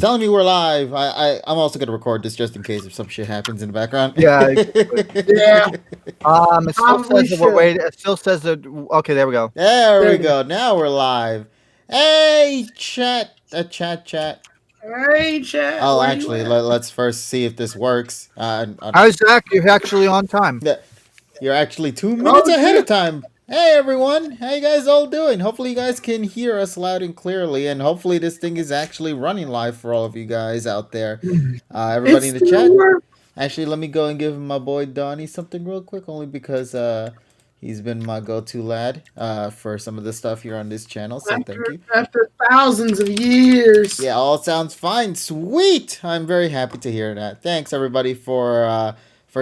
telling me we're live. I'm also gonna record this just in case if some shit happens in the background. Yeah. Yeah. It still Probably says that we're should. waiting. It still says that. Okay, there we go. There we There we go. Now we're live. Hey, chat. Chat. Hey, chat. Oh, Where actually, you at? let's first see if this works. Hi, Zach. You're actually on time. You're actually 2 minutes ahead of shit. time. Hey, everyone. How you guys all doing? Hopefully, you guys can hear us loud and clearly, and hopefully, this thing is actually running live for all of you guys out there. Everybody It's in the still chat. work. Actually, let me go and give my boy Donnie something real quick, only because he's been my go-to lad for some of the stuff here on this channel. So thank you. After thousands of years. Yeah, all sounds fine. Sweet. I'm very happy to hear that. Thanks everybody for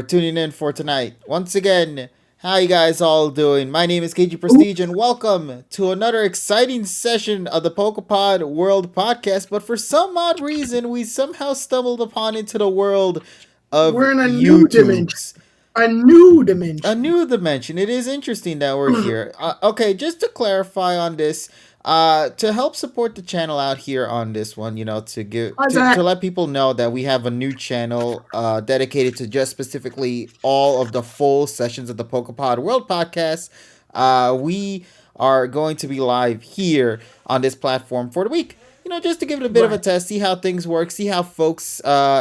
tuning in for tonight. Once again, how you guys all doing? My name is KG Prestige, and welcome to another exciting session of the PokePod World Podcast. But for some odd reason, we somehow stumbled upon into the world of We're in a new dimension. A new dimension. A new dimension. It is interesting that we're here. Okay, just to clarify on this, to help support the channel out here on this one, to let people know that we have a new channel dedicated to just specifically all of the full sessions of the PokePod World Podcast. We are going to be live here on this platform for the week. Just to give it a bit of a test, see how things work, see how folks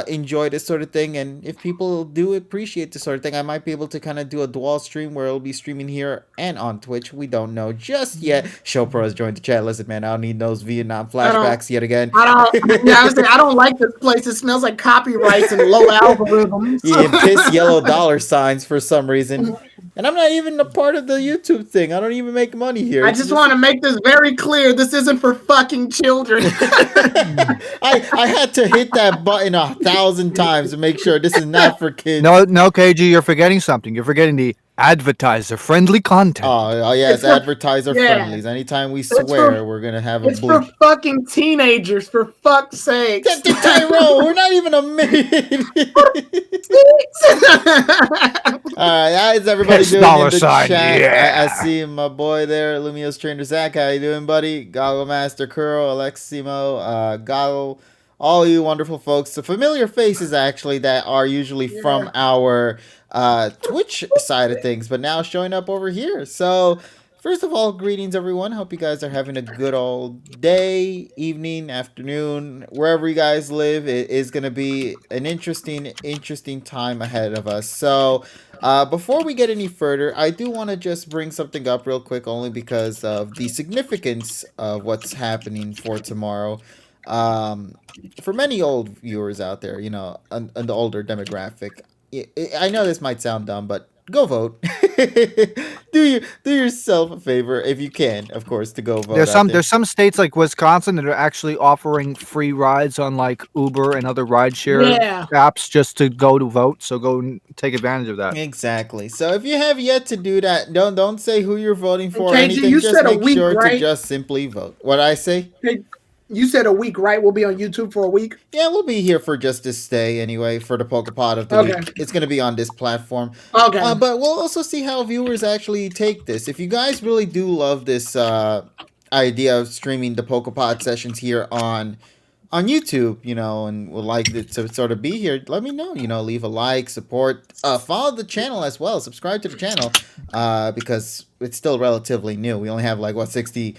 enjoy this sort of thing, and if people do appreciate this sort of thing, I might be able to kind of do a dual stream where it'll be streaming here and on Twitch. We don't know just yet. Showpro has joined the chat. Listen, man, I don't need those Vietnam flashbacks yet again. I don't like this place. It smells like copyrights and low algorithms. Yeah, piss yellow dollar signs for some reason. And I'm not even a part of the YouTube thing. I don't even make money here. I just want to make this very clear. This isn't for fucking children. I had to hit that button 1,000 times to make sure this is not for kids. No, KG, you're forgetting something. You're forgetting the advertiser-friendly content. Oh yeah, it's advertiser-friendly. Anytime we swear, we're going to have a It's for fucking teenagers, for fuck's sake. Tyrone, we're not even a minute. Alright, how's everybody doing in the chat? Yeah. I see my boy there, Lumio's Trainer Zach. How you doing, buddy? Goggle Master Curl, Aleximo, Goggle, all you wonderful folks. The familiar faces, actually, that are usually from our Twitch side of things, but now showing up over here. So, first of all, greetings, everyone. Hope you guys are having a good old day, evening, afternoon, wherever you guys live. It is going to be an interesting time ahead of us. So, before we get any further, I do want to just bring something up real quick, only because of the significance of what's happening for tomorrow. For many old viewers out there, and the older demographic, I know this might sound dumb, but go vote. do yourself a favor if you can, of course, to go vote. There's some states like Wisconsin that are actually offering free rides on like Uber and other rideshare apps just to go to vote. So go and take advantage of that. Exactly. So if you have yet to do that, don't say who you're voting for or KG, anything. you Just said a make week, sure right? to just simply vote. What'd I say? You said a week, right? We'll be on YouTube for a week. Yeah, we'll be here for just this day anyway, for the PokePod of the week. It's going to be on this platform. Okay. But we'll also see how viewers actually take this. If you guys really do love this idea of streaming the PokePod sessions here on YouTube, and would like it to sort of be here, let me know. Leave a like, support, follow the channel as well, subscribe to the channel, because it's still relatively new. We only have 60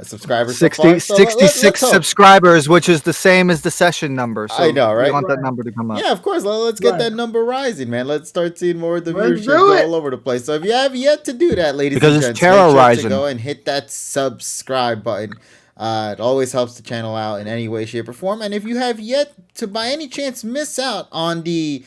subscribers. 66 subscribers, which is the same as the session number. So I know, right? We want that number to come up. Yeah, of course. Let's get that number rising, man. Let's start seeing more of the viewership all over the place. So if you have yet to do that, ladies and gents, make sure to go and hit that subscribe button. It always helps the channel out in any way, shape, or form. And if you have yet to, by any chance, miss out on the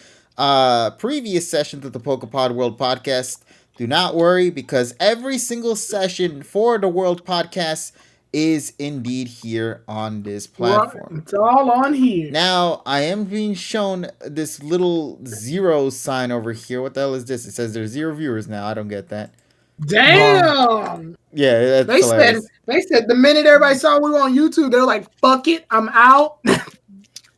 previous sessions of the PokePod World Podcast, do not worry, because every single session for the World Podcast is indeed here on this platform. It's all on here. Now, I am being shown this little 0 sign over here. What the hell is this? It says there's 0 viewers now. I don't get that. Damn. Yeah, that's hilarious. They said the minute everybody saw we were on YouTube, they were like, fuck it, I'm out.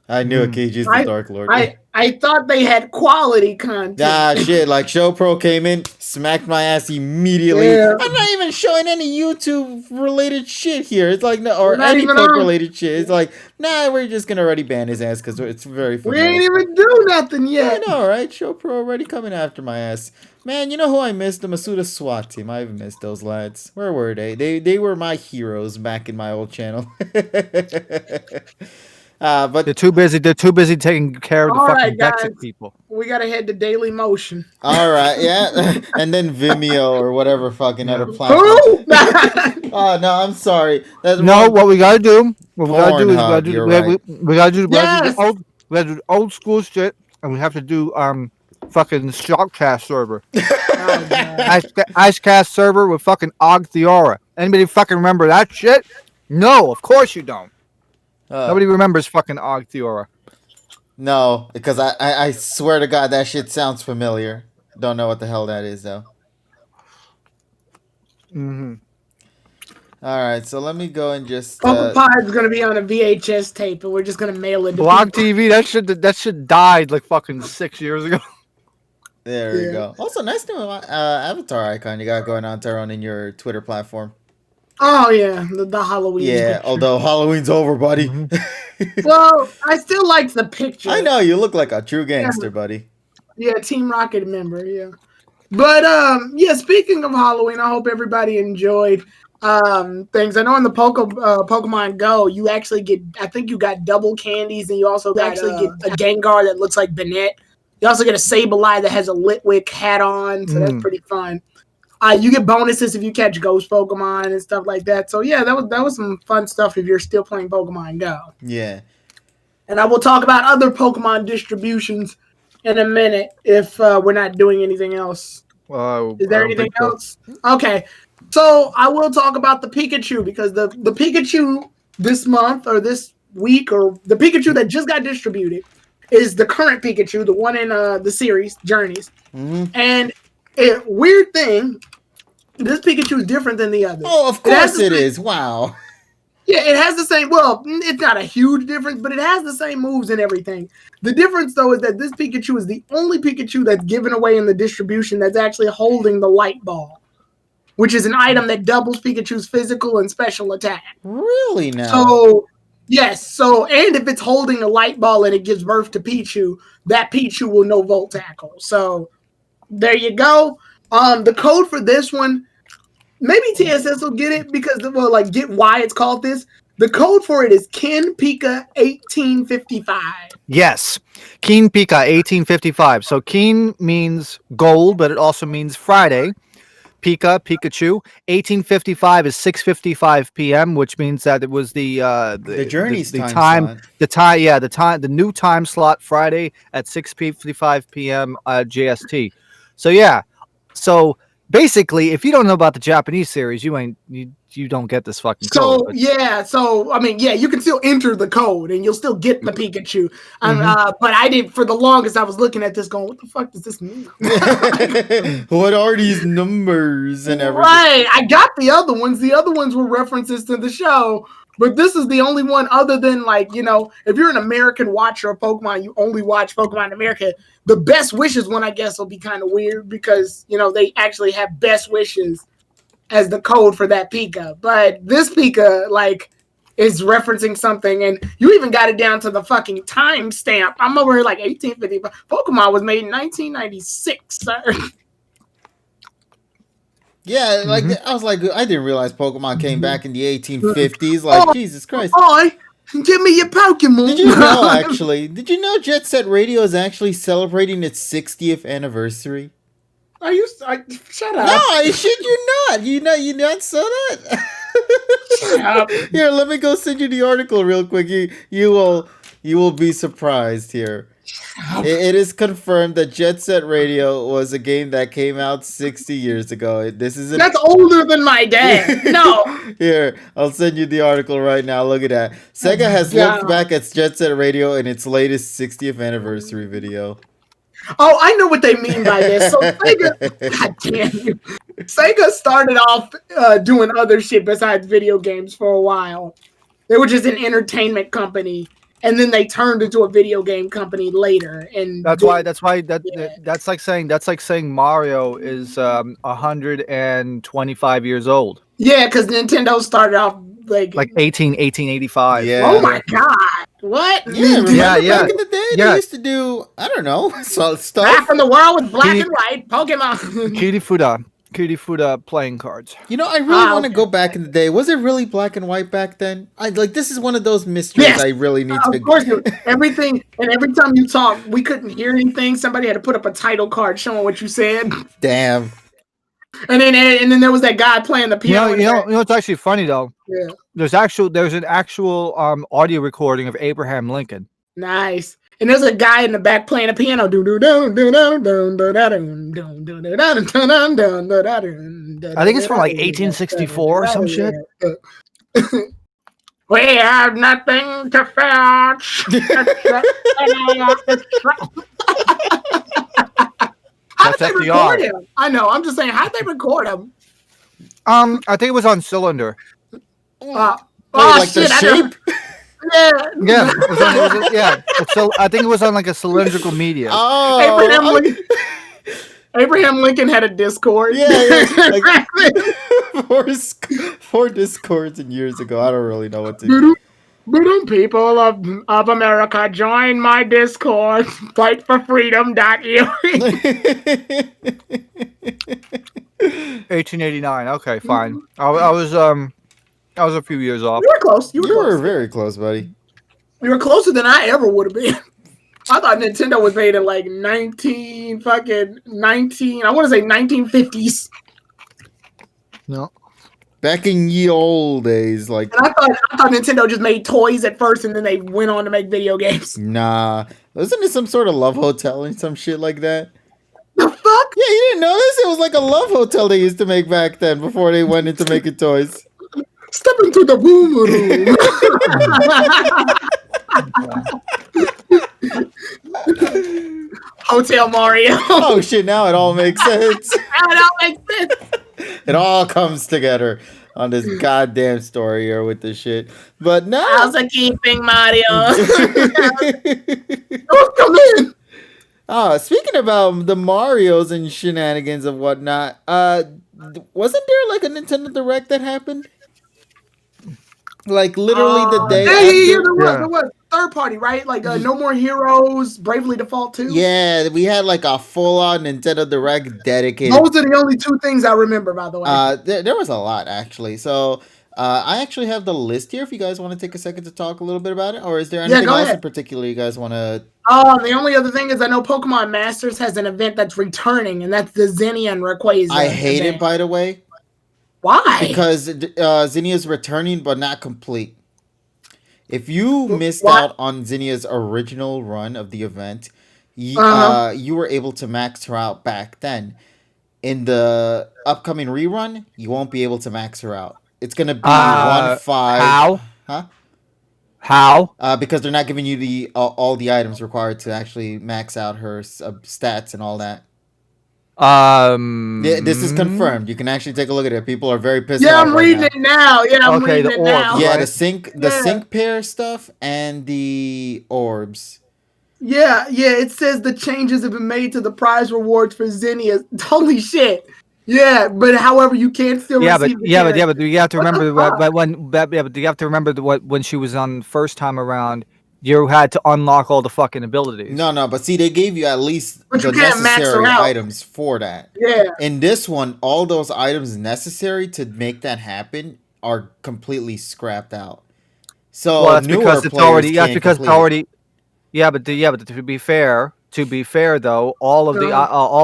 I knew it, KG's the Dark Lord. I thought they had quality content. Ah, shit. Like, Show Pro came in, smacked my ass immediately. Yeah. I'm not even showing any YouTube-related shit here. It's like, no, or Not any even Poke-related shit. It's like, nah, we're just gonna already ban his ass because it's very We familiar. ain't even do nothing I yet. know, right? Show Pro already coming after my ass. Man, you know who I missed? The Masuda SWAT team. I've missed those lads. Where were they? They were my heroes back in my old channel. But They're too busy. They're too busy taking care of the All right, fucking guys. Brexit people. We gotta head to Daily Motion. all right, yeah, and then Vimeo or whatever fucking Yeah. other platform. Who? Oh no, I'm sorry. That's No, wrong. what we gotta do? What we gotta do is Pornhub, you're right. we gotta do Yes. we gotta do old school shit, and we have to do fucking Shockcast server, Icecast server with fucking Og Theora. Anybody fucking remember that shit? No, of course you don't. Nobody remembers fucking Og Theora. No, because I swear to God that shit sounds familiar. Don't know what the hell that is though. Mm-hmm. All right, so let me go and just. PokePod's gonna be on a VHS tape, and we're just gonna mail it to Blog people. TV, that shit died like fucking 6 years ago. There we go. Also, nice new avatar icon you got going on, Tyrone, in your Twitter platform. Oh yeah, the Halloween. Yeah, picture. although Halloween's over, buddy. Well, I still like the picture. I know you look like a true gangster, buddy. Yeah, Team Rocket member. Yeah, but yeah. Speaking of Halloween, I hope everybody enjoyed things. I know in the Pokemon Go, you actually get. I think you got double candies, and you also get a Gengar that looks like Banette. You also get a Sableye that has a Litwick hat on, so that's pretty fun. You get bonuses if you catch ghost Pokemon and stuff like that. So yeah, that was some fun stuff if you're still playing Pokemon Go. Yeah. And I will talk about other Pokemon distributions in a minute if we're not doing anything else. Is there anything else? Okay. So I will talk about the Pikachu because the Pikachu this month or this week or the Pikachu that just got distributed is the current Pikachu, the one in the series, Journeys. Mm-hmm. And a weird thing, this Pikachu is different than the others. Oh, of course it is. Wow. Yeah, it has the same. Well, it's not a huge difference, but it has the same moves and everything. The difference, though, is that this Pikachu is the only Pikachu that's given away in the distribution that's actually holding the light ball, which is an item that doubles Pikachu's physical and special attack. Really now? So, yes. So, and if it's holding a light ball and it gives birth to Pichu, that Pichu will no Volt Tackle. So, there you go. The code for this one, maybe TSS will get it because, well, like, get why it's called this. The code for it is Ken Pika 1855. Yes, Keen Pika 1855. So Keen means gold, but it also means Friday. Pikachu 1855 is 6:55 p.m., which means that it was the Journey's the time slot. The new time slot Friday at 6:55 p.m. JST. So yeah, so basically, if you don't know about the Japanese series, you don't get this fucking code. So yeah, so I mean, yeah, you can still enter the code and you'll still get the Pikachu. But I did for the longest. I was looking at this, going, "What the fuck does this mean?" What are these numbers and everything? Right, I got the other ones. The other ones were references to the show, but this is the only one other than, like, you know, if you're an American watcher of Pokemon, you only watch Pokemon in America. The Best Wishes one, I guess, will be kind of weird because, you know, they actually have Best Wishes as the code for that Pika. But this Pika, like, is referencing something, and you even got it down to the fucking time stamp. I'm over here like 1855. Pokemon was made in 1996, sir. Yeah, like I was like, I didn't realize Pokemon came back in the 1850s. Like, Jesus Christ. Oi, give me your Pokemon. Did you know, actually? Did you know Jet Set Radio is actually celebrating its 60th anniversary? Shut up. No, I shit you not. You not saw that? Shut up. Here, let me go send you the article real quick. You will be surprised here. It is confirmed that Jet Set Radio was a game that came out 60 years ago. That's older than my dad. No. Here, I'll send you the article right now. Look at that. Sega has looked back at Jet Set Radio in its latest 60th anniversary video. Oh, I know what they mean by this. So Sega, God damn you. Sega started off doing other shit besides video games for a while. They were just an entertainment company. and then they turned into a video game company later. And That's then- why that's Yeah. that's like saying Mario is 125 years old. yeah, because Nintendo started off like 1885. Yeah. oh my god, what? Yeah, remember Yeah, back in the day yeah. they used to do, I don't know, so Back stuff. in the world with black Kitty- and white Pokemon. Kirifuda playing cards. You know, I really want to okay. go back in the day. Was it really black and white back then? I like this is one of those mysteries Yes. I really need to. Of course, everything and every time you talk, we couldn't hear anything. Somebody had to put up a title card showing what you said, Damn. and then there was that guy playing the piano. You know what's actually funny though? Yeah. There's an actual audio recording of Abraham Lincoln. Nice. And there's a guy in the back playing a piano. I think it's from like 1864 or some shit. We have nothing to fetch. How'd they record him? I know. I'm just saying, how'd they record him? I think it was on cylinder. Oh like shit! the I know. shape? Yeah. Yeah. I think it was on like a cylindrical media. Oh, Abraham Lincoln had a Discord. yeah. Like, four Discords and years ago. I don't really know what to do. People of America, join my Discord. Fight for freedom.eu. 1889. Okay, fine. I was a few years off. You were close. You were You close. were very close, buddy. You were closer than I ever would have been. I thought Nintendo was made in like 19. I want to say 1950s. No. Back in ye old days, like, And I thought Nintendo just made toys at first, and then they went on to make video games. nah. Wasn't it some sort of love hotel and some shit like that? The fuck? Yeah, you didn't know this? It was like a love hotel they used to make back then before they went into making toys. Step into the boom room. Hotel Mario. Oh shit, now it all makes sense. That all makes sense. It all comes together on this goddamn story here with this shit. But no. How's it keeping, Mario? Don't come in. Speaking about the Marios and shenanigans and whatnot, wasn't there like a Nintendo Direct that happened? Like literally the day Yeah, after? there was. Third party, right? Like No More Heroes, Bravely Default 2. Yeah, we had like a full-on Nintendo Direct dedicated. Those are the only two things I remember, by the way. There was a lot actually. So I actually have the list here if you guys want to take a second to talk a little bit about it, or is there anything go else ahead. in particular you guys want to? The only other thing is I know Pokemon Masters has an event that's returning, and that's the Zinnia and Rayquaza. I hate event. it, by the way. Why? Because Zinnia's returning, but not complete. If you missed What? out on Zinnia's original run of the event, you were able to max her out back then. In the upcoming rerun, you won't be able to max her out. It's gonna be 1-5. How? Huh? How? Because they're not giving you the all the items required to actually max out her stats and all that. This is confirmed. You can actually take a look at it. People are very pissed Yeah, off I'm right reading now. it now. Yeah, I'm Okay, reading the it orb, now. Yeah, right? the Yeah. sync pair stuff and the orbs. Yeah. It says the changes have been made to the prize rewards for Zinnia. Holy shit. Yeah, but however, you can't still Yeah, but receive the you have to character. remember What the but you have to remember when she was on the first time around, you had to unlock all the fucking abilities. No, but see, they gave you at least But the you can't max her necessary out. items for that. Yeah. In this one, all those items necessary to make that happen are completely scrapped out. So Well, that's newer because it's players already. That's can't because it's complete it. already. Yeah, but to be fair though, all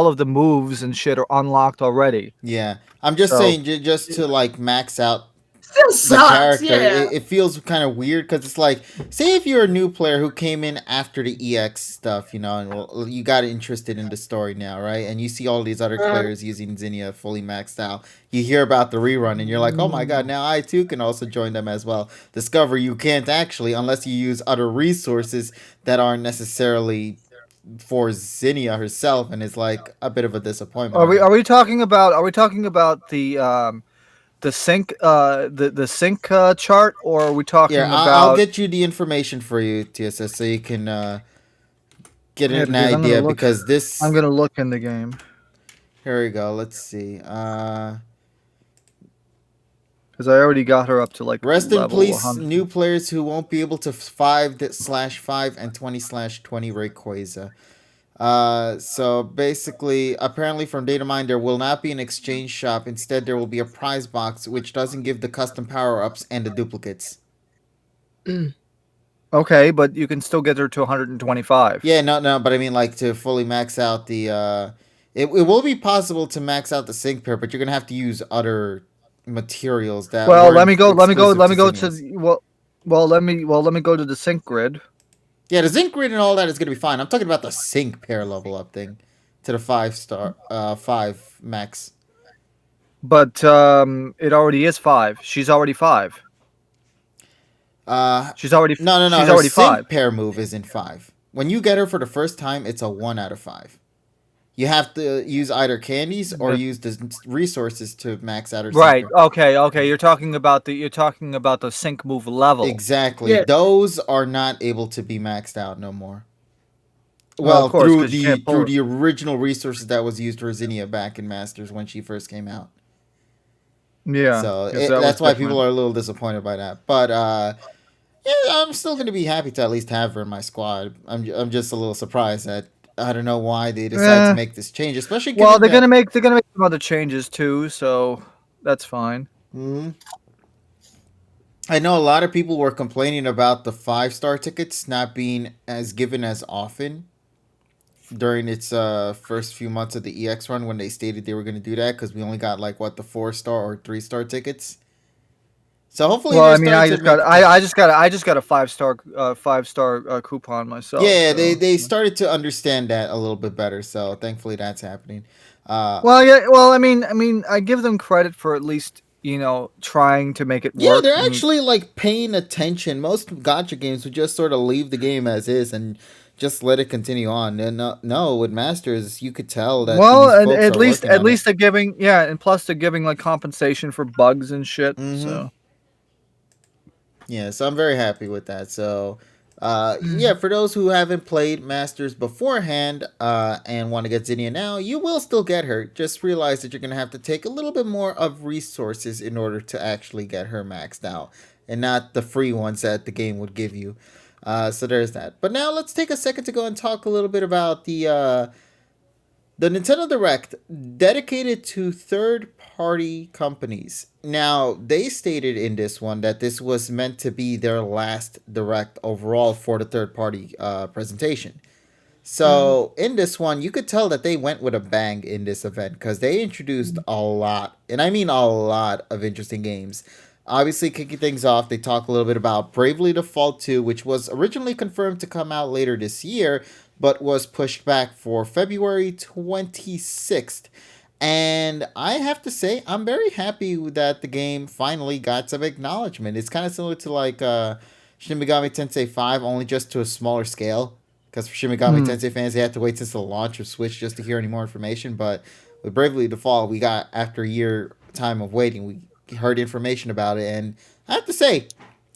of the moves and shit are unlocked already. Yeah, I'm just So- saying, just to like max out Still the sucks. character, Yeah. it feels kind of weird because it's like, say if you're a new player who came in after the EX stuff, you know, and you got interested in the story now, right? And you see all these other players using Zinnia fully maxed out. You hear about the rerun, and you're like, oh my god, now I too can also join them as well. Discover you can't actually unless you use other resources that aren't necessarily for Zinnia herself, and it's like a bit of a disappointment. Are we talking about the sync the sync chart, or are we Yeah, talking I'll about? get you the information for you, TSS, so you can get Yeah, an because idea. Because I'm this, gonna look in the game here we go. Let's see. because I already got her up to like Rest in level peace, 100. new players who won't be able to 5/5 and 20/20 Rayquaza. So basically, apparently from data mine, there will not be an exchange shop. Instead, there will be a prize box, which doesn't give the custom power ups and the duplicates. Okay, but you can still get her to 125. Yeah, no, but I mean, like, to fully max out the. It will be possible to max out the sync pair, but you're gonna have to use other materials that Well, let weren't me go. exclusive Let to me go to Zinnias. the, let me go to the sync grid. Yeah, the zinc grid and all that is gonna be fine. I'm talking about the sync pair level up thing to the 5 max. But it already is 5. She's already 5. Uh, no. She's Her already 5. sync pair move is in 5. When you get her for the first time, it's a 1 out of 5. You have to use either candies or The, use the resources to max out her sync right. pair. Okay. You're talking about the sync move level. Exactly. Yeah. Those are not able to be maxed out no more. Well, of Well, course, through because you the can't pull through it. the original resources that was used for Zinnia back in Masters when she first came out. Yeah, So because that was that's why people different. are a little disappointed by that. But yeah, I'm still gonna be happy to at least have her in my squad. I'm just a little surprised that I don't know why they decided to Eh, make this change, especially well, given that. they're gonna make some other changes too, so that's fine. Mhm. I know a lot of people were complaining about the 5 star tickets not being as given as often during its first few months of the EX run when they stated they were going to do that because we only got like what the 4 star or 3 star tickets. So hopefully Well, they're I mean, starting to make the. I just got a 5 star coupon myself. Yeah, So they started to understand that a little bit better. So thankfully that's happening. Uh, well, yeah. Well, I give them credit for at least trying to make it yeah, work. they're actually like paying attention. Most gotcha games would just sort of leave the game as is and just let it continue on. And no, with Masters, you could tell that Well, these and folks are working at on it. least they're giving and plus they're giving like compensation for bugs and shit. Mm-hmm. So Yeah, so I'm very happy with that. So, yeah, for those who haven't played Masters beforehand and want to get Zinnia now, you will still get her. Just realize that you're going to have to take a little bit more of resources in order to actually get her maxed out and not the free ones that the game would give you. So there's that. But now let's take a second to go and talk a little bit about the Nintendo Direct dedicated to third party companies. Now, they stated in this one that this was meant to be their last Direct overall for the third party presentation. So, in this one, you could tell that they went with a bang in this event because they introduced a lot, and I mean a lot of interesting games. Obviously, kicking things off, they talk a little bit about Bravely Default 2, which was originally confirmed to come out later this year, but was pushed back for February 26th. And I have to say, I'm very happy that the game finally got some acknowledgement. It's kind of similar to like Shin Megami Tensei 5, only just to a smaller scale. Because for Shin Megami Tensei fans, they had to wait since the launch of Switch just to hear any more information. But with Bravely Default, we got, after a year time of waiting, we heard information about it. And I have to say,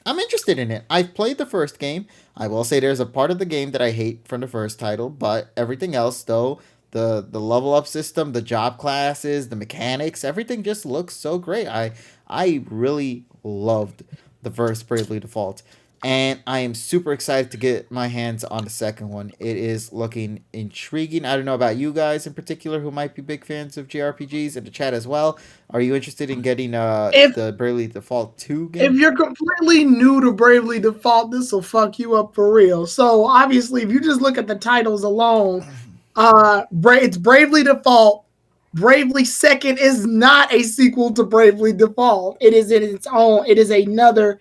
I'm interested in it. I've played the first game. I will say there's a part of the game that I hate from the first title, but everything else, though, the level up system, the job classes, the mechanics, everything just looks so great. I really loved the first Bravely Default. And I am super excited to get my hands on the second one. It is looking intriguing. I don't know about you guys in particular who might be big fans of JRPGs in the chat as well. Are you interested in getting If the Bravely Default 2 if game? you're completely new to Bravely Default, this will fuck you up for real. So obviously, if you just look at the titles alone, it's Bravely Default. Bravely Second is not a sequel to Bravely Default. It is in its own. It is another.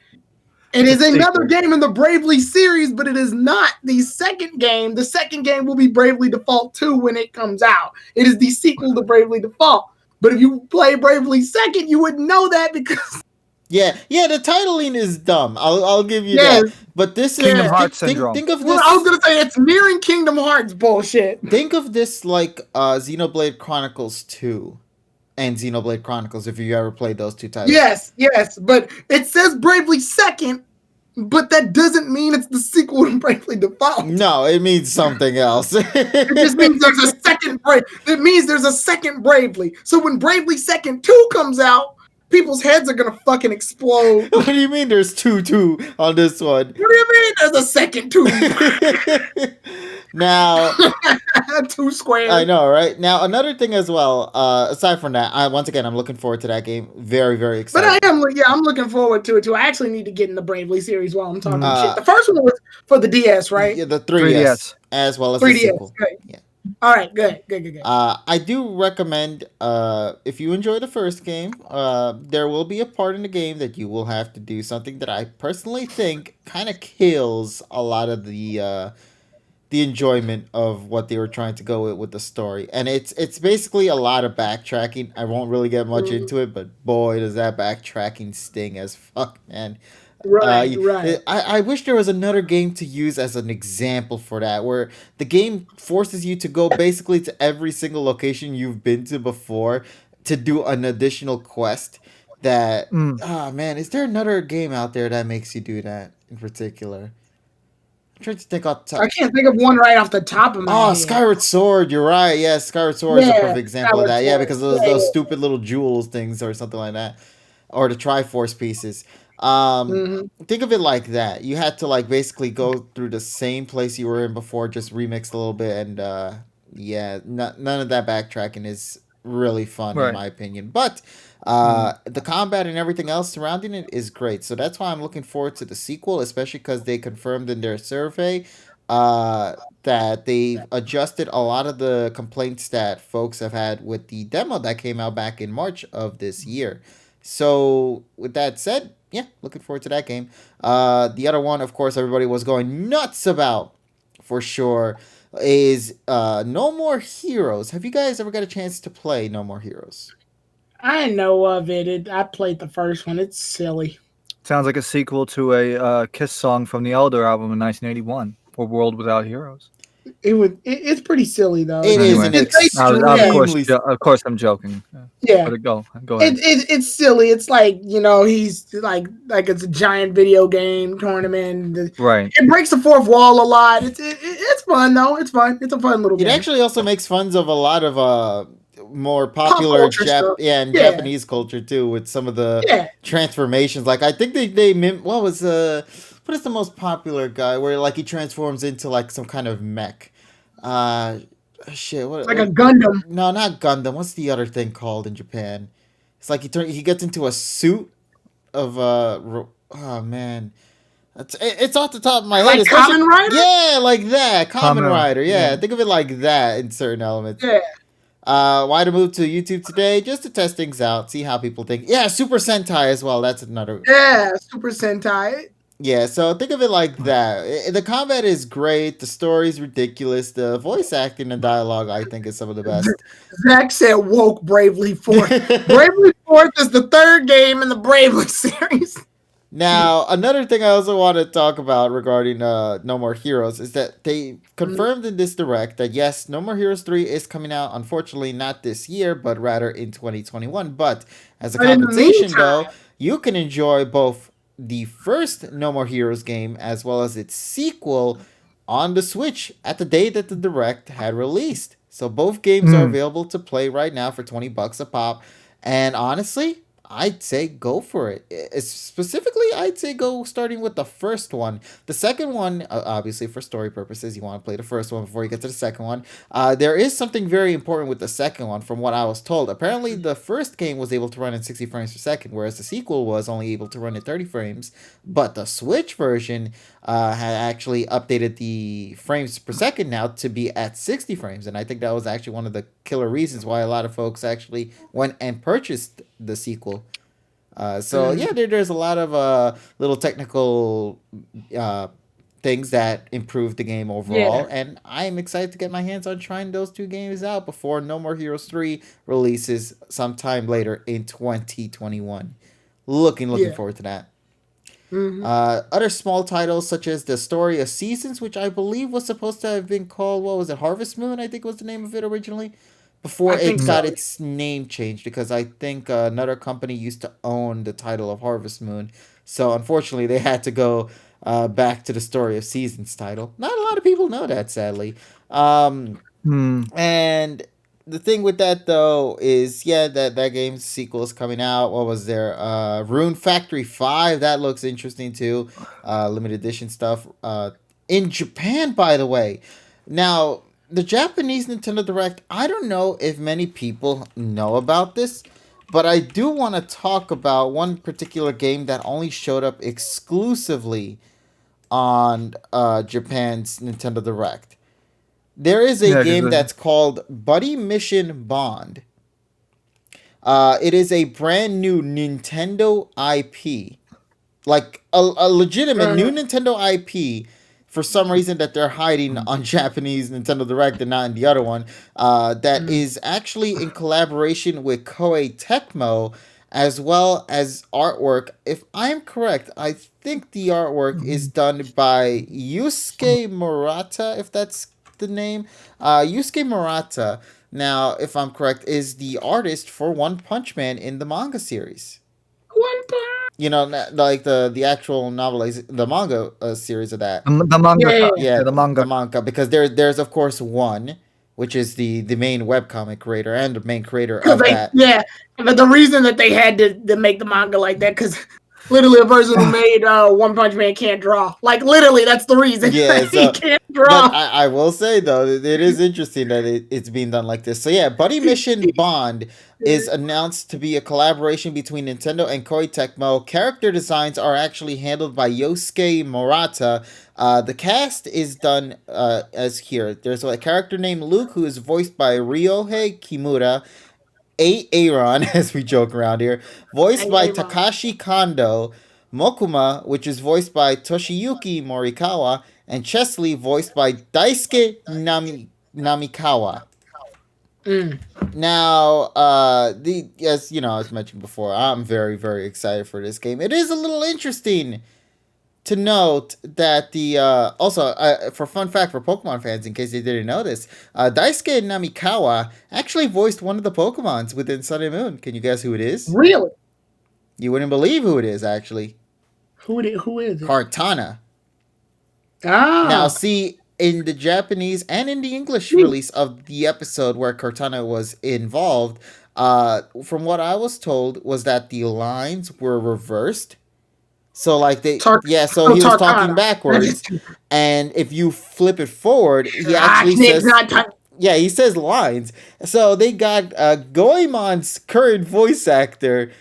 It is another game in the Bravely series, but it is not the second game. The second game will be Bravely Default 2 when it comes out. It is the sequel to Bravely Default. But if you play Bravely Second, you would know that because Yeah, the titling is dumb. I'll give you yes, that. But this Kingdom is Hearts syndrome. think of well, I was this gonna say it's nearing Kingdom Hearts bullshit. think of this like Xenoblade Chronicles 2. and Xenoblade Chronicles. If you ever played those two titles, Yes, but it says Bravely Second, but that doesn't mean it's the sequel to Bravely Default. no, it means something else. It just means there's a second Brave. It means there's a second Bravely. So when Bravely Second 2 comes out, people's heads are gonna fucking explode. What do you mean? There's two on this one? What do you mean there's a second 2? Now, 2 squares. I know, right? Now, another thing as well. Aside from that, once again, I'm looking forward to that game. Very, very But excited. I'm looking forward to it too. I actually need to get in the Bravely series while I'm talking shit. The Uh, first one was for the DS, right? Yeah, the 3DS, as well as the 3DS. sequel. Good. Yeah. All right, good. I do recommend if you enjoy the first game, there will be a part in the game that you will have to do something that I personally think kind of kills a lot of the enjoyment of what they were trying to go with the story. And it's basically a lot of backtracking. I won't really get much into it, but boy, does that backtracking sting as fuck, man. Right. I wish there was another game to use as an example for that, where the game forces you to go basically to every single location you've been to before to do an additional quest. That man, is there another game out there that makes you do that in particular? I'm trying to think off the top. I can't think of one right off the top of my head. Skyward Sword. You're right. Yeah, Skyward Sword is a perfect example of that. Yeah, because of those stupid little jewels things or something like that, or the Triforce pieces. Think of it like that. You had to like basically go through the same place you were in before, just remixed a little bit, and none of that backtracking is really fun in my opinion. But the combat and everything else surrounding it is great. So that's why I'm looking forward to the sequel, especially because they confirmed in their survey that they've adjusted a lot of the complaints that folks have had with the demo that came out back in March of this year. So with that said, yeah, looking forward to that game. The other one, of course, everybody was going nuts about for sure is No More Heroes. Have you guys ever got a chance to play No More Heroes? I know of it. I played the first one. It's silly. Sounds like a sequel to a Kiss song from the Elder album in 1981, or World Without Heroes. It's pretty silly though. It is an extremely... Of course, I'm joking. Yeah, but go ahead. It's silly. It's like he's like it's a giant video game tournament. Right. It breaks the fourth wall a lot. It's fun though. It's fun. It's a fun little game. It actually also makes fun of a lot of more popular Japanese culture too, with some of the transformations. Like I think they what is the most popular guy where like he transforms into like some kind of mech? Shit, what? Like a Gundam? No, not Gundam. What's the other thing called in Japan? It's like he gets into a suit of oh man. It's off the top of my head. Like Kamen Rider? Yeah, like that. Kamen Rider. Yeah, think of it like that in certain elements. Yeah. Why to move to YouTube today? Just to test things out, see how people think. Yeah, Super Sentai as well. That's another. Yeah, Super Sentai. Yeah, so think of it like that. The combat is great. The story's ridiculous. The voice acting and dialogue, I think, is some of the best. Zach said woke Bravely Forth. Bravely Forth is the third game in the Bravely series. Now, another thing I also want to talk about regarding No More Heroes is that they confirmed in this direct that yes, No More Heroes 3 is coming out, unfortunately not this year, but rather in 2021. But as a compensation though, you can enjoy both the first No More Heroes game as well as its sequel on the Switch at the day that the direct had released. So both games are available to play right now for $20 a pop. And honestly, I'd say go for it. Specifically, I'd say go starting with the first one. The second one, obviously for story purposes, you want to play the first one before you get to the second one. There is something very important with the second one from what I was told. Apparently, the first game was able to run in 60 frames per second, whereas the sequel was only able to run at 30 frames. But the Switch version had actually updated the frames per second now to be at 60 frames. And I think that was actually one of the killer reasons why a lot of folks actually went and purchased the sequel. There's a lot of little technical things that improve the game overall, and I'm excited to get my hands on trying those two games out before No More Heroes 3 releases sometime later in 2021. Looking forward to that. Other small titles such as The Story of Seasons, which I believe was supposed to have been called, what was it, Harvest Moon, I think was the name of it originally. before I think it so. got its name changed because I think another company used to own the title of Harvest Moon. So unfortunately, they had to go back to the Story of Seasons title. Not a lot of people know that, sadly. Hmm. And the thing with that though is, yeah, that game's sequel is coming out. What was there? Rune Factory 5. That looks interesting too. Limited edition stuff. In Japan, by the way. Now, the Japanese Nintendo Direct, I don't know if many people know about this, but I do want to talk about one particular game that only showed up exclusively on Japan's Nintendo Direct. There is a Yeah, game because that's called Buddy Mission Bond. It is a brand new Nintendo IP, like a legitimate new Uh, Nintendo IP. For some reason that they're hiding on Japanese Nintendo Direct and not in the other one, that mm, is actually in collaboration with Koei Tecmo, as well as artwork. If I'm correct, I think the artwork is done by Yusuke Murata, if that's the name. Yusuke Murata, now, if I'm correct, is the artist for One Punch Man in the manga series. one part. You know, like the actual the manga series of that. the manga, Yeah. Yeah, yeah, the the manga. manga, because there's of course one, which is the main webcomic creator and the main creator Because of they, that. yeah, but the reason that they had to make the manga like that, because literally a person who made One Punch Man can't draw. Like literally, that's the reason Yeah, he so can't but draw. I will say though, it is interesting that it's being done like this. So yeah, Buddy Mission Bond is announced to be a collaboration between Nintendo and Koei Tecmo. Character designs are actually handled by Yosuke Murata. The cast is done as here. There's a character named Luke who is voiced by Ryohei Kimura. Aaron, as we joke around here, voiced Hey, by hey, Ron. Takashi Kondo. Mokuma, which is voiced by Toshiyuki Morikawa, and Chesley, voiced by Daisuke Namikawa. Mm. Now, as you know, as mentioned before, I'm very, very excited for this game. It is a little interesting to note that the also for fun fact for Pokemon fans, in case they didn't know this, Daisuke Namikawa actually voiced one of the Pokemons within Sun and Moon. Can you guess who it is? Really? You wouldn't believe who it is, actually. Who is it? Kartana. Now, Ah, see, in the Japanese and in the English neat. release of the episode where Cortana was involved, from what I was told, was that the lines were reversed. So, like, so he was talking Tarkana. backwards, and if you flip it forward, he actually Nick's says, not Tar- yeah, he says lines. So they got Goemon's current voice actor,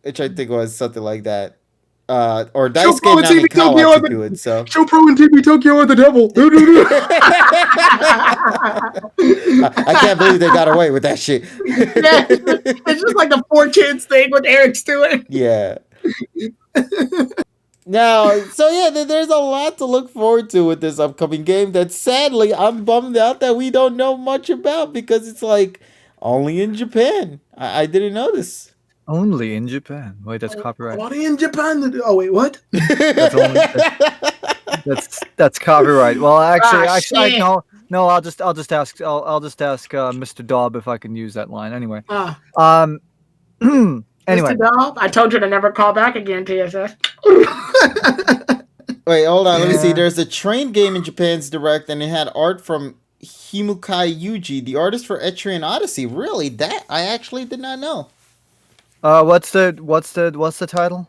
which I think was something like that. Or Show Daisuke Pro and TV Namikawa Tokyo to do it. So Show Pro and TV Tokyo are the devil. I can't believe they got away with that shit. Yeah, it's just like the 4 Kids thing with Eric Stewart. Yeah. Now, so yeah, there's a lot to look forward to with this upcoming game that sadly I'm bummed out that we don't know much about because it's like only in Japan. I didn't know this. Only in Japan. Wait, that's copyright. Only in Japan. Oh wait, what? That's only that's copyright. Well, actually, shit. no. I'll just ask Mr. Daub if I can use that line. Anyway. Anyway. Mr. Dog, I told you to never call back again, TSS. Wait, hold on. Let me see. Yeah. There's a train game in Japan's Direct, and it had art from Himukai Yuji, the artist for Etrian Odyssey. Really? That I actually did not know. What's the title?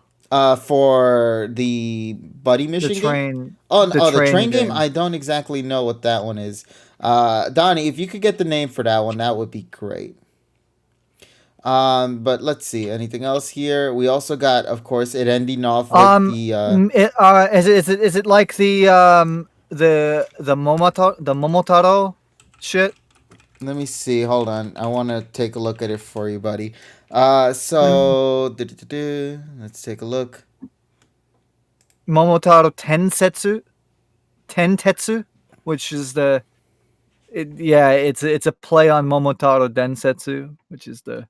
For the Buddy Mission The game? train. The train game? I don't exactly know what that one is. Donnie, if you could get the name for that one, that would be great. But let's see. Anything else here? We also got, of course, it ending off with is it like the Momotaro shit? Let me see. Hold on. I want to take a look at it for you, buddy. So let's take a look. Momotaro Tentetsu, which is it's a play on Momotaro Densetsu, which is the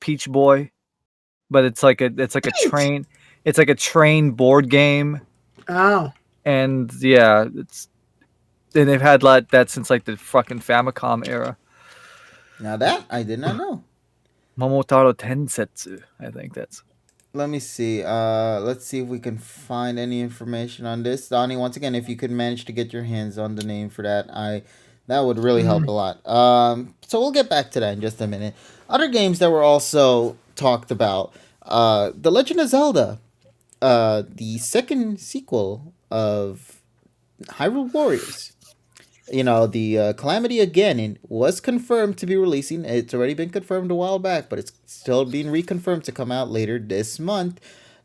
peach boy, but it's like a train board game. Oh. And yeah, And they've had like that since like the fucking Famicom era. Now that I did not know. Momotaro Tensetsu, I think that's. Let me see. Let's see if we can find any information on this. Donnie, once again, if you could manage to get your hands on the name for that, that would really help a lot. So we'll get back to that in just a minute. Other games that were also talked about. The Legend of Zelda, the second sequel of Hyrule Warriors. The Calamity Again was confirmed to be releasing. It's already been confirmed a while back, but it's still being reconfirmed to come out later this month.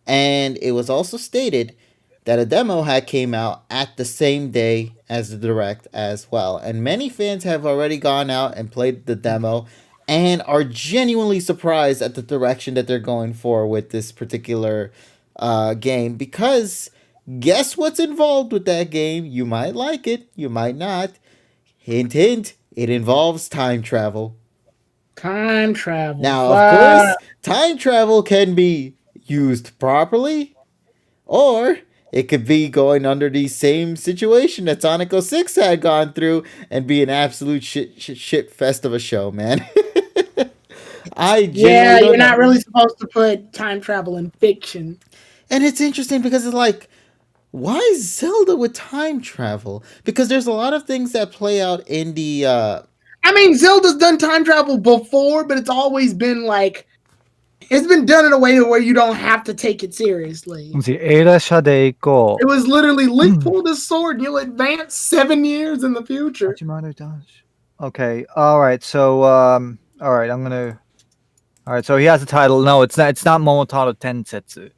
And it was also stated that a demo had came out at the same day as the direct as well. And many fans have already gone out and played the demo and are genuinely surprised at the direction that they're going for with this particular game, because guess what's involved with that game? You might like it, you might not. Hint, hint, it involves time travel. Time travel. Now, of course, time travel can be used properly, or it could be going under the same situation that Sonic 06 had gone through and be an absolute shit fest of a show, man. You're not really supposed to put time travel in fiction. And it's interesting because it's like, why Zelda with time travel? Because there's a lot of things that play out in the... I mean, Zelda's done time travel before, but it's always been like... It's been done in a way where you don't have to take it seriously. It was literally Link pulled his sword and you'll advance 7 years in the future. Okay, alright, so, alright, I'm gonna... Alright, so he has a title. No, it's not Momotaro Tensetsu.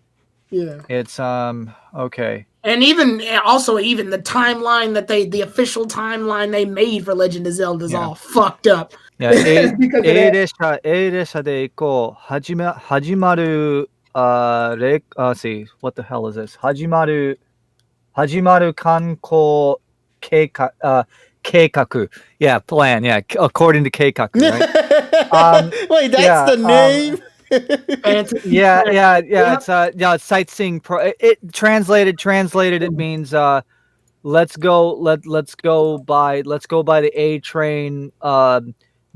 Yeah. It's, okay. And even the timeline that the official timeline they made for Legend of Zelda is all fucked up. Yeah, A desha de iko hajimaru see, what the hell is this? Hajimaru kanko keikaku. Yeah, plan, yeah, according to keikaku, right? Wait, that's the name? Yeah. It's sightseeing it translated it means let's go by the A train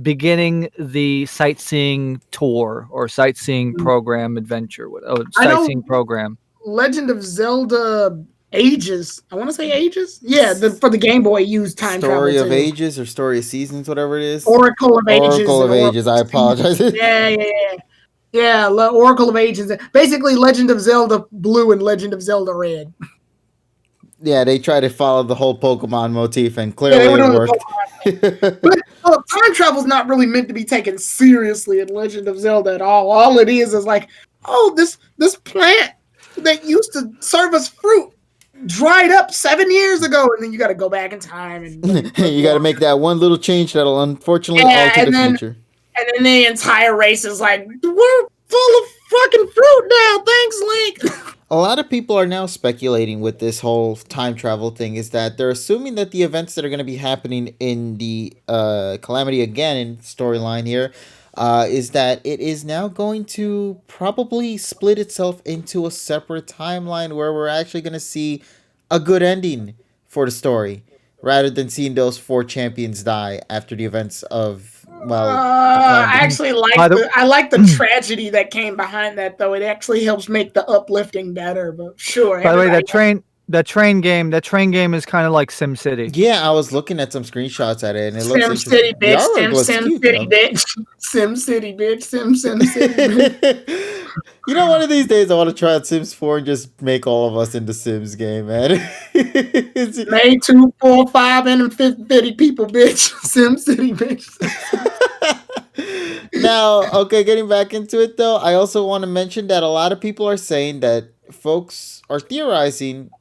beginning the sightseeing tour or sightseeing program adventure sightseeing program. Legend of Zelda Ages. I want to say Ages. Yeah, for the Game Boy used time travel. Story of Ages or Story of Seasons, whatever it is. Oracle of Ages. Oracle of Ages. I apologize. Yeah, Oracle of Ages. Basically, Legend of Zelda Blue and Legend of Zelda Red. Yeah, they try to follow the whole Pokemon motif, and clearly it worked. But time travel's not really meant to be taken seriously in Legend of Zelda at all. All it is like, oh, this plant that used to serve us fruit dried up 7 years ago, and then you got to go back in time and you got to make that one little change that'll unfortunately alter the future. And then the entire race is like, we're full of fucking fruit now. Thanks, Link. A lot of people are now speculating with this whole time travel thing is that they're assuming that the events that are going to be happening in the Calamity Again storyline here is that it is now going to probably split itself into a separate timeline where we're actually going to see a good ending for the story, rather than seeing those 4 champions die after the events of, I actually like the tragedy that came behind that, though. It actually helps make the uplifting better, but sure. By the way, that train game is kind of like SimCity. Yeah, I was looking at some screenshots at it, and it looks SimCity, bitch. SimCity, bitch. SimCity, bitch. SimCity, bitch. You know, one of these days I want to try out Sims 4 and just make all of us into Sims game, man. Made 2, 4, 5, and 50 people, bitch. SimCity, bitch. Now, okay, getting back into it though, I also want to mention that a lot of people are saying that folks are theorizing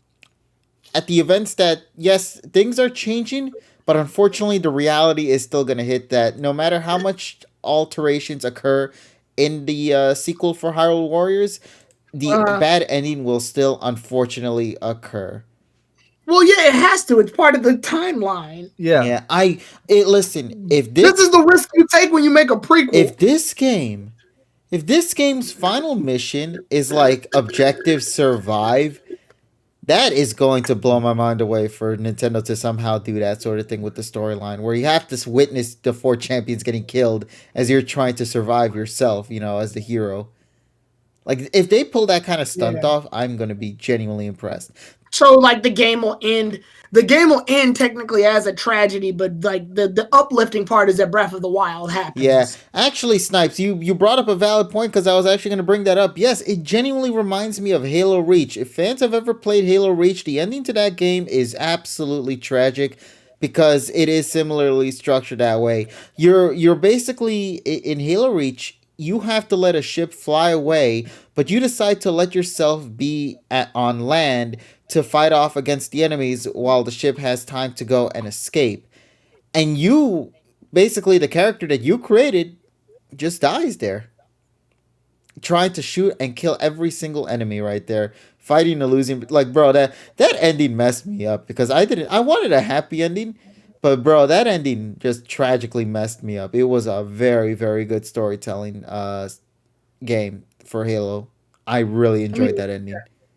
at the events that, yes, things are changing, but unfortunately the reality is still going to hit that no matter how much alterations occur in the sequel for Hyrule Warriors, the bad ending will still unfortunately occur. Well, yeah, it has to. It's part of the timeline. Yeah. Listen, if this is the risk you take when you make a prequel. If this game's final mission is like objective survive, That is going to blow my mind away for Nintendo to somehow do that sort of thing with the storyline where you have to witness the four champions getting killed as you're trying to survive yourself, as the hero. Like if they pull that kind of stunt Yeah. off, I'm going to be genuinely impressed. So like the game will end. The game will end technically as a tragedy, but like the uplifting part is that Breath of the Wild Yeah, happens. actually, Snipes, you brought up a valid point because I was actually going to bring that up. Yes, it genuinely reminds me of Halo Reach. If fans have ever played Halo Reach, the ending to that game is absolutely tragic because it is similarly structured that way. You're basically in Halo Reach. You have to let a ship fly away, but you decide to let yourself be on land to fight off against the enemies while the ship has time to go and escape. And you, basically, the character that you created just dies there, trying to shoot and kill every single enemy right there, fighting and losing. Like, bro, that ending messed me up because I wanted a happy ending, but bro, that ending just tragically messed me up. It was a very very good storytelling game for Halo. I really I mean, enjoyed that ending.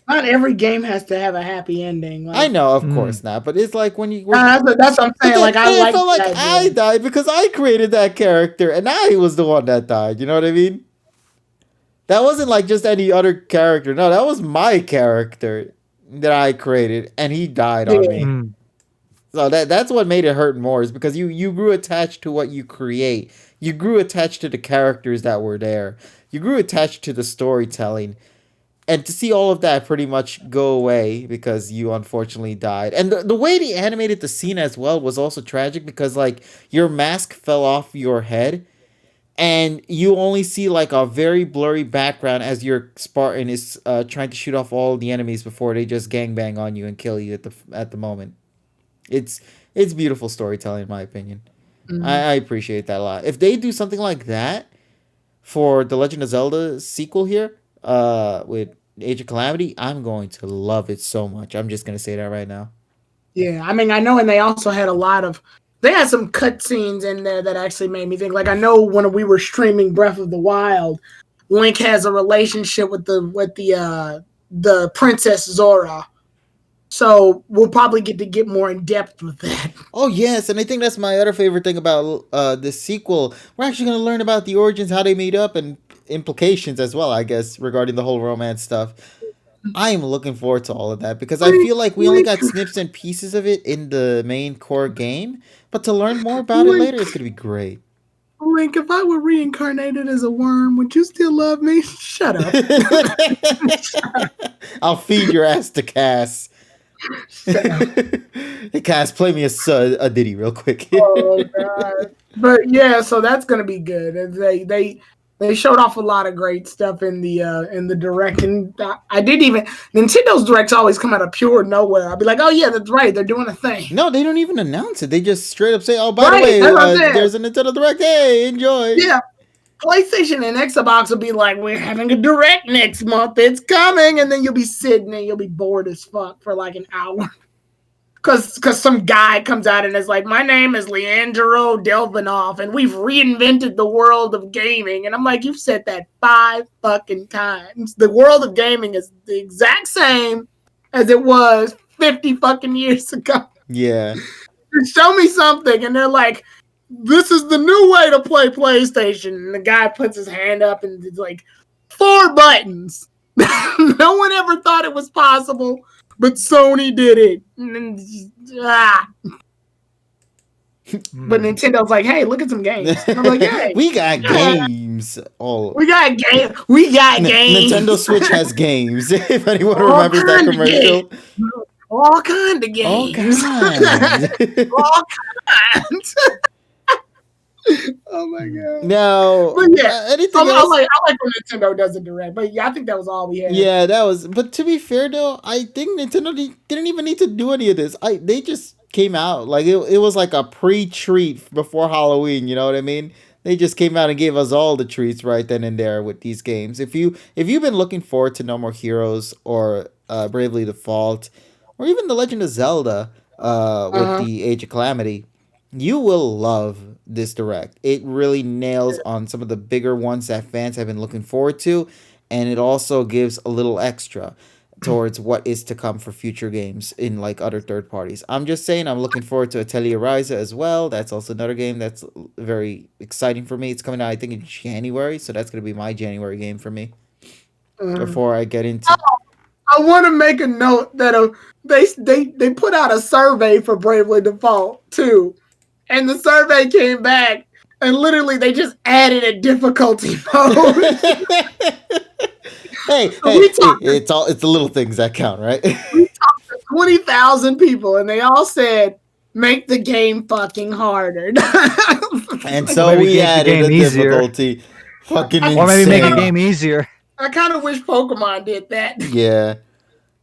not every game has to have a happy ending. I Like know, of Mm. course not, but it's like when you when, that's what I'm but saying. then, Like but I it like felt like that I idea. died because I created that character and I was the one that died. You know what I mean? That wasn't like just any other character. No, that was my character that I created, and he died on Yeah. me. Mm. So that's what made it hurt more is because you grew attached to what you create. You grew attached to the characters that were there. You grew attached to the storytelling. And to see all of that pretty much go away because you unfortunately died. And the way they animated the scene as well was also tragic because like your mask fell off your head and you only see like a very blurry background as your Spartan is trying to shoot off all the enemies before they just gangbang on you and kill you at the moment. It's it's beautiful storytelling in my opinion. Mhm. I appreciate that a lot. If they do something like that for the Legend of Zelda sequel here, with Age of Calamity, I'm going to love it so much. I'm just gonna say that right now. Yeah, I mean, I know, and they also had a lot of. They had some cutscenes in there that actually made me think. Like, I know when we were streaming Breath of the Wild, Link has a relationship with the Princess Zora, so we'll probably get more in depth with that. Oh yes, and I think that's my other favorite thing about the sequel. We're actually gonna learn about the origins, how they meet up, and implications as well. I guess regarding the whole romance stuff. I am looking forward to all of that because I Link, feel like we only Link, got snips and pieces of it in the main core game, but to learn more about it Link, later, it's gonna be great. Link. If I were reincarnated as a worm, would you still love me? Shut up. I'll feed your ass to Cass. Shut up. Hey Cass, play me a ditty real quick. Oh god. But yeah, so that's gonna be good. And they showed off a lot of great stuff in the direct, and I didn't even Nintendo's directs always come out of pure nowhere. I'll be like, oh yeah, that's right, they're doing a thing. No, they don't even announce it. They just straight up say, "Oh, by the Right, way, that's what I'm saying. there's a Nintendo Direct. Hey, enjoy." Yeah, PlayStation and Xbox will be like, we're having a direct next month. It's coming, and then you'll be sitting and you'll be bored as fuck for like an hour. Cause some guy comes out and is like, my name is Leandro Delvinov, and we've reinvented the world of gaming. And I'm like, you've said that 5 fucking times. The world of gaming is the exact same as it was 50 fucking years ago. Yeah. Show me something. And they're like, this is the new way to play PlayStation. And the guy puts his hand up and it's like 4 buttons. No one ever thought it was possible, but Sony did it. But Nintendo's like, hey, look at some games. And I'm like, hey, We got yeah, games. All we got games. We got games. Nintendo Switch has games. If anyone All remembers that kind of commercial. games. All kind of All games. kinds. All kinds. Oh my god. Now, But yeah, anything I else? like when Nintendo does a direct. But yeah, I think that was all we had. Yeah, that was. But to be fair, though, I think Nintendo didn't even need to do any of this. They just came out like it was like a pre-treat before Halloween. You know what I mean? They just came out and gave us all the treats right then and there with these games. If you've been looking forward to No More Heroes or Bravely Default or even The Legend of Zelda with Uh-huh. the Age of Calamity, you will love this direct. It really nails on some of the bigger ones that fans have been looking forward to, and it also gives a little extra. towards what is to come for future games in like other third parties. I'm just saying I'm looking forward to Atelier Ryza as well. That's also another game that's very exciting for me. It's coming out I think in January, so that's gonna be my January game for me. Before I get into I want to make a note that they put out a survey for Bravely Default too, and the survey came back, and literally they just added a difficulty mode. hey, it's the little things that count, right? We talked to 20,000 people, and they all said, "Make the game fucking harder." And so we added a difficulty. Fucking insane. Or maybe make the game easier. I kind of wish Pokemon did that. Yeah.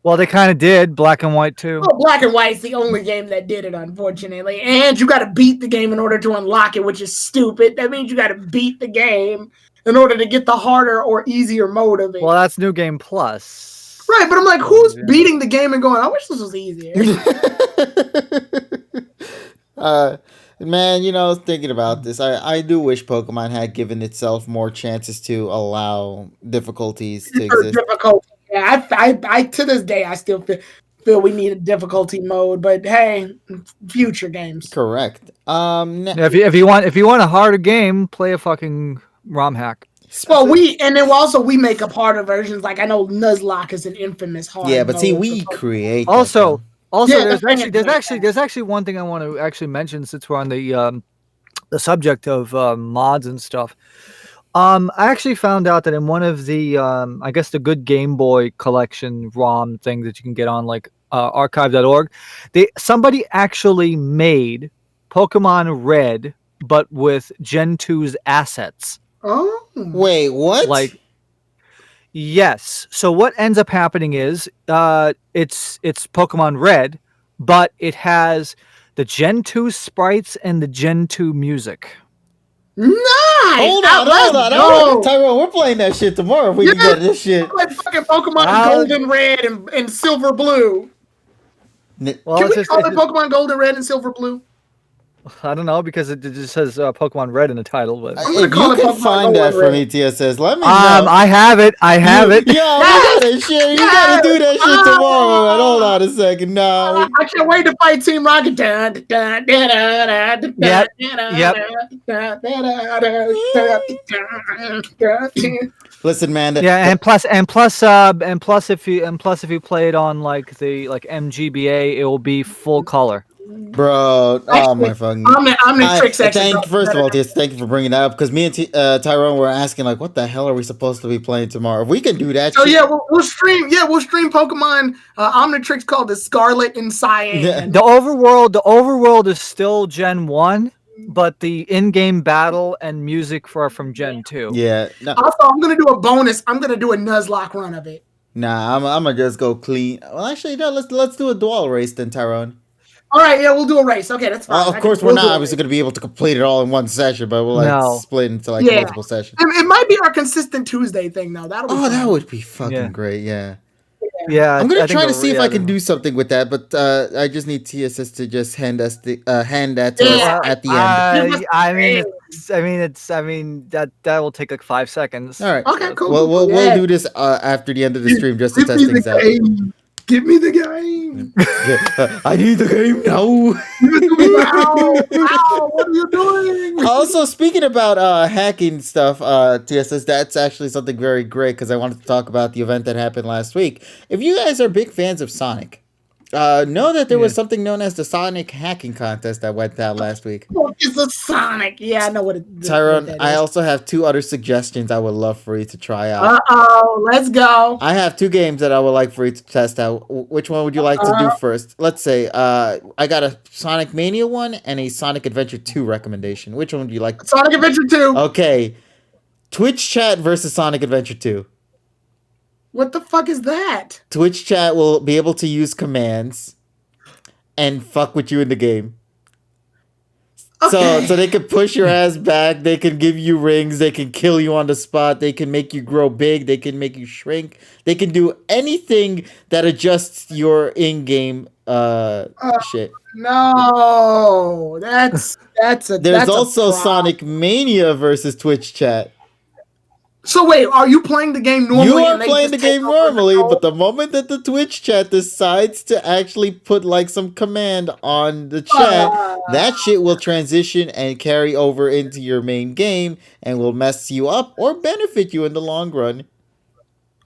Well, they kind of did. Black and White too. Well, Black and White's the only game that did it, unfortunately. And you got to beat the game in order to unlock it, which is stupid. That means you got to beat the game in order to get the harder or easier mode of it. Well, that's New Game Plus. Right, but I'm like, who's beating the game and going, I wish this was easier? Man, I was thinking about this. I do wish Pokemon had given itself more chances to allow difficulties to exist. Yeah, I to this day I still feel we need a difficulty mode, but hey, future games. Correct. If you want a harder game, play a fucking ROM hack. Well, and then also we make up harder versions. Like I know Nuzlocke is an infamous hard. Yeah, but see, we create. Also, Yeah, there's actually one thing I want to actually mention since we're on the subject of mods and stuff. I actually found out that in one of the I guess the Good Game Boy collection ROM thing that you can get on like archive.org, somebody actually made Pokemon Red but with Gen 2's assets. Oh. Wait, what? Like, yes. So what ends up happening is it's Pokemon Red, but it has the Gen 2 sprites and the Gen 2 music. Nice! Hold on. Tyrone, we're playing that shit tomorrow if we can get this shit. Like fucking Pokemon Golden Red and Silver Blue. Well, Can we call it Pokemon Golden Red and Silver Blue? I don't know because it just says Pokemon Red in the title. But if you can find that for me, TSS, let me know. I have it. Yo, we gotta shit. You gotta do that shit tomorrow, man. Hold on a second. No. I can't wait to fight Team Rocket. Listen, man. And plus, if you play it on like MGBA, it will be full color. Bro, oh my fucking! First of all, thank you for bringing that up because me and Tyrone were asking like, what the hell are we supposed to be playing tomorrow? If we can do that, so shit. We'll stream Pokemon Omnitrix called the Scarlet and Cyan. Yeah. The overworld is still Gen 1, but the in-game battle and music are from Gen 2. Yeah. No. Also, I'm gonna do a bonus. I'm gonna do a Nuzlocke run of it. Nah, I'm gonna just go clean. Well, actually, no. Let's do a dual race then, Tyrone. All right, yeah, we'll do a race. Okay, that's fine. Of course, we're not obviously going to be able to complete it all in one session, but we'll split into multiple sessions. It might be our consistent Tuesday thing, though. That would be fucking great. Yeah. I'm going to try to see if I can do something with that, but I just need TSS to just hand that to us at the end. That will take like 5 seconds. All right. Okay, cool. We'll do this after the end of the stream just to test things out. Give me the game. I need the game now. What are you doing? Also, speaking about hacking stuff, TSS, that's actually something very great because I wanted to talk about the event that happened last week. If you guys are big fans of Sonic, know that there was something known as the Sonic hacking contest that went down last week. What is a Sonic? Yeah, I know what it is. Tyrone, I also have 2 other suggestions I would love for you to try out. Let's go. I have 2 games that I would like for you to test out. Which one would you like to do first? Let's say I got a Sonic Mania one and a Sonic Adventure 2 recommendation. Which one would you like? Sonic Adventure 2. Okay. Twitch chat versus Sonic Adventure 2. What the fuck is that? Twitch chat will be able to use commands and fuck with you in the game. Okay. So they can push your ass back, they can give you rings, they can kill you on the spot, they can make you grow big, they can make you shrink, they can do anything that adjusts your in-game shit. No, There's also Sonic Mania versus Twitch chat. So wait, are you playing the game normally? You are and they playing just the take game over normally, control? but the moment that the Twitch chat decides to actually put like some command on the chat, that shit will transition and carry over into your main game and will mess you up or benefit you in the long run.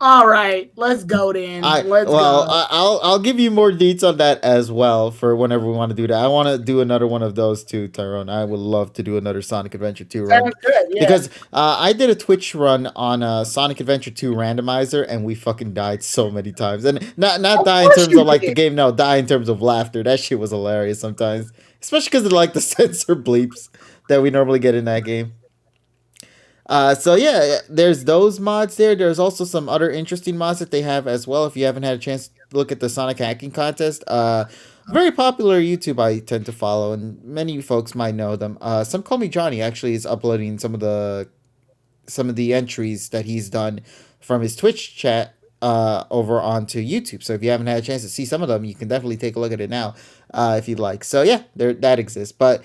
All right, let's go then. Let's go. I'll give you more deets on that as well for whenever we want to do that. I want to do another one of those too, Tyrone. I would love to do another Sonic Adventure 2 run Sounds good. Yeah. because I did a Twitch run on Sonic Adventure 2 randomizer and we fucking died so many times. And not Of die in course terms you of like the did. game, no, die in terms of laughter. That shit was hilarious sometimes, especially because of like the censor bleeps that we normally get in that game. So yeah, there's those mods there. There's also some other interesting mods that they have as well. If you haven't had a chance to look at the Sonic hacking contest, very popular YouTube I tend to follow, and many folks might know them. Some Call Me Johnny actually is uploading some of the entries that he's done from his Twitch chat over onto YouTube. So if you haven't had a chance to see some of them, you can definitely take a look at it now if you'd like. So yeah, there that exists. But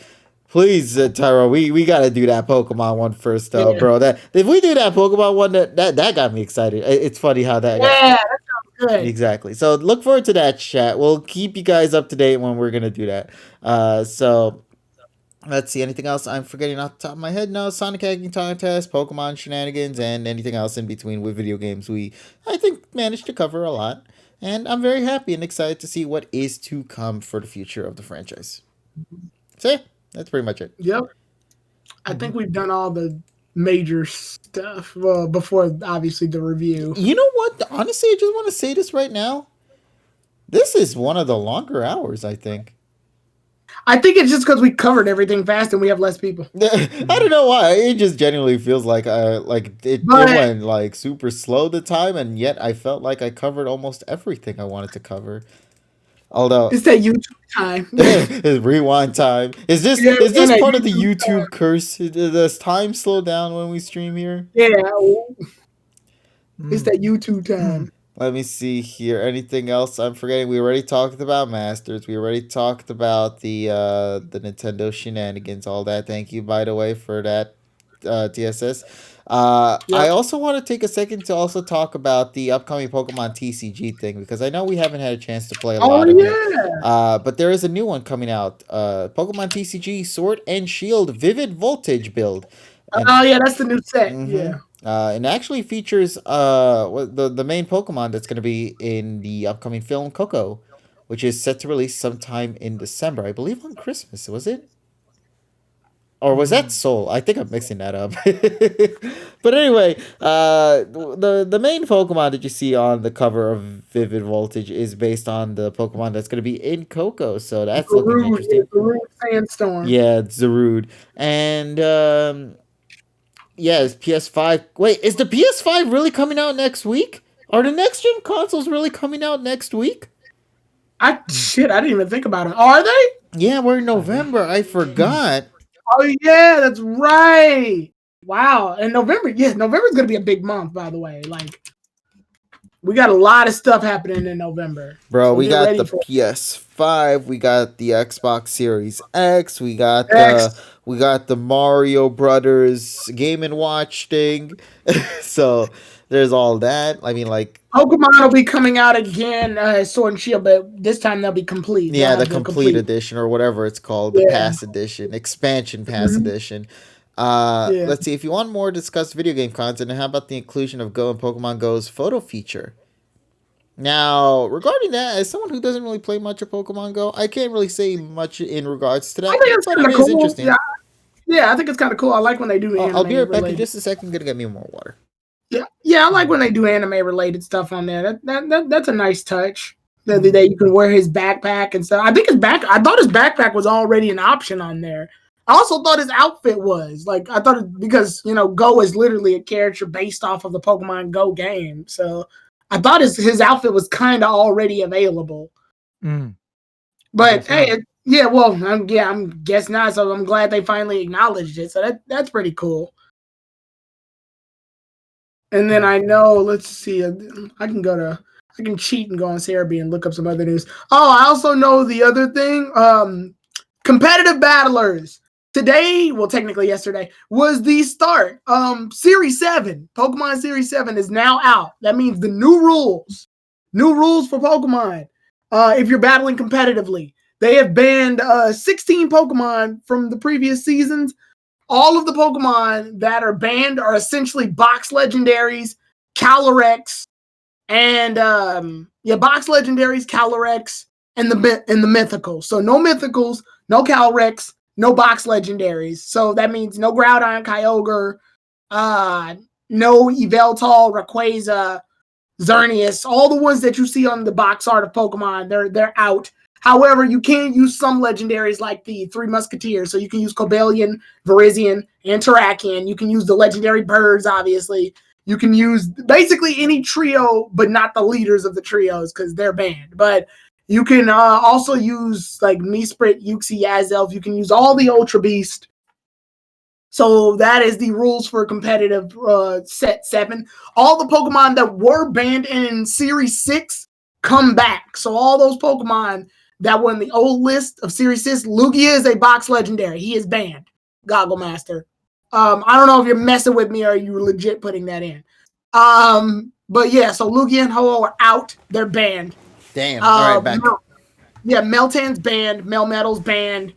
please, Tyro, we gotta do that Pokemon one first, though, Yeah. bro. That if we do that Pokemon one, that got me excited. It's funny how that got Yeah, that sounds good. exactly. So look forward to that chat. We'll keep you guys up to date when we're gonna do that. So let's see. Anything else I'm forgetting off the top of my head? No, Sonic Hacking Contest, Pokemon Shenanigans, and anything else in between with video games. We, I think, managed to cover a lot. And I'm very happy and excited to see what is to come for the future of the franchise. So, yeah, that's pretty much it. Yep. I think we've done all the major stuff. Well, before obviously the review. You know what? Honestly, I just want to say this right now. This is one of the longer hours, I think. I think it's just because we covered everything fast and we have less people. I don't know why. It just genuinely feels like it went like super slow the time, and yet I felt like I covered almost everything I wanted to cover. Although It's that YouTube time. it's rewind time. Is this part of the YouTube curse? Does time slow down when we stream here? Yeah. It's that YouTube time. Let me see here. Anything else I'm forgetting? We already talked about Masters. We already talked about the Nintendo shenanigans, all that. Thank you, by the way, for that TSS. I also want to take a second to also talk about the upcoming Pokemon TCG thing because I know we haven't had a chance to play a lot of it. But there is a new one coming out. Pokemon TCG Sword and Shield Vivid Voltage build. And, yeah, that's the new set. Yeah. And actually features the main Pokemon that's going to be in the upcoming film Coco, which is set to release sometime in December. I believe on Christmas, was it? Or was that Soul? I think I'm mixing that up. But anyway, the main Pokemon that you see on the cover of Vivid Voltage is based on the Pokemon that's going to be in Coco. So that's looking interesting. Zarude Sandstorm. Yeah, it's Zarude. And yeah, it's PS5. Wait, is the PS5 really coming out next week? Are the next gen consoles really coming out next week? Shit, I didn't even think about it. Are they? Yeah, we're in November. I forgot. Oh yeah, that's right. Wow. And November, November's gonna be a big month, by the way. Like we got a lot of stuff happening in November. Bro, so we got the PS5, we got the Xbox Series X, we got the Mario Brothers Game and Watch thing. So there's all that. I mean, like Pokemon will be coming out again, Sword and Shield, but this time they'll be complete. Yeah, the complete edition or whatever it's called, the Pass Edition, Expansion Pass Edition. Let's see. If you want more discussed video game content, how about the inclusion of Go and Pokemon Go's photo feature? Now, regarding that, as someone who doesn't really play much of Pokemon Go, I can't really say much in regards to that. I think it's but it cool. is interesting. Yeah, I think it's kind of cool. I like when they do. I'll be right back in just a second. I'm gonna get me more water. Yeah, I like when they do anime related stuff on there. That's a nice touch. That you can wear his backpack and stuff. I thought his backpack was already an option on there. I also thought his outfit was like because Go is literally a character based off of the Pokemon Go game. So I thought his outfit was kind of already available. But hey, I'm guessing not. So I'm glad they finally acknowledged it. So that's pretty cool. And then I know, let's see, I can cheat and go on Sergi and look up some other news. Oh, I also know the other thing, competitive battlers. today, well, technically yesterday, was the start. Series 7, Pokemon Series 7 is now out. That means the new rules for Pokemon. If you're battling competitively, they have banned 16 Pokemon from the previous seasons. All of the Pokemon that are banned are essentially box legendaries, Calyrex, and box legendaries, Calyrex, and the mythicals. So no mythicals, no Calyrex, no box legendaries. So that means no Groudon, Kyogre, no Yveltal, Rayquaza, Xerneas, all the ones that you see on the box art of Pokemon, they're out. However, you can use some legendaries like the Three Musketeers. So you can use Cobalion, Virizion, and Terrakion. You can use the legendary birds, obviously. You can use basically any trio, but not the leaders of the trios because they're banned. But you can also use like Mesprit, Uxie, Yazelf. You can use all the Ultra Beast. So that is the rules for competitive set 7. All the Pokemon that were banned in Series 6 come back. So all those Pokemon that were in the old list of Series 6, Lugia is a box legendary. He is banned. Goggle Master. I don't know if you're messing with me or you're legit putting that in. But yeah, so Lugia and Ho-Oh are out. They're banned. Damn. All right, back. Meltan's banned. Melmetal's banned.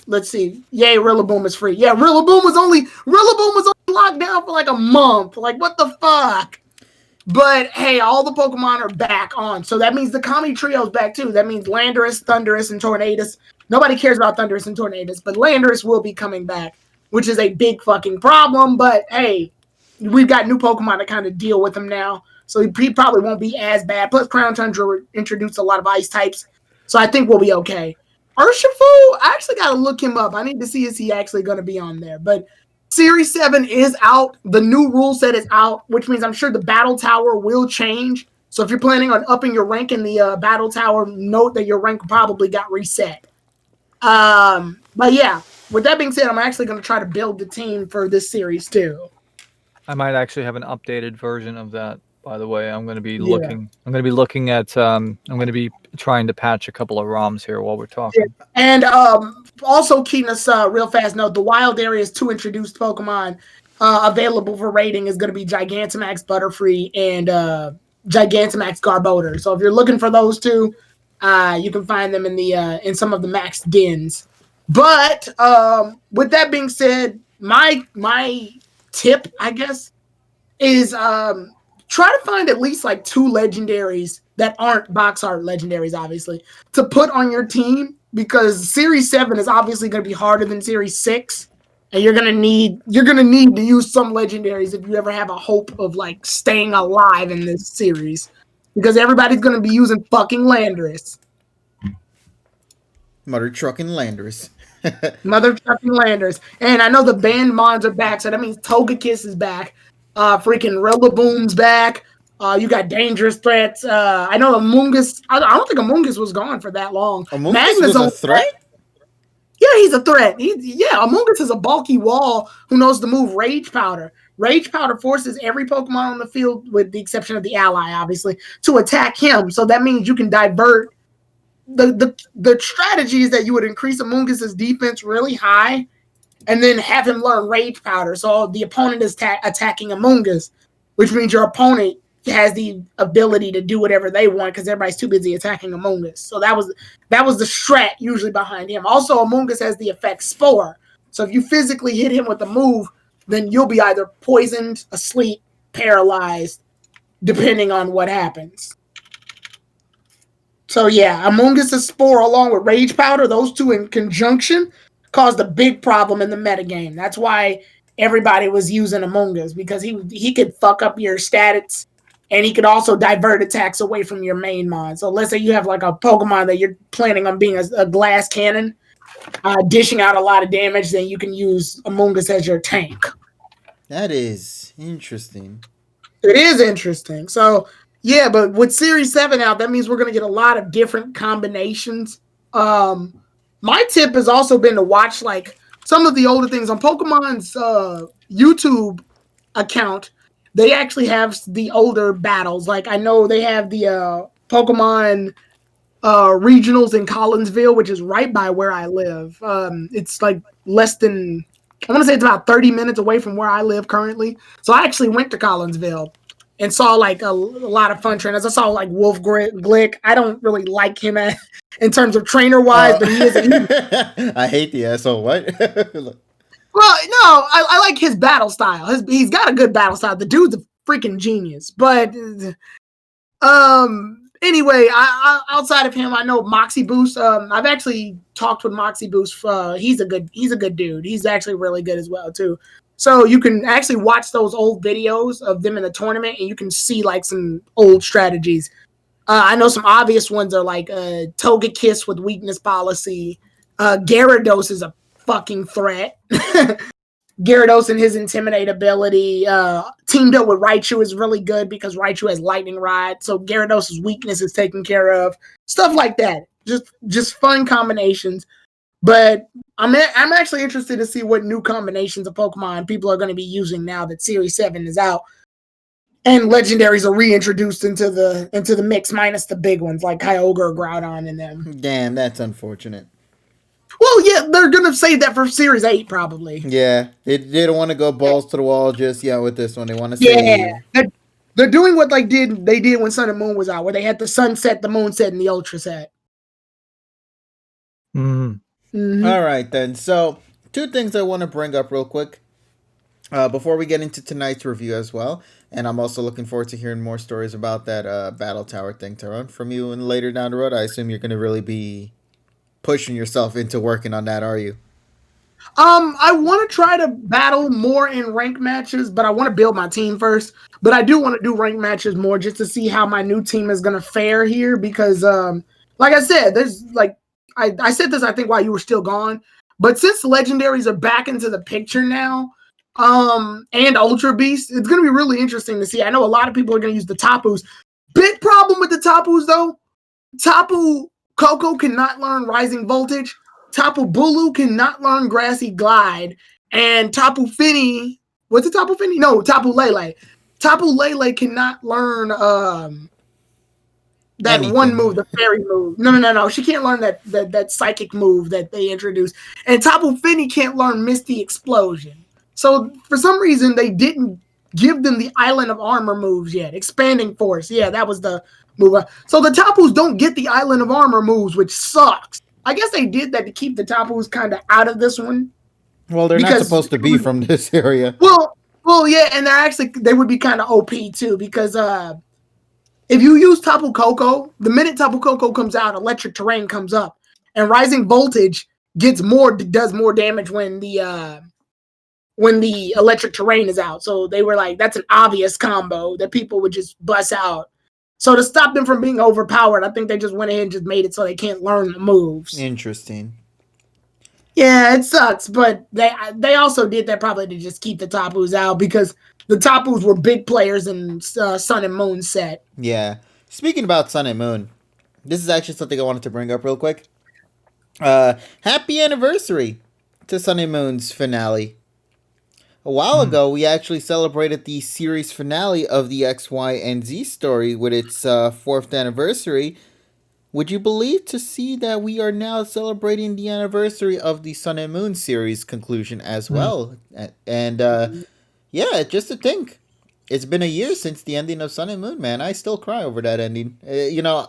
Let's see. Yay, Rillaboom is free. Yeah, Rillaboom was only locked down for like a month. Like, what the fuck? But hey, all the Pokemon are back on. So that means the Kami Trio is back too. That means Landorus, Thundurus, and Tornadus. Nobody cares about Thundurus and Tornadus, but Landorus will be coming back, which is a big fucking problem. But hey, we've got new Pokemon to kind of deal with them now. So he probably won't be as bad. Plus, Crown Tundra introduced a lot of ice types. So I think we'll be okay. Urshifu, I actually got to look him up. I need to see is he actually going to be on there. But Series 7 is out. The new rule set is out, which means I'm sure the Battle Tower will change. So if you're planning on upping your rank in the Battle Tower, note that your rank probably got reset. But yeah, with that being said, I'm actually going to try to build the team for this series too. I might actually have an updated version of that. By the way, I'm going to be looking. I'm going to be looking at. I'm going to be trying to patch a couple of ROMs here while we're talking. Yeah. And also, keeping us real fast note: the Wild Areas 2 introduced Pokemon available for rating is going to be Gigantamax Butterfree and Gigantamax Garbodor. So if you're looking for those two, you can find them in the in some of the max dens. But with that being said, my tip, I guess, is try to find at least like 2 legendaries that aren't box art legendaries, obviously, to put on your team, because Series 7 is obviously going to be harder than Series 6, and you're gonna need to use some legendaries if you ever have a hope of like staying alive in this series, because everybody's going to be using fucking Landorus. Mother trucking Landorus. Mother trucking Landorus. And I know the banned mons are back, so that means Togekiss is back. Freaking Rillaboom's back. You got dangerous threats. I know Amoonguss. I don't think Amoonguss was gone for that long. Amoonguss was a threat? Yeah, he's a threat. Amoonguss is a bulky wall who knows the move Rage Powder. Rage Powder forces every Pokemon on the field, with the exception of the ally, obviously, to attack him. So that means you can divert. The strategy is that you would increase Amoonguss's defense really high, and then have him learn Rage Powder. So the opponent is attacking Amoonguss, which means your opponent has the ability to do whatever they want because everybody's too busy attacking Amoonguss. So that was the strat usually behind him. Also, Amoonguss has the effect Spore. So if you physically hit him with a move, then you'll be either poisoned, asleep, paralyzed, depending on what happens. So yeah, Amoonguss' Spore along with Rage Powder, those two in conjunction, caused a big problem in the metagame. That's why everybody was using Amoonguss, because he could fuck up your stats, and he could also divert attacks away from your main mon. So let's say you have like a Pokemon that you're planning on being a glass cannon, dishing out a lot of damage, then you can use Amoonguss as your tank. That is interesting. It is interesting. So yeah, but with Series 7 out, that means we're going to get a lot of different combinations. My tip has also been to watch like some of the older things on Pokemon's YouTube account. They actually have the older battles. Like I know they have the Pokemon regionals in Collinsville, which is right by where I live. It's like less than, I want to say it's about 30 minutes away from where I live currently. So I actually went to Collinsville and saw like a lot of fun trainers. I saw like Wolf Glick. I don't really like him in terms of trainer wise, but he is. I hate the asshole. What? Well, no, I like his battle style. He's got a good battle style. The dude's a freaking genius. But anyway, outside of him, I know Moxie Boost. I've actually talked with Moxie Boost. He's a good dude. He's actually really good as well too. So you can actually watch those old videos of them in the tournament, and you can see like some old strategies. I know some obvious ones are like Togekiss with weakness policy. Gyarados is a fucking threat. Gyarados and his Intimidate ability teamed up with Raichu is really good because Raichu has Lightning Rod, so Gyarados' weakness is taken care of. Stuff like that. Just fun combinations. But I'm actually interested to see what new combinations of Pokemon people are going to be using now that Series 7 is out. And legendaries are reintroduced into the mix, minus the big ones like Kyogre or Groudon in them. Damn, that's unfortunate. Well, yeah, they're gonna save that for Series 8 probably. Yeah, they don't want to go balls to the wall just with this one. They want to save. Yeah, they're doing what they did when Sun and Moon was out, where they had the Sun set, the Moon set, and the Ultra set. Mm-hmm. All right then. So 2 things I want to bring up real quick before we get into tonight's review as well. And I'm also looking forward to hearing more stories about that Battle Tower thing, Tyrone, from you and later down the road. I assume you're going to really be pushing yourself into working on that, are you? I want to try to battle more in rank matches, but I want to build my team first. But I do want to do rank matches more just to see how my new team is going to fare here because, like I said, there's like I said this I think while you were still gone, but since legendaries are back into the picture now, and Ultra Beast, it's going to be really interesting to see. I know a lot of people are going to use the Tapus. Big problem with the Tapus though. Tapu Koko cannot learn Rising Voltage. Tapu Bulu cannot learn Grassy Glide. And Tapu Fini, what's it, Tapu Fini? No, Tapu Lele. Tapu Lele cannot learn that Anything. one move, the fairy move. No. She can't learn that psychic move that they introduced. And Tapu Fini can't learn Misty Explosion. So for some reason, they didn't give them the Island of Armor moves yet. Expanding Force. Yeah, that was the move. So the Tapus don't get the Island of Armor moves, which sucks. I guess they did that to keep the Tapus kind of out of this one. Well, they're not supposed to be from this area. Well, yeah, and they would be kind of OP too because if you use Tapu Koko, the minute Tapu Koko comes out, Electric Terrain comes up, and Rising Voltage does more damage when the Electric Terrain is out. So they were like, that's an obvious combo that people would just bust out. So to stop them from being overpowered, I think they just went ahead and just made it so they can't learn the moves. Interesting. Yeah, it sucks, but they also did that probably to just keep the Tapus out because the Tapus were big players in Sun and Moon set. Yeah. Speaking about Sun and Moon, this is actually something I wanted to bring up real quick. Happy anniversary to Sun and Moon's finale. A while ago, we actually celebrated the series finale of the X, Y, and Z story with its 4th anniversary. Would you believe to see that we are now celebrating the anniversary of the Sun and Moon series conclusion as well? And yeah, just to think, it's been a year since the ending of Sun and Moon, man. I still cry over that ending.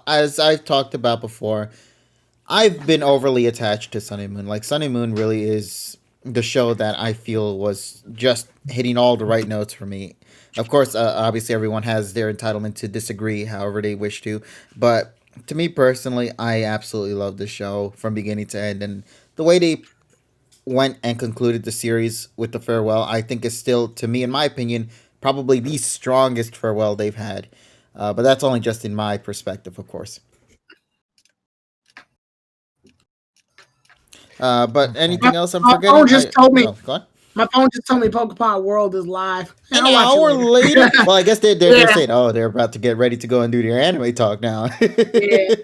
As I've talked about before, I've been overly attached to Sun and Moon. Like, Sun and Moon really is the show that I feel was just hitting all the right notes for me. Of course, obviously everyone has their entitlement to disagree however they wish to, but to me personally, I absolutely love the show from beginning to end, and the way they went and concluded the series with the farewell, I think is still, to me, in my opinion, probably the strongest farewell they've had. But that's only just in my perspective, of course. But anything else I'm forgetting? My phone just told me. Go on. My phone just told me PokePod World is live. An hour later? Well, I guess they're saying, they're about to get ready to go and do their anime talk now. Yeah.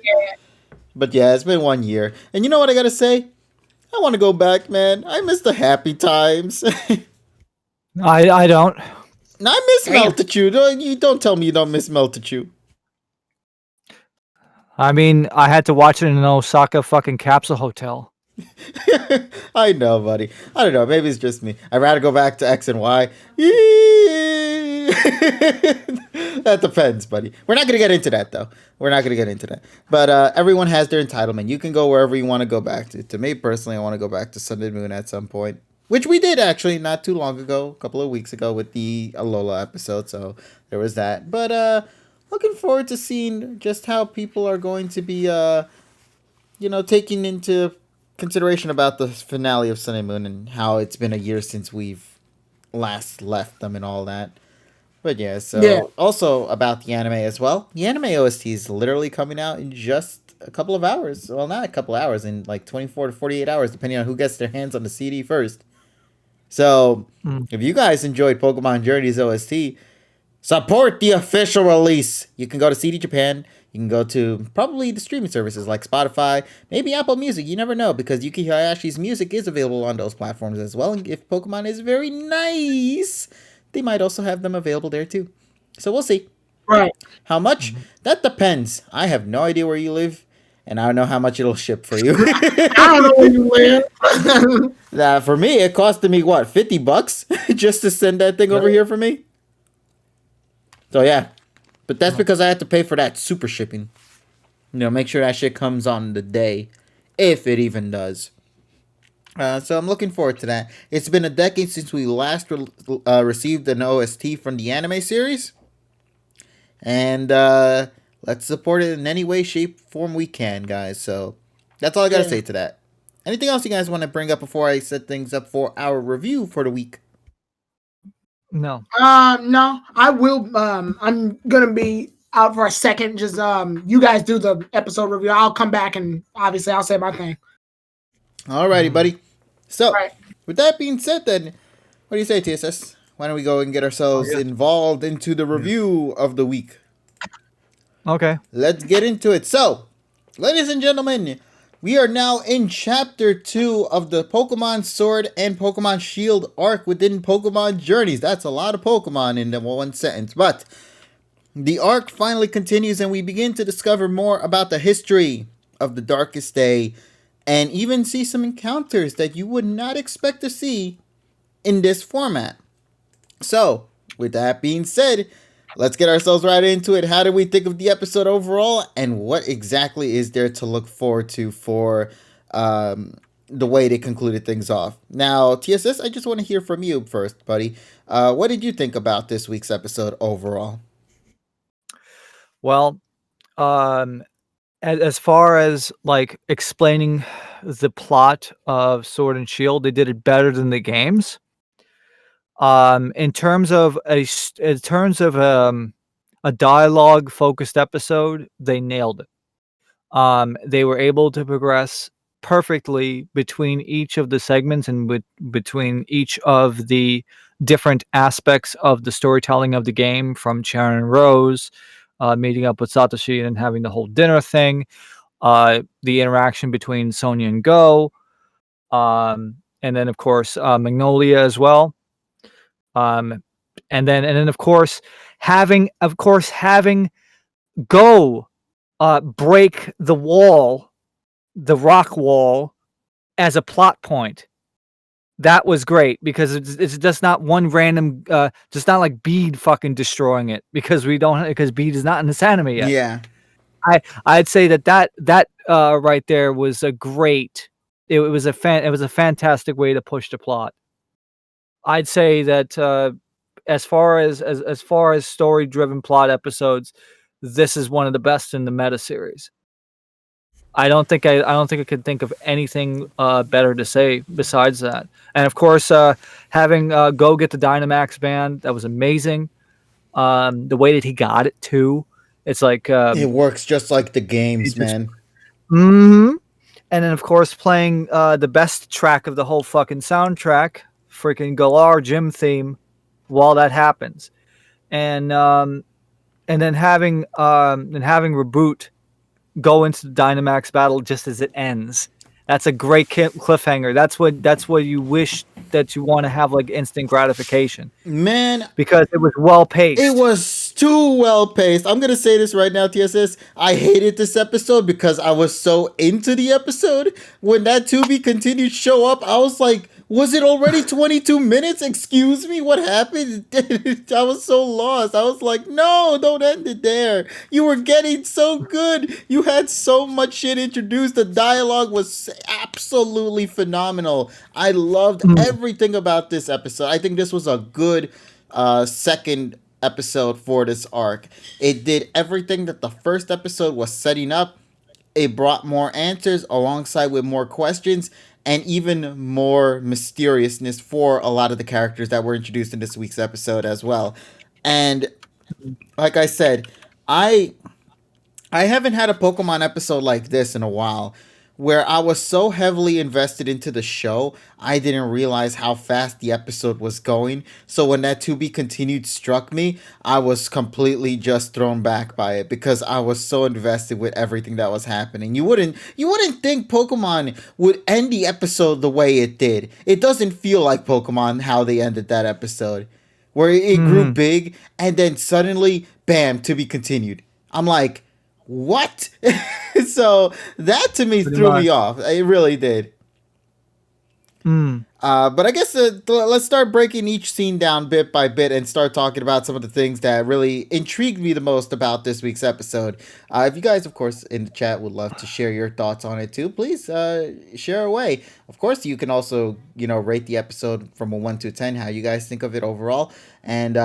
But yeah, it's been 1 year. And you know what I gotta say? I want to go back, man. I miss the happy times. I don't. I miss Meltachew. You don't tell me you don't miss Meltachew. I mean, I had to watch it in an Osaka fucking capsule hotel. I know, buddy. I don't know. Maybe it's just me. I'd rather go back to X and Y. That depends, buddy. We're not gonna get into that though. We're not gonna get into that. But everyone has their entitlement. You can go wherever you want to go back to. To me personally, I want to go back to Sun and Moon at some point, which we did actually not too long ago, a couple of weeks ago with the Alola episode. So there was that. But looking forward to seeing just how people are going to be, taking into consideration about the finale of Sun and Moon and how it's been a year since we've last left them and all that. But yeah, so also about the anime as well. The anime OST is literally coming out in just a couple of hours. Well, not a couple of hours, in like 24 to 48 hours, depending on who gets their hands on the CD first. So, if you guys enjoyed Pokemon Journeys OST, support the official release. You can go to CD Japan. You can go to probably the streaming services like Spotify, maybe Apple Music. You never know, because Yuki Hayashi's music is available on those platforms as well. And if Pokemon is very nice, they might also have them available there too. So we'll see. Right. How much? That depends. I have no idea where you live, and I don't know how much it'll ship for you. I don't know where you live. For me, it costed me what, $50 just to send that thing over here for me. So yeah, but that's because I had to pay for that super shipping. Make sure that shit comes on the day, if it even does. So I'm looking forward to that. It's been a decade since we last received an OST from the anime series. And let's support it in any way, shape, form we can, guys. So that's all I got to say to that. Anything else you guys want to bring up before I set things up for our review for the week? No. No, I will. I'm going to be out for a second. Just you guys do the episode review. I'll come back and obviously I'll say my thing. Alrighty, buddy. So, with that being said, then, what do you say, TSS? Why don't we go and get ourselves involved into the review of the week? Okay. Let's get into it. So, ladies and gentlemen, we are now in Chapter 2 of the Pokemon Sword and Pokemon Shield arc within Pokemon Journeys. That's a lot of Pokemon in the one sentence. But, the arc finally continues and we begin to discover more about the history of the Darkest Day, and even see some encounters that you would not expect to see in this format. So, with that being said, let's get ourselves right into it. How do we think of the episode overall, and what exactly is there to look forward to for the way they concluded things off? Now, TSS, I just want to hear from you first, buddy. What did you think about this week's episode overall? Well, as far as like explaining the plot of Sword and Shield, they did it better than the games. In terms of a dialogue focused episode, they nailed it. They were able to progress perfectly between each of the segments and between each of the different aspects of the storytelling of the game, from Sharon and Rose meeting up with Satoshi and having the whole dinner thing, the interaction between Sonia and Go, and then of course Magnolia as well, and then of course having Go break the wall, the rock wall, as a plot point. That was great, because it's just not one random, just not like Bede fucking destroying it, because Bede is not in this anime yet. Yeah, I'd say that right there was a great. It was a fantastic way to push the plot. I'd say that as far as story driven plot episodes, this is one of the best in the meta series. I don't think I could think of anything better to say besides that. And of course, having Go get the Dynamax band, that was amazing. The way that he got it too, it's like it works just like the games, man. Mm-hmm. And then of course playing the best track of the whole fucking soundtrack, freaking Galar Gym theme, while that happens, and then having Reboot go into the Dynamax battle just as it ends. That's a great cliffhanger. That's what you wish that you want to have, like instant gratification, man, because it was well paced. It was too well paced. I'm gonna say this right now, TSS. I hated this episode because I was so into the episode. When that to be continued show up, I was like, was it already 22 minutes? Excuse me, what happened? I was so lost. I was like, no, don't end it there. You were getting so good. You had so much shit introduced. The dialogue was absolutely phenomenal. I loved everything about this episode. I think this was a good second episode for this arc. It did everything that the first episode was setting up. It brought more answers alongside with more questions and even more mysteriousness for a lot of the characters that were introduced in this week's episode as well. And like I said, I I haven't had a Pokemon episode like this in a while where I was so heavily invested into the show, I didn't realize how fast the episode was going. So when that to be continued struck me, I was completely just thrown back by it because I was so invested with everything that was happening. You wouldn't think Pokemon would end the episode the way it did. It doesn't feel like Pokemon how they ended that episode. Where it grew big and then suddenly bam, to be continued. I'm like, what? So that to me Pretty threw much. me off. It really did. But I guess let's start breaking each scene down bit by bit and start talking about some of the things that really intrigued me the most about this week's episode. If you guys, of course, in the chat would love to share your thoughts on it too, please share away. Of course, you can also, rate the episode from a 1 to 10, how you guys think of it overall. And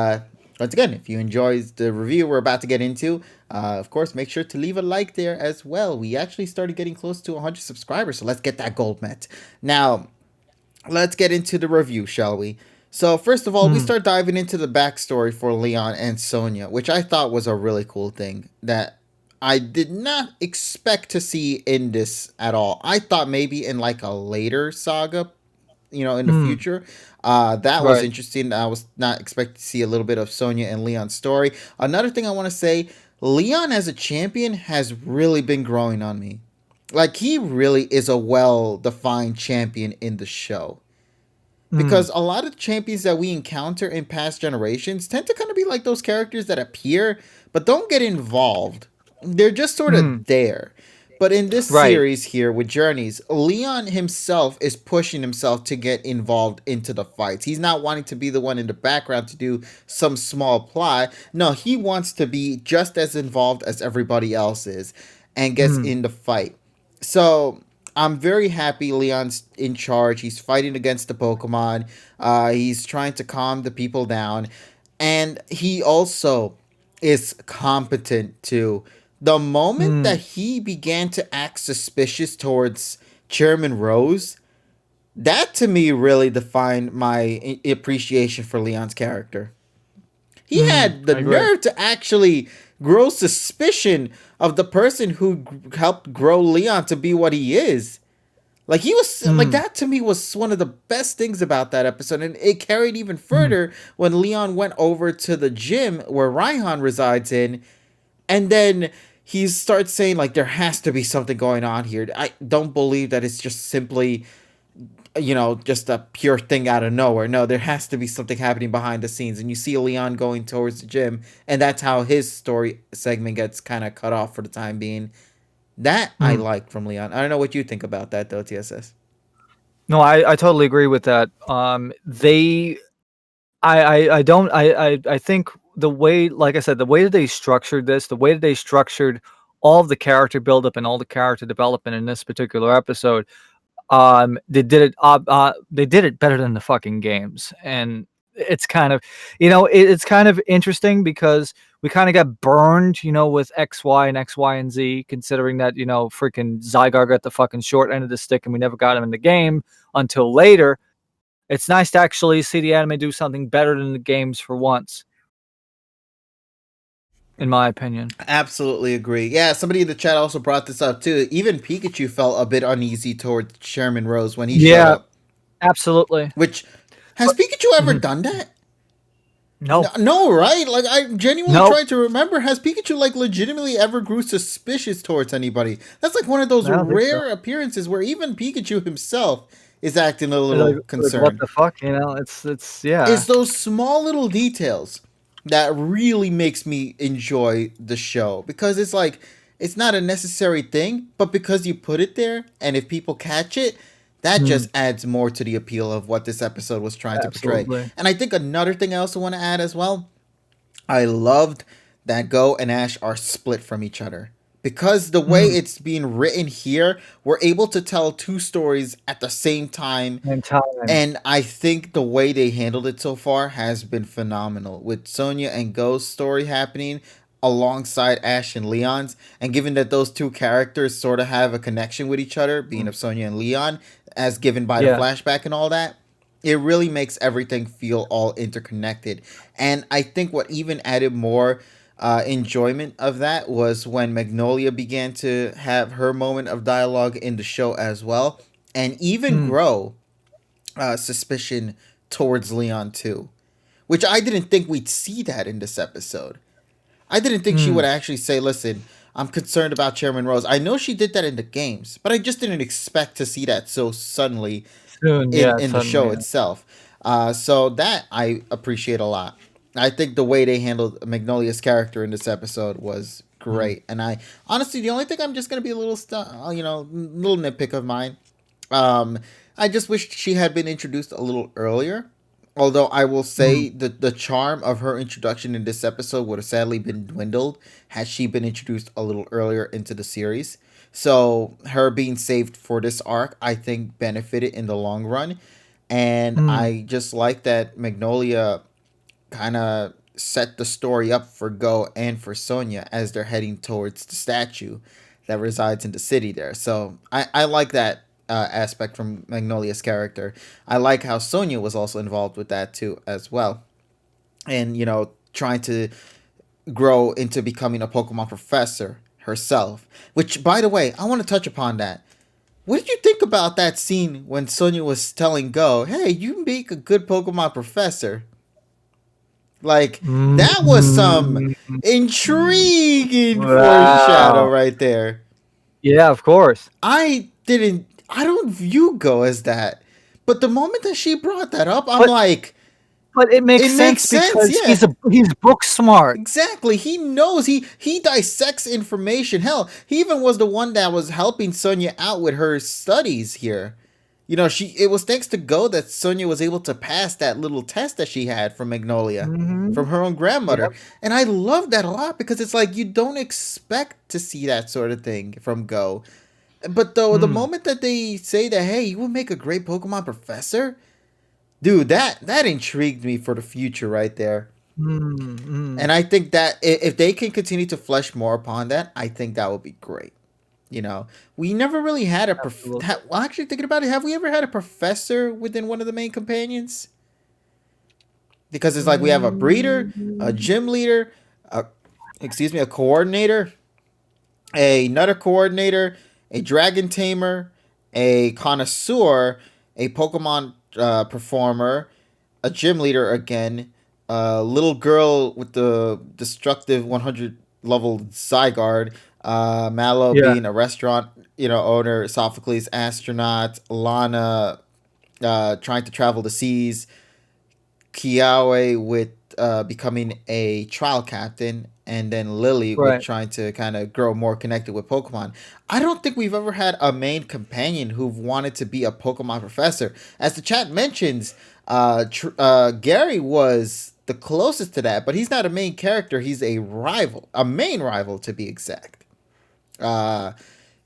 once again, if you enjoyed the review we're about to get into, of course, make sure to leave a like there as well. We actually started getting close to 100 subscribers, so let's get that goal met. Now, let's get into the review, shall we? So, first of all, we start diving into the backstory for Leon and Sonia, which I thought was a really cool thing that I did not expect to see in this at all. I thought maybe in like a later saga, in the future. That was Right. interesting. I was not expecting to see a little bit of Sonia and Leon's story. Another thing I want to say, Leon as a champion has really been growing on me. Like, he really is a well-defined champion in the show. Because a lot of champions that we encounter in past generations tend to kind of be like those characters that appear but don't get involved. They're just sort of there. But in this Right. series here with Journeys, Leon himself is pushing himself to get involved into the fights. He's not wanting to be the one in the background to do some small plot. No, he wants to be just as involved as everybody else is and gets in the fight. So I'm very happy Leon's in charge. He's fighting against the Pokemon. He's trying to calm the people down. And he also is competent too. The moment that he began to act suspicious towards Chairman Rose, that to me really defined my appreciation for Leon's character. He had the I agree. nerve to actually grow suspicion of the person who helped grow Leon to be what he is. Like, he was like, that to me was one of the best things about that episode, and it carried even further when Leon went over to the gym where Raihan resides in, and then he starts saying like there has to be something going on here. I don't believe that it's just simply just a pure thing out of nowhere. No, there has to be something happening behind the scenes. And you see Leon going towards the gym, and that's how his story segment gets kind of cut off for the time being. That I liked from Leon. I don't know what you think about that though, TSS. No, I totally agree with that. I don't I think the way, like I said, the way that they structured this, the way that they structured all of the character buildup and all the character development in this particular episode, they did it better than the fucking games. And it's kind of, it's kind of interesting because we kind of got burned, with XY and XY and Z, considering that, freaking Zygar got the fucking short end of the stick and we never got him in the game until later. It's nice to actually see the anime do something better than the games for once, in my opinion. Absolutely agree. Yeah, somebody in the chat also brought this up too. Even Pikachu felt a bit uneasy towards Chairman Rose when he showed up. Absolutely. Which, has Pikachu ever done that? No. No, right? Like, I genuinely Nope. tried to remember. Has Pikachu, like, legitimately ever grew suspicious towards anybody? That's, like, one of those I don't think so. rare appearances where even Pikachu himself is acting a little Like, concerned. what the fuck? It's yeah. It's those small little details that really makes me enjoy the show, because it's like it's not a necessary thing, but because you put it there, and if people catch it, that Mm, just adds more to the appeal of what this episode was trying to portray. absolutely. And I think another thing I also want to add as well, I loved that Go and Ash are split from each other. Because the way Mm, it's being written here, we're able to tell two stories at the same time, and time. and I think the way they handled it so far has been phenomenal. With Sonya and Go's story happening alongside Ash and Leon's, and given that those two characters sort of have a connection with each other, being Mm, of Sonya and Leon, as given by the yeah. flashback and all that, it really makes everything feel all interconnected. And I think what even added more enjoyment of that was when Magnolia began to have her moment of dialogue in the show as well, and even Mm, grow suspicion towards Leon too, which I didn't think we'd see that in this episode. I didn't think she would mm. actually say, "Listen, I'm concerned about Chairman Rose." I know she did that in the games, but I just didn't expect to see that so suddenly Soon, in yeah, the suddenly. show Yeah. itself. So that I appreciate a lot. I think the way they handled Magnolia's character in this episode was Mm, great, and I honestly, the only thing I'm just gonna be a little, little nitpick of mine. Um, I just wish she had been introduced a little earlier. Although I will mm, say that the charm of her introduction in this episode would have sadly been dwindled had she been introduced a little earlier into the series. So her being saved for this arc, I think, benefited in the long run. And mm, I just like that Magnolia kind of set the story up for Go and for Sonya as they're heading towards the statue that resides in the city there. So I like that aspect from Magnolia's character. I like how Sonya was also involved with that too as well. And, trying to grow into becoming a Pokemon professor herself. Which, by the way, I want to touch upon that. What did you think about that scene when Sonya was telling Go, "Hey, you make a good Pokemon professor"? Like, that was some mm, intriguing foreshadow wow. right there. Yeah, of course. I don't view Go as that. But the moment that she brought that up, I'm But like, but it makes it makes sense sense, because yeah. he's book smart. Exactly. He knows, he dissects information. Hell, he even was the one that was helping Sonya out with her studies here. It was thanks to Go that Sonya was able to pass that little test that she had from Magnolia, Hmm. from her own grandmother. Yep. And I love that a lot because it's like you don't expect to see that sort of thing from Go. But though the Mm, moment that they say that, "Hey, you would make a great Pokemon professor," dude, that intrigued me for the future right there. mm, mm. And I think that if they can continue to flesh more upon that, I think that would be great. We never really had Absolutely. well, actually, thinking about it, have we ever had a professor within one of the main companions? Because it's like we have a breeder, a Mm, gym leader, a, a coordinator, another coordinator, a dragon tamer, a connoisseur, a Pokemon performer, a gym leader again, a little girl with the destructive 100 level Zygarde, Mallow yeah. being a restaurant owner, Sophocles astronaut, Lana trying to travel the seas, Kiawe with becoming a trial captain, and then Lily with Right. trying to kind of grow more connected with Pokemon. I don't think we've ever had a main companion who've wanted to be a Pokemon professor. As the chat mentions, Gary was the closest to that, but he's not a main character. He's a rival, a main rival to be exact. Uh,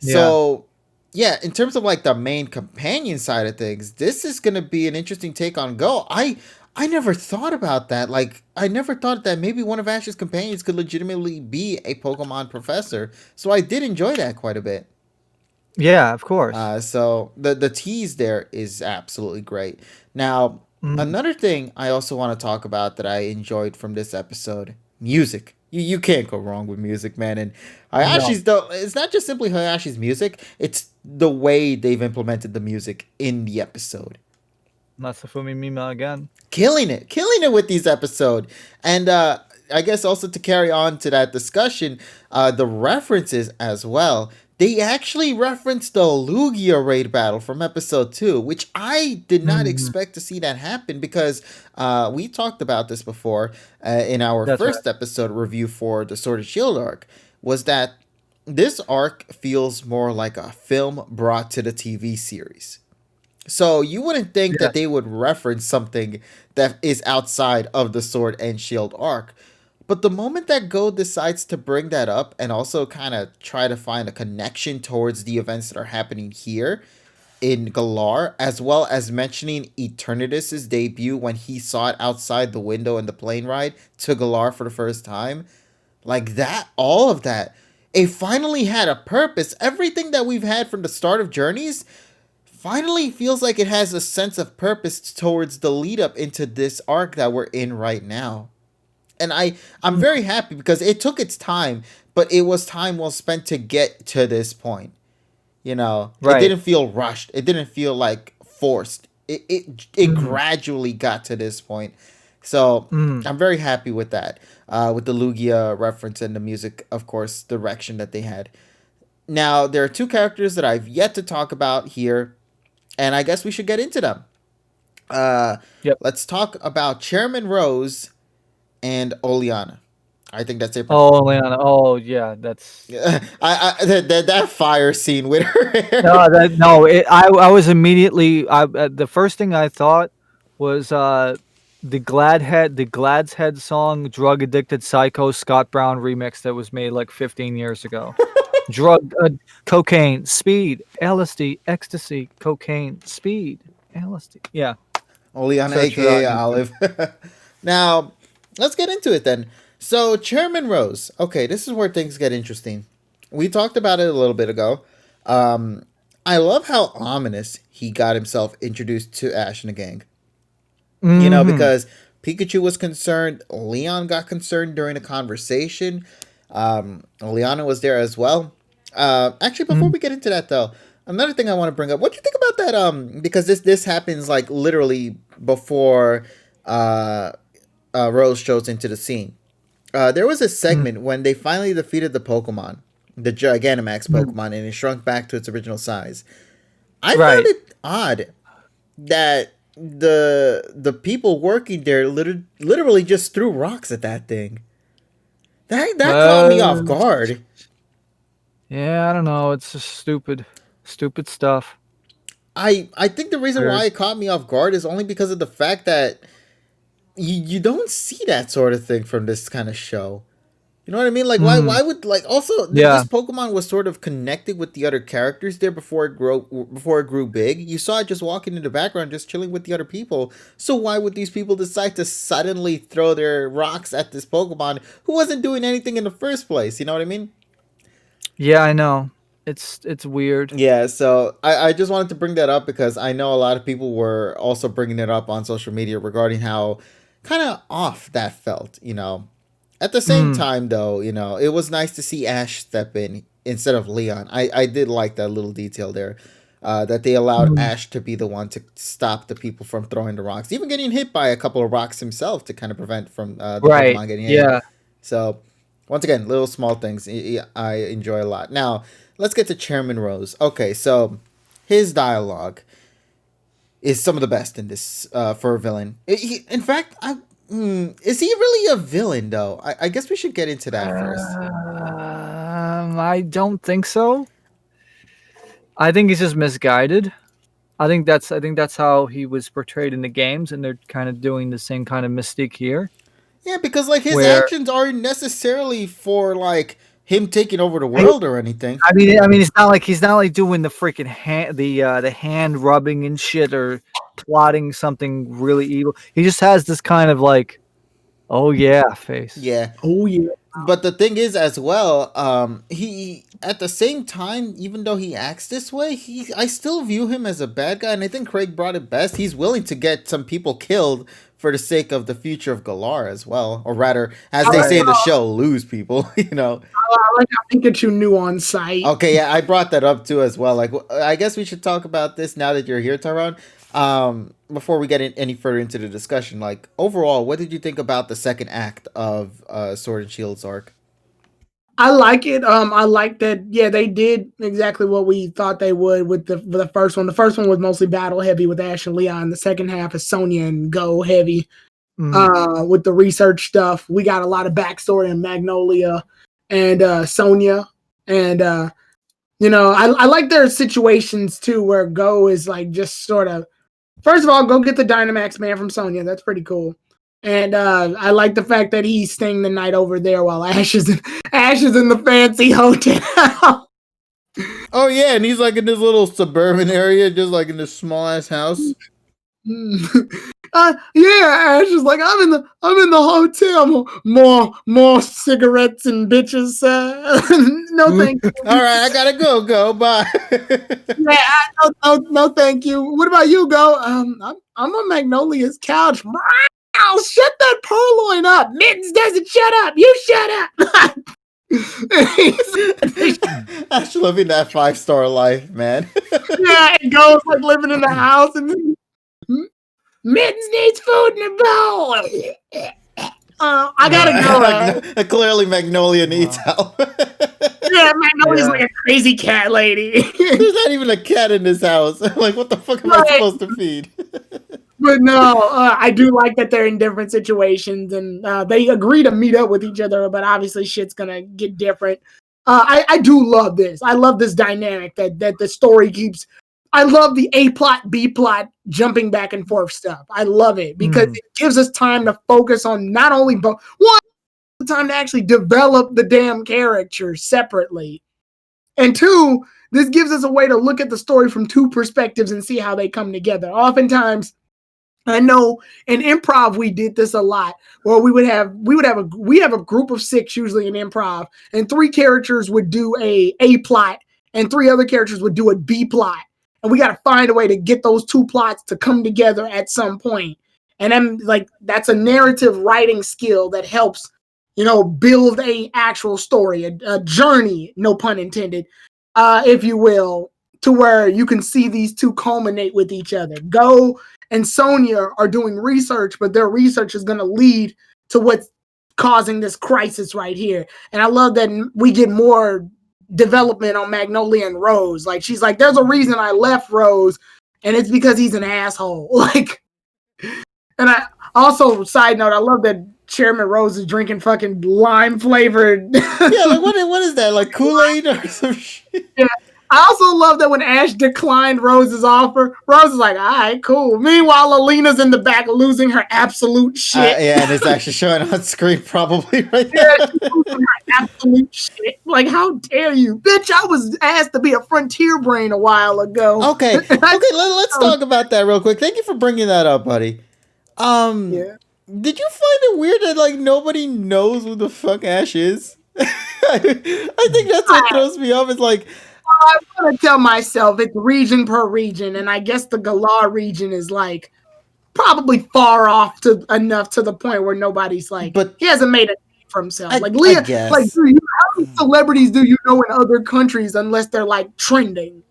Yeah. so yeah, in terms of like the main companion side of things, this is gonna be an interesting take on Go. I never thought about that. Like, I never thought that maybe one of Ash's companions could legitimately be a Pokemon professor. So I did enjoy that quite a bit. Yeah. Of course. So the tease there is absolutely great. Now, Mm, another thing I also want to talk about that I enjoyed from this episode: music. You can't go wrong with music, man. And no. Hayashi's though, it's not just simply Hayashi's music; it's the way they've implemented the music in the episode. Masafumi Mima again. Killing it with these episode. And I guess also to carry on to that discussion, the references as well they actually referenced the Lugia raid battle from episode 2, which I did not Mhm. expect to see that happen because we talked about this before in our That's right. first episode review for the Sword and Shield arc, was that this arc feels more like a film brought to the TV series. So you wouldn't think Yeah. that they would reference something that is outside of the Sword and Shield arc. But the moment that Go decides to bring that up and also kind of try to find a connection towards the events that are happening here in Galar, as well as mentioning Eternatus's debut when he saw it outside the window in the plane ride to Galar for the first time, like that, all of that, it finally had a purpose. Everything that we've had from the start of Journeys finally feels like it has a sense of purpose towards the lead up into this arc that we're in right now. And I'm very happy because it took its time, but it was time well spent to get to this point. You know, it Right. didn't feel rushed. It didn't feel like forced. It Mhm. gradually got to this point. So Mhm. I'm very happy with that. With the Lugia reference and the music, of course, direction that they had. Now there are two characters that I've yet to talk about here, and I guess we should get into them. Uh, Yep. let's talk about Chairman Rose and Oleana. I think that's it. Oh, Leona. Oh, yeah. That's That fire scene with her hair. no. That no. I was immediately. The first thing I thought was the Glad's Head song, "Drug Addicted Psycho" Scott Brown remix that was made like 15 years ago. Drug, cocaine, speed, LSD, ecstasy, cocaine, speed, LSD. Yeah, Oleana, search it out aka on YouTube. Olive. Now, let's get into it then. So, Chairman Rose. Okay, this is where things get interesting. We talked about it a little bit ago. Um, I love how ominous he got himself introduced to Ash and the gang. You know, Hmm. because Pikachu was concerned, Leon got concerned during the conversation. Leona was there as well. Actually, before we get into that though, another thing I want to bring up. What do you think about that? Because this happens like literally before uh, Rose shows into the scene. There was a segment when they finally defeated the Pokemon, the Gigantamax Pokemon, and it shrunk back to its original size. I found Right. it odd that the people working there literally just threw rocks at that thing. That caught me off Uh, guard. yeah, I don't know. It's just stupid stuff. I think the reason why Weird. it caught me off guard is only because of the fact that you don't see that sort of thing from this kind of show. You know what I mean? Like Mm, why would like also this yeah. Pokemon was sort of connected with the other characters there before it grew big. You saw it just walking in the background, just chilling with the other people. So why would these people decide to suddenly throw their rocks at this Pokemon who wasn't doing anything in the first place? You know what I mean? Yeah, I know. It's weird. Yeah, so I just wanted to bring that up because I know a lot of people were also bringing it up on social media regarding how kind of off that felt, you know. At the same Mm, time, though, you know, it was nice to see Ash step in instead of Leon. I did like that little detail there. That they allowed mm. Ash to be the one to stop the people from throwing the rocks, even getting hit by a couple of rocks himself to kind of prevent from the Right. Pokemon getting hit. Yeah. So, once again, little small things I enjoy a lot. Now, let's get to Chairman Rose. Okay, so his dialogue is some of the best in this for a villain. In fact, is he really a villain though? I guess we should get into that first. I don't think so. I think he's just misguided. I think that's how he was portrayed in the games, and they're kind of doing the same kind of mystique here, Yeah, because like his where actions aren't necessarily for like him taking over the he, world or anything. I mean, it's not like doing the freaking the hand rubbing and shit or plotting something really evil. He just has this kind of like, oh yeah, face. Yeah, Oh yeah. but the thing is as well, he at the same time, even though he acts this way, he I still view him as a bad guy, and I think Craig brought it best. He's willing to get some people killed for the sake of the future of Galar as well, or rather, as I they like say in Right. the how, show, lose people. You know. I like how Pikachu knew on sight. Okay, yeah, I brought that up too as well. Like, I guess we should talk about this now that you're here, Tyrone. Before we get any further into the discussion, like overall, what did you think about the second act of Sword and Shield's arc? I like it. I like that. Yeah, they did exactly what we thought they would with the first one. The first one was mostly battle heavy with Ash and Leon. The second half is Sonya and Go heavy. With the research stuff, we got a lot of backstory in Magnolia and Sonya, and I like their situations too, where Go is like just sort of. First of all, go get the Dynamax man from Sonya. That's pretty cool. And I like the fact that he's staying the night over there while Ash is in the fancy hotel. Oh yeah, and he's like in this little suburban area, just like in this small ass house. Ash is like, I'm in the hotel. More cigarettes and bitches. No thank you. All right, I gotta go. Bye. No, thank you. What about you, Go? I'm on Magnolia's couch. Wow, shut that purloin up. Mittens doesn't shut up. You shut up. Ash living that 5-star life, man. Yeah, and Go's like living in the house, and Mittens needs food in a bowl. I gotta go. Clearly, Magnolia needs help. Yeah, Magnolia's like a crazy cat lady. There's not even a cat in this house. Like, what the fuck am I supposed to feed? But no, I do like that they're in different situations, and they agree to meet up with each other, but obviously shit's gonna get different. I do love this. I love this dynamic that the story keeps. I love the A plot, B plot jumping back and forth stuff. I love it because it gives us time to focus on not only one, the time to actually develop the damn characters separately, and two, this gives us a way to look at the story from two perspectives and see how they come together. Oftentimes, I know in improv we did this a lot, where we have a group of 6 usually in improv, and 3 characters would do a plot, and 3 other characters would do a B plot, and we got to find a way to get those 2 plots to come together at some point. And I'm like, that's a narrative writing skill that helps, build a actual story, a journey, no pun intended, if you will, to where you can see these 2 culminate with each other. Go and Sonya are doing research, but their research is going to lead to what's causing this crisis right here. And I love that we get more development on Magnolia and Rose. Like, she's like, there's a reason I left Rose, and it's because he's an asshole. Like, and I also, side note, I love that Chairman Rose is drinking fucking lime flavored. Yeah, like what is that? Like Kool-Aid or some shit? Yeah. I also love that when Ash declined Rose's offer, Rose is like, all right, cool. Meanwhile, Alina's in the back losing her absolute shit. Yeah, and it's actually showing on screen probably right now. Yeah, she's losing her absolute shit. Like, how dare you? Bitch, I was asked to be a frontier brain a while ago. Okay, let's talk about that real quick. Thank you for bringing that up, buddy. Yeah. Did you find it weird that, like, nobody knows who the fuck Ash is? I think that's what throws me off. It's like, I'm gonna tell myself it's region per region, and I guess the Galar region is like probably far off enough to the point where nobody's like, but he hasn't made a name for himself. Like Leah, like how many celebrities do you know in other countries unless they're like trending?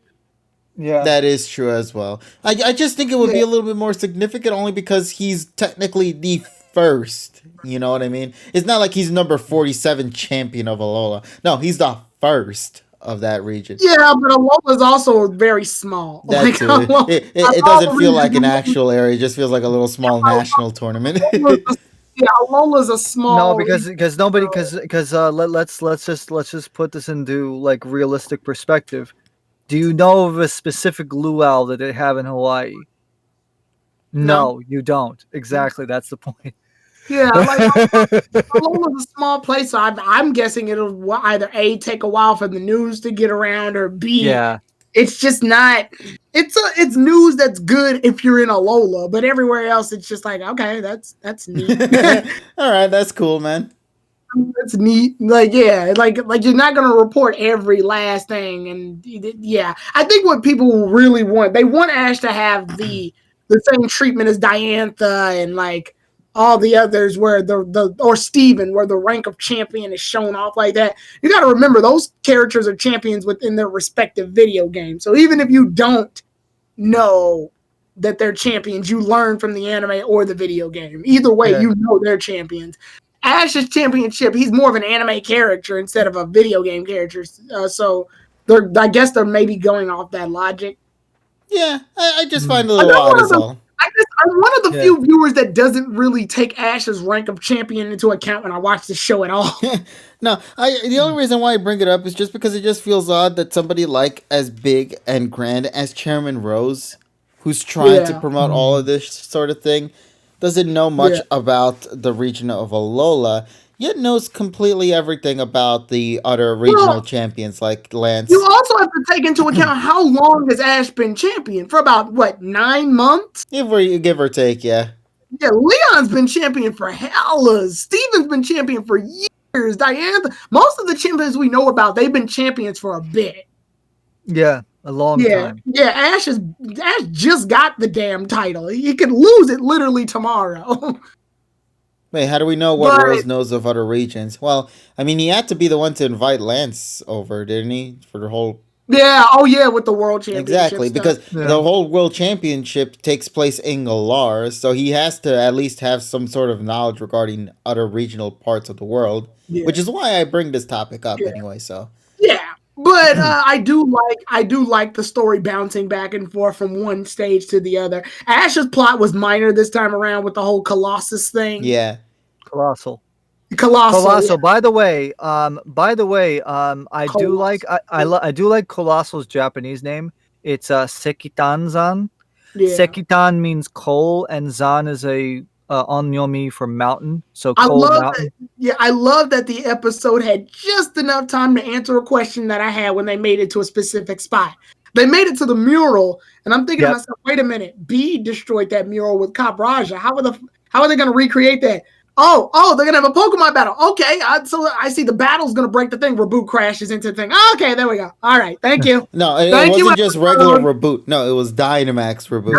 Yeah, that is true as well. I just think it would be a little bit more significant only because he's technically the first. You know what I mean? It's not like he's number 47 champion of Alola. No, he's the first of that region. Yeah, but Alola's also very small. That's like, it doesn't feel like an actual area. It just feels like a little small national tournament. Yeah, Alola's a small. No, because nobody let's just put this into like realistic perspective. Do you know of a specific luau that they have in Hawaii? No, you don't. Exactly, that's the point. Yeah, like Alola's a small place, so I'm guessing it'll either A, take a while for the news to get around, or B, it's just not. It's news that's good if you're in Alola, but everywhere else it's just like, okay, that's neat. All right, that's cool, man. That's neat. Like, yeah, like you're not gonna report every last thing, and yeah, I think what people really want, they want Ash to have the same treatment as Diantha and like all the others, where or Steven, where the rank of champion is shown off like that. You got to remember those characters are champions within their respective video games. So even if you don't know that they're champions, you learn from the anime or the video game. Either way, you know they're champions. Ash's championship, he's more of an anime character instead of a video game character. So I guess they're maybe going off that logic. Yeah, I just find it a little odd as all. I'm one of the few viewers that doesn't really take Ash's rank of champion into account when I watch the show at all. No, the only reason why I bring it up is just because it just feels odd that somebody like as big and grand as Chairman Rose, who's trying to promote all of this sort of thing, doesn't know much about the region of Alola, yet knows completely everything about the other regional champions like Lance. You also have to take into account how long has Ash been champion? For about, 9 months? Give or take, yeah. Yeah, Leon's been champion for hellas. Steven's been champion for years. Diana, most of the champions we know about, they've been champions for a bit. Yeah, a long time. Yeah, Ash just got the damn title. He could lose it literally tomorrow. Wait, how do we know what Rose knows of other regions? Well, I mean, he had to be the one to invite Lance over, didn't he? For the whole... Yeah, with the World Championship Exactly, stuff. because the whole World Championship takes place in Galar, so he has to at least have some sort of knowledge regarding other regional parts of the world, which is why I bring this topic up anyway, so... Yeah, but I do like the story bouncing back and forth from one stage to the other. Ash's plot was minor this time around with the whole Colossus thing. Yeah. Colossal. Yeah. By the way, I do like Colossal's Japanese name. It's Sekitan-zan. Yeah. Sekitan means coal, and Zan is a onyomi for mountain. So cold mountain. I love that the episode had just enough time to answer a question that I had when they made it to a specific spot. They made it to the mural, and I'm thinking to myself, wait a minute, B destroyed that mural with Cop Raja. How are they going to recreate that? Oh, they're going to have a Pokemon battle. Okay, so I see the battle's going to break the thing. Reboot crashes into the thing. Okay, there we go. All right, thank you. No, it wasn't just regular Reboot. No, it was Dynamax Reboot.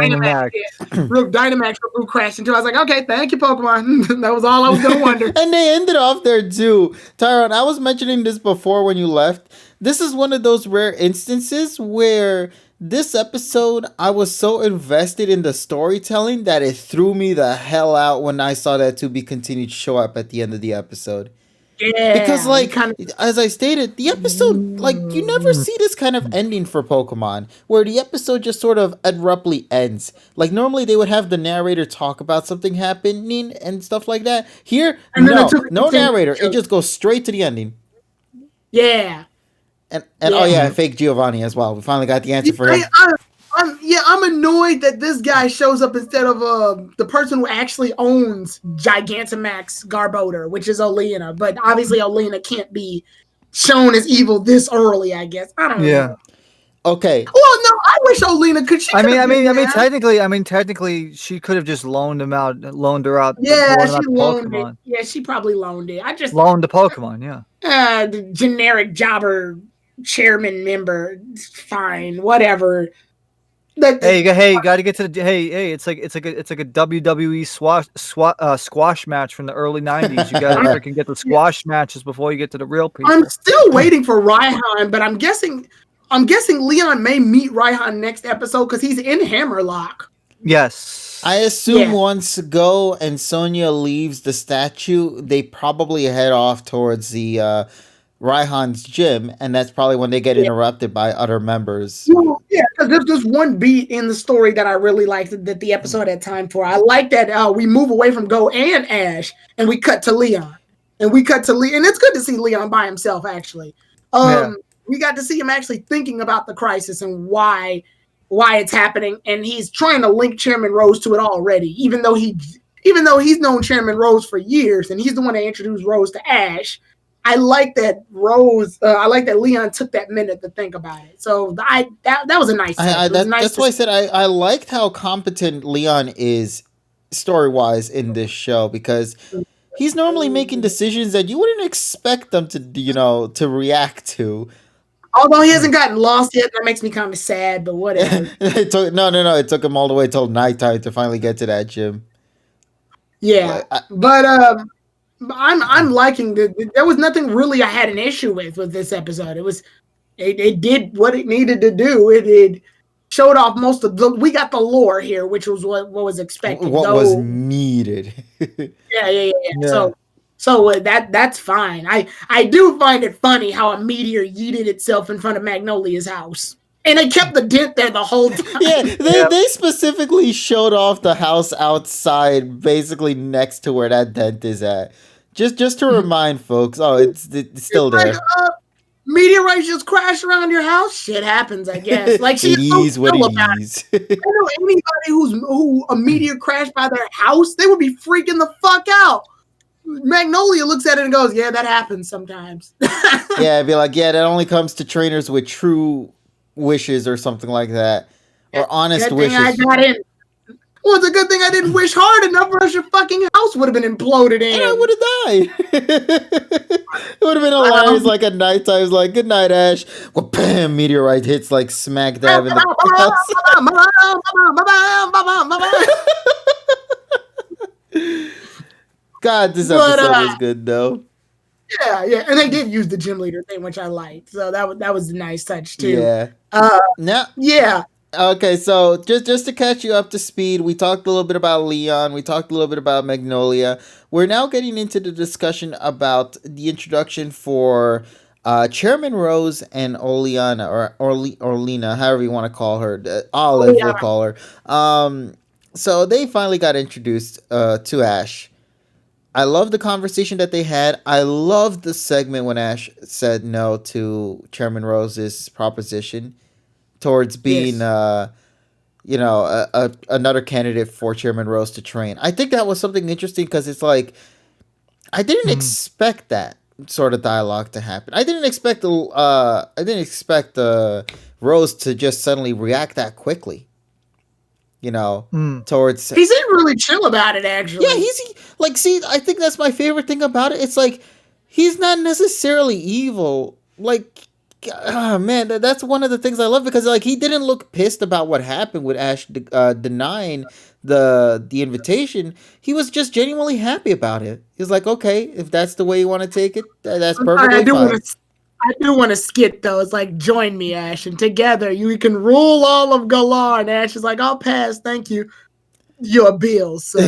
Dynamax Reboot crashed into. I was like, okay, thank you, Pokemon. That was all I was going to wonder. And they ended off there, too. Tyrone, I was mentioning this before when you left. This is one of those rare instances where... This episode, I was so invested in the storytelling that it threw me the hell out when I saw that to be continued show up at the end of the episode. Yeah. Because, as I stated, the episode, you never see this kind of ending for Pokemon, where the episode just sort of abruptly ends. Like, normally they would have the narrator talk about something happening and stuff like that. Here, no narrator. It just goes straight to the ending. Yeah. And fake Giovanni as well. We finally got the answer for him. I'm annoyed that this guy shows up instead of the person who actually owns Gigantamax Garbodor, which is Olena. But obviously Olena can't be shown as evil this early, I guess. I don't know. Okay. Well, no, I wish Olena could. Technically, she could have just loaned her out. Yeah, she loaned it. Yeah, she probably loaned it. I just loaned the Pokemon. Yeah. The generic jobber chairman member. Fine, whatever. Hey, you got to get to the It's like a WWE squash match from the early '90s. You got to freaking get the squash matches before you get to the real people. I'm still waiting for Raihan, but I'm guessing Leon may meet Raihan next episode because he's in Hammerlock. Yes. I assume once Go and Sonia leaves the statue, they probably head off towards the Raihan's gym, and that's probably when they get interrupted by other members. Well, because there's this one beat in the story that I really liked that the episode had time for. I like that we move away from Go and Ash, and we cut to Leon. And it's good to see Leon by himself, actually. We got to see him actually thinking about the crisis and why it's happening, and he's trying to link Chairman Rose to it already, even though he's known Chairman Rose for years, and he's the one that introduced Rose to Ash. I like that Leon took that minute to think about it. So that was a nice. That's why I said I liked how competent Leon is story-wise in this show, because he's normally making decisions that you wouldn't expect them to react to. Although he hasn't gotten lost yet, that makes me kind of sad, but whatever. It took him all the way till nighttime to finally get to that gym. Yeah, but I'm liking there was nothing really I had an issue with this episode. It did what it needed to do. It showed off most of we got the lore here, which was what was expected. What was needed. Yeah. So So that's fine. I do find it funny how a meteor yeeted itself in front of Magnolia's house. And they kept the dent there the whole time. Yeah, they specifically showed off the house outside, basically next to where that dent is at. Just to remind folks, it's still there. Like, meteorites just crash around your house. Shit happens, I guess. Like it is what it is. I know anybody who a meteor crashed by their house, they would be freaking the fuck out. Magnolia looks at it and goes, "Yeah, that happens sometimes." Yeah, it'd be like, yeah, that only comes to trainers with true wishes or something like that, or honest wishes. I got in. Well, it's a good thing I didn't wish hard enough, or else your fucking house would have been imploded in. And I would have died. It would have been hilarious, like at nighttime. It's like, good night, Ash. Well, bam, meteorite hits like smack dab in the house. God, this episode was good though. Yeah, and they did use the gym leader thing, which I liked. So that was a nice touch too. Yeah. Yeah. Okay, so just to catch you up to speed, we talked a little bit about Leon. We talked a little bit about Magnolia. We're now getting into the discussion about the introduction for Chairman Rose and Oleana, or Lena, however you want to call her. Olive, we'll call her. So they finally got introduced to Ash. I love the conversation that they had. I love the segment when Ash said no to Chairman Rose's proposition towards being, another candidate for Chairman Rose to train. I think that was something interesting because it's like, I didn't expect that sort of dialogue to happen. I didn't expect Rose to just suddenly react that quickly. Towards... He seemed really chill about it, actually. Yeah, I think that's my favorite thing about it. It's like, he's not necessarily evil. Like, man, that's one of the things I love, because like, he didn't look pissed about what happened with Ash denying the invitation. He was just genuinely happy about it. He was like, okay, if that's the way you want to take it, that's perfectly fine. I do want to skit though. It's like, join me, Ash, and together you can rule all of Galar. And Ash is like, I'll pass, thank you. Your bill, sir.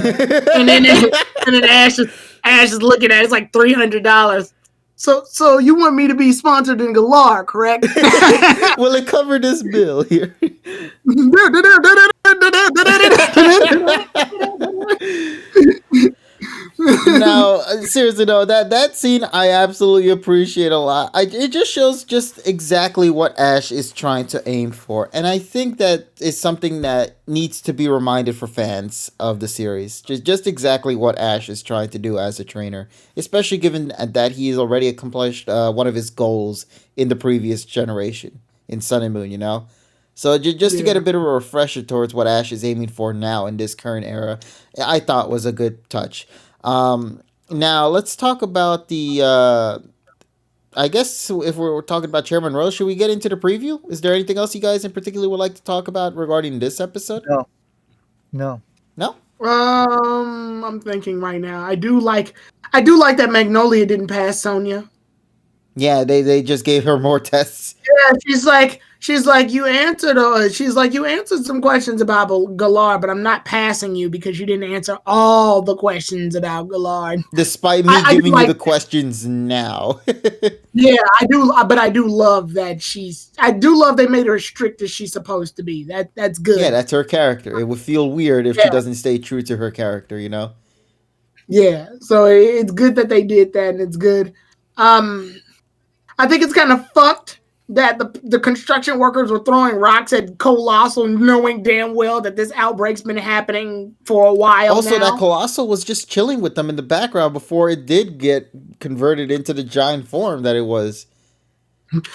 and then Ash is looking at it. It's like $300. So you want me to be sponsored in Galar, correct? Will it cover this bill here? Now, seriously though, that scene I absolutely appreciate a lot. It just shows just exactly what Ash is trying to aim for, and I think that is something that needs to be reminded for fans of the series. Just exactly what Ash is trying to do as a trainer, especially given that he has already accomplished one of his goals in the previous generation in Sun and Moon. So just to get a bit of a refresher towards what Ash is aiming for now in this current era, I thought was a good touch. Now let's talk about the, I guess if we're talking about Chairman Rose, should we get into the preview? Is there anything else you guys in particular would like to talk about regarding this episode? No. I'm thinking right now. I do like that Magnolia didn't pass Sonia. Yeah, they just gave her more tests. Yeah, she's like you answered some questions about Galar, but I'm not passing you because you didn't answer all the questions about Galar. Despite me giving you the questions now. Yeah, I do love that they made her as strict as she's supposed to be. That's good. Yeah, that's her character. It would feel weird if she doesn't stay true to her character, Yeah, so it's good that they did that, and it's good. I think it's kind of fucked that the construction workers were throwing rocks at Colossal, knowing damn well that this outbreak's been happening for a while. Also, that Colossal was just chilling with them in the background before it did get converted into the giant form that it was.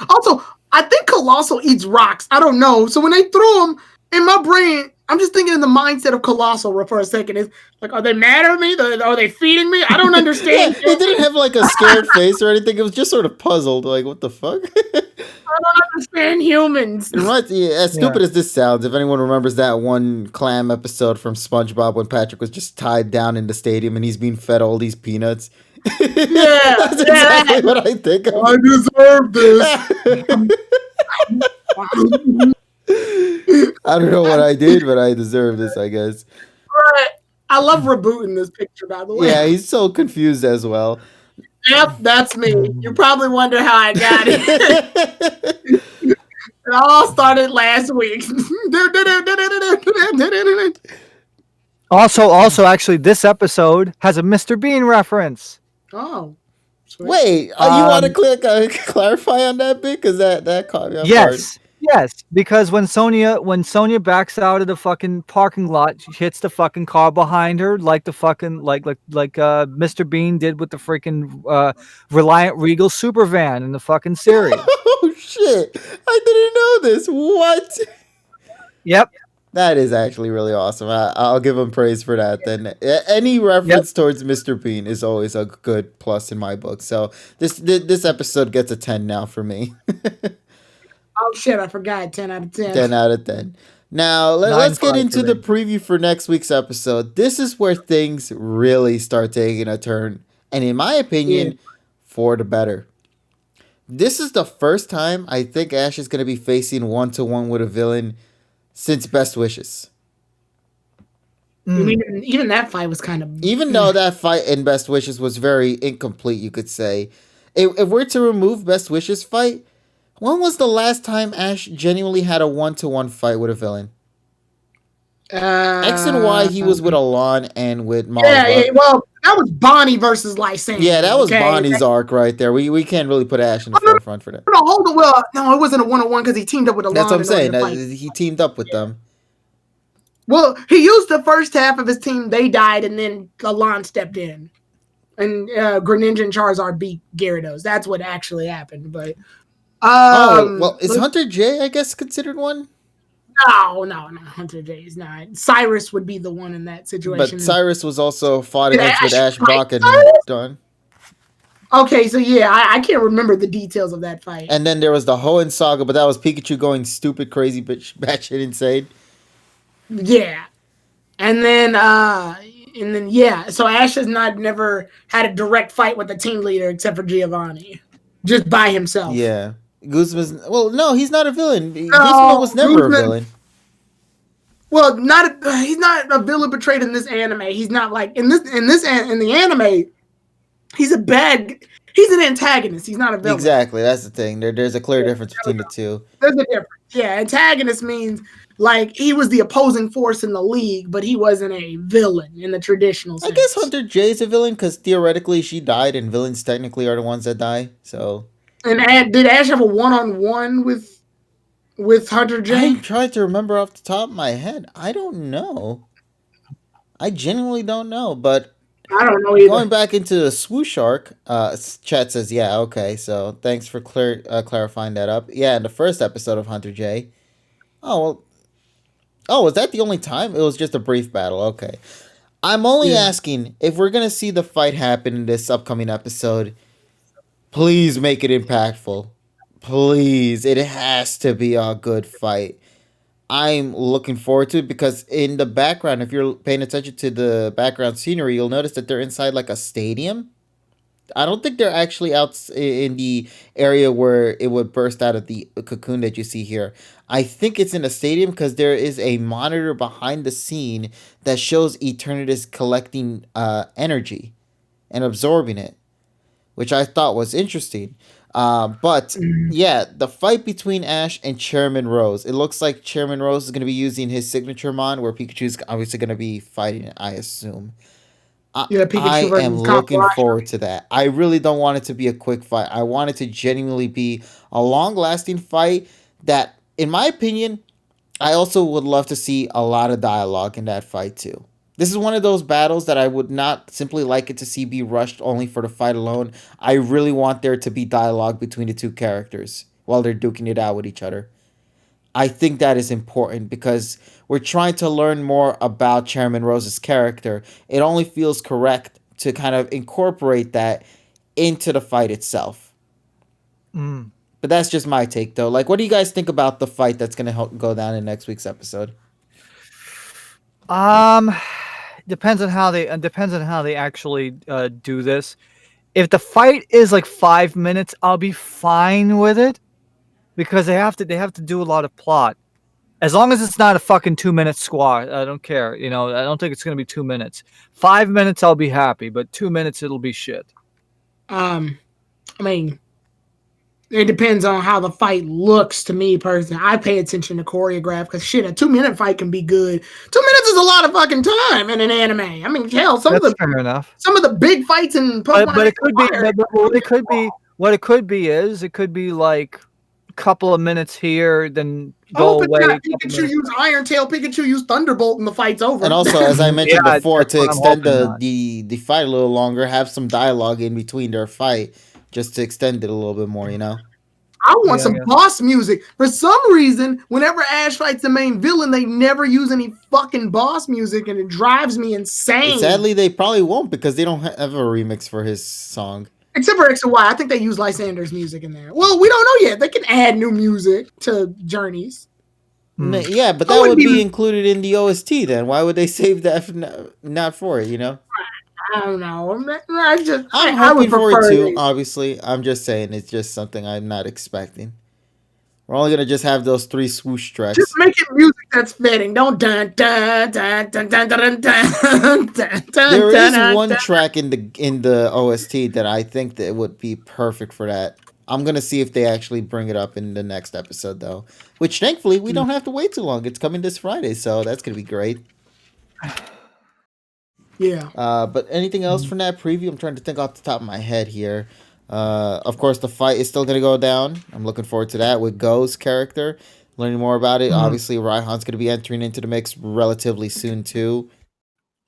Also, I think Colossal eats rocks. I don't know. So when they threw him, in my brain, I'm just thinking in the mindset of Colossal for a second. It's like, are they mad at me? Are they feeding me? I don't understand. It didn't have like a scared face or anything. It was just sort of puzzled. Like, what the fuck? I don't understand humans. As stupid as this sounds, if anyone remembers that one clam episode from SpongeBob when Patrick was just tied down in the stadium and he's being fed all these peanuts. Yeah. That's exactly what I think of. I deserve this. I don't know what I did, but I deserve this, I guess. But I love rebooting this picture, by the way. Yeah, he's so confused as well. Yep, that's me. You probably wonder how I got it. It all started last week. Also, actually, this episode has a Mr. Bean reference. Oh, sweet. Wait, you want to clarify on that bit? Because that caught me off guard. Yes, because when Sonya backs out of the fucking parking lot, she hits the fucking car behind her, like the fucking like Mr. Bean did with the freaking Reliant Regal super van in the fucking series. Oh shit! I didn't know this. What? Yep. That is actually really awesome. I'll give him praise for that. Then any reference towards Mr. Bean is always a good plus in my book. So this episode gets a 10 now for me. Oh shit! I forgot. 10 out of 10. 10 out of 10. Now let's get into the preview for next week's episode. This is where things really start taking a turn, and in my opinion, for the better. This is the first time I think Ash is going to be facing 1-to-1 with a villain since Best Wishes. You mean even that fight was kind of... Even though that fight in Best Wishes was very incomplete, you could say. If we're to remove Best Wishes fight, when was the last time Ash genuinely had a 1-to-1 fight with a villain? X and Y, he was with Alon and with Malva. Yeah, well, that was Bonnie versus Lysandra. Yeah, that was Bonnie's arc right there. We can't really put Ash in the forefront for that. No, hold on. Well, no, it wasn't a 1-on-1 because he teamed up with Alon. That's what I'm saying. He teamed up with them. Well, he used the first half of his team. They died, and then Alon stepped in. And Greninja and Charizard beat Gyarados. That's what actually happened. But well, is Hunter J, I guess, considered one? No, Hunter J is not. Cyrus would be the one in that situation. But Cyrus was also fought against with Ash, Brock, and Dawn. Okay, so yeah, I can't remember the details of that fight. And then there was the Hoenn saga, but that was Pikachu going stupid, crazy, batshit insane. Yeah, and then yeah. So Ash has never had a direct fight with the team leader except for Giovanni, just by himself. Yeah. Guzman's... Well, no, he's not a villain. Guzman was never a villain. Well, he's not a villain portrayed in this anime. He's not like in the anime. He's an antagonist. He's not a villain. Exactly, that's the thing. There's a clear difference between the two. There's a difference. Yeah, antagonist means like he was the opposing force in the league, but he wasn't a villain in the traditional sense. I guess Hunter J is a villain because theoretically she died, and villains technically are the ones that die. So. And did Ash have a 1-on-1 with Hunter J? I'm trying to remember off the top of my head. I don't know. I genuinely don't know, but I don't know either. Going back into the swoosh arc, chat says, yeah, okay, so thanks for clarifying that up. Yeah, in the first episode of Hunter J. Oh, was that the only time? It was just a brief battle, okay. I'm only asking, if we're going to see the fight happen in this upcoming episode, please make it impactful. Please. It has to be a good fight. I'm looking forward to it because in the background, if you're paying attention to the background scenery, you'll notice that they're inside like a stadium. I don't think they're actually out in the area where it would burst out of the cocoon that you see here. I think it's in a stadium because there is a monitor behind the scene that shows Eternatus collecting energy and absorbing it, which I thought was interesting. But yeah, the fight between Ash and Chairman Rose. It looks like Chairman Rose is going to be using his signature mon, where Pikachu's obviously going to be fighting it, I assume. I am looking forward to that. I really don't want it to be a quick fight. I want it to genuinely be a long-lasting fight that, in my opinion, I also would love to see a lot of dialogue in that fight too. This is one of those battles that I would not simply like it to see be rushed only for the fight alone. I really want there to be dialogue between the two characters while they're duking it out with each other. I think that is important because we're trying to learn more about Chairman Rose's character. It only feels correct to kind of incorporate that into the fight itself. But that's just my take, though. Like, what do you guys think about the fight that's going to go down in next week's episode? Depends on how they actually do this. If the fight is like 5 minutes, I'll be fine with it because they have to do a lot of plot. As long as it's not a fucking 2-minute squat, I don't care. I don't think it's gonna be 2 minutes. 5 minutes, I'll be happy, but 2 minutes, it'll be shit. I mean, it depends on how the fight looks to me personally. I pay attention to choreograph because shit, a 2-minute fight can be good. 2 minutes is a lot of fucking time in an anime. I mean, hell, That's fair enough. some of the big fights in Pokemon. But it could be. What it could be is it could be like a couple of minutes here, then go away. Pikachu use Iron Tail, Pikachu use Thunderbolt, and the fight's over. And also, as I mentioned before, to extend the fight a little longer, have some dialogue in between their fight, just to extend it a little bit more. I want some boss music. For some reason, whenever Ash fights the main villain, they never use any fucking boss music, and it drives me insane. Sadly, they probably won't because they don't have a remix for his song. Except for X and Y. I think they use Lysander's music in there. Well, we don't know yet. They can add new music to Journeys. Yeah, but that would be included in the OST then. Why would they save that not for it, I don't know. I'm hoping for it too, obviously. I'm just saying it's just something I'm not expecting. We're only gonna just have those 3 swoosh tracks. Just make it music that's fitting. Don't dun dun dun dun dun dun dun dun. There is one track in the OST that I think that would be perfect for that. I'm gonna see if they actually bring it up in the next episode though. Which thankfully we don't have to wait too long. It's coming this Friday, so that's gonna be great. Yeah. But anything else from that preview? I'm trying to think off the top of my head here. Of course, the fight is still going to go down. I'm looking forward to that with Go's character. Learning more about it. Obviously, Raihan's going to be entering into the mix relatively soon, too.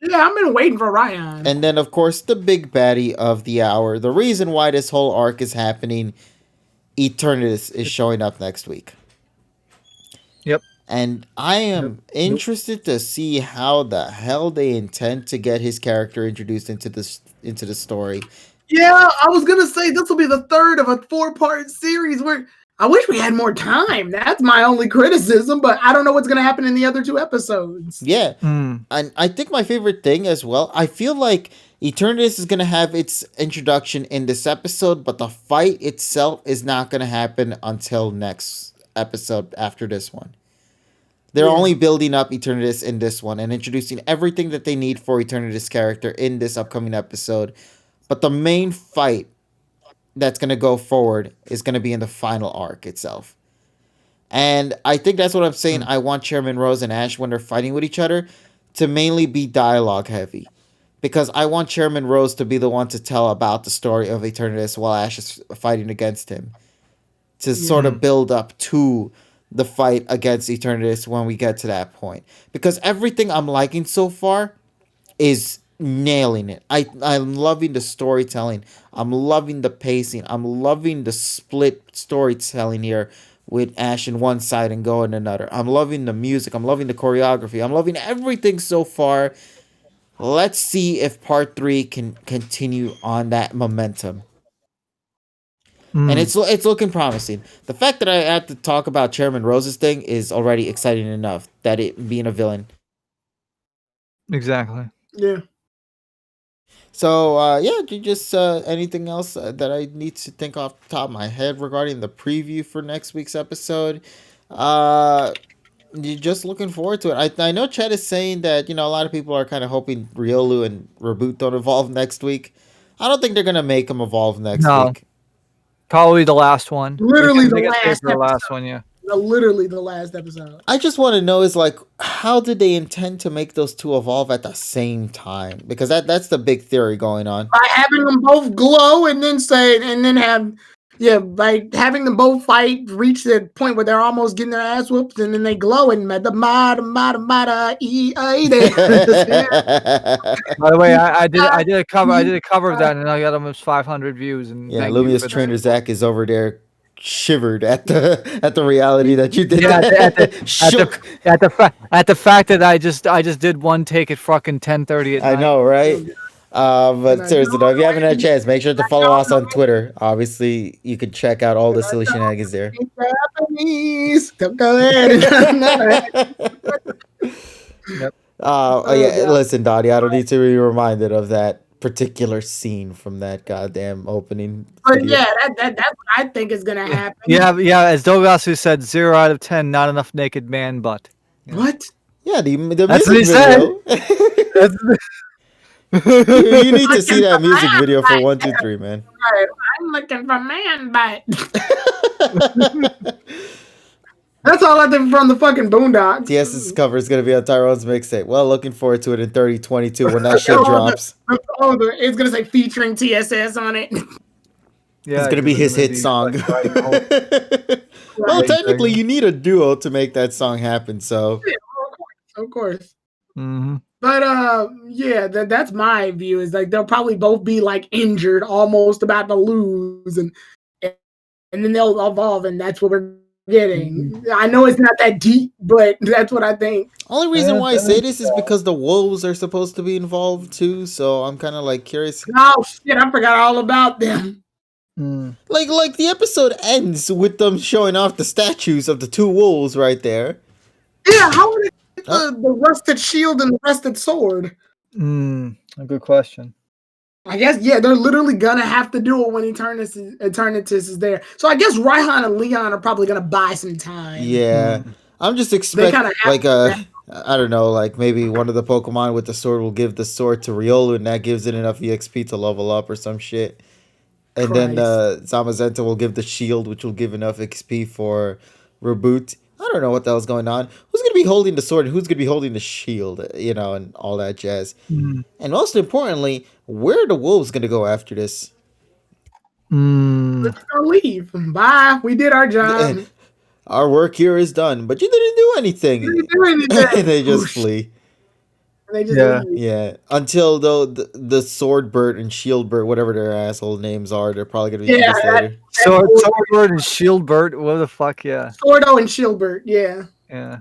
Yeah, I've been waiting for Raihan. And then, of course, the big baddie of the hour. The reason why this whole arc is happening, Eternatus is showing up next week. Yep. And I am interested to see how the hell they intend to get his character introduced into the story. Yeah, I was gonna say this will be the third of a 4-part series. Where I wish we had more time. That's my only criticism, but I don't know what's gonna happen in the other 2 episodes. Yeah, and I think my favorite thing as well. I feel like Eternatus is gonna have its introduction in this episode, but the fight itself is not gonna happen until next episode after this one. They're only building up Eternatus in this one and introducing everything that they need for Eternatus' character in this upcoming episode. But the main fight that's going to go forward is going to be in the final arc itself. And I think that's what I'm saying. I want Chairman Rose and Ash, when they're fighting with each other, to mainly be dialogue heavy. Because I want Chairman Rose to be the one to tell about the story of Eternatus while Ash is fighting against him. To sort of build up to the fight against Eternatus when we get to that point. Because everything I'm liking so far is nailing it. I'm loving the storytelling. I'm loving the pacing. I'm loving the split storytelling here with Ash in one side and Go in another. I'm loving the music. I'm loving the choreography. I'm loving everything so far. Let's see if part 3 can continue on that momentum. And it's looking promising. The fact that I had to talk about Chairman Rose's thing is already exciting enough, that it being a villain. Exactly. Yeah. So, just anything else that I need to think off the top of my head regarding the preview for next week's episode? You're just looking forward to it. I know Chad is saying that, a lot of people are kind of hoping Riolu and Reboot don't evolve next week. I don't think they're going to make them evolve next week. Probably the last one. Literally the last one, yeah. Literally the last episode. I just want to know is how did they intend to make those 2 evolve at the same time? Because that's the big theory going on. By having them both glow and then having them both fight, reach the point where they're almost getting their ass whooped, and then they glow and By the way, I did a cover of that, and I got almost 500 views. And Lumia's trainer Zach is over there shivered at the reality that you did. Yeah, at the fact that I just did one take at fucking 10:30 at night. I know, right? But seriously though, if you haven't had a chance, make sure to follow us on Twitter. Obviously, you can check out all the silly shenanigans there. Japanese. Go ahead. Yep. Listen, Dottie, I don't need to be reminded of that particular scene from that goddamn opening But video. yeah, that's what I think is gonna happen. Yeah. As Dogasu said, 0 out of 10, not enough naked man butt. Yeah. What? Yeah, the That's what music he said. video. You need to see that music video for 1, 2, 3, man. I'm looking for man butt. That's all I think from the fucking Boondocks. TS's cover is gonna be on Tyrone's mixtape. Well, looking forward to it in 3022 when that shit drops. It's gonna say featuring TSS on it. Yeah, It's gonna be his hit song. Well, technically, you need a duo to make that song happen. So, of course. Mm-hmm. But yeah, that's my view. Is like they'll probably both be like injured, almost about to lose, and then they'll evolve, and that's what we're getting. I know it's not that deep, but that's what I think. only reason why I say this is because the wolves are supposed to be involved too. So I'm kind of like curious. Oh shit, I forgot all about them. Like the episode ends with them showing off the statues of the two wolves right there. Yeah, how would it get the rusted shield and the rusted sword? A good question. I guess, yeah, they're literally gonna have to do it when Eternatus is there. So I guess Raihan and Leon are probably gonna buy some time. Yeah, I'm just expecting like I don't know, like maybe one of the Pokemon with the sword will give the sword to Riolu, and that gives it enough EXP to level up or some shit. And then Zamazenta will give the shield, which will give enough XP for Reboot. I don't know what the hell's going on. Who's going to be holding the sword and who's going to be holding the shield, you know, and all that jazz. And most importantly, where are the wolves going to go after this? Let's go leave. Bye. We did our job. Our work here is done, but you didn't do anything. They just flee. They just yeah. Until though the Swordbird and Shieldbird, whatever their asshole names are, they're probably gonna be this later. Swordbird and Shieldbird. What the fuck? Yeah. Swordo and Shieldbird. Yeah. Yeah.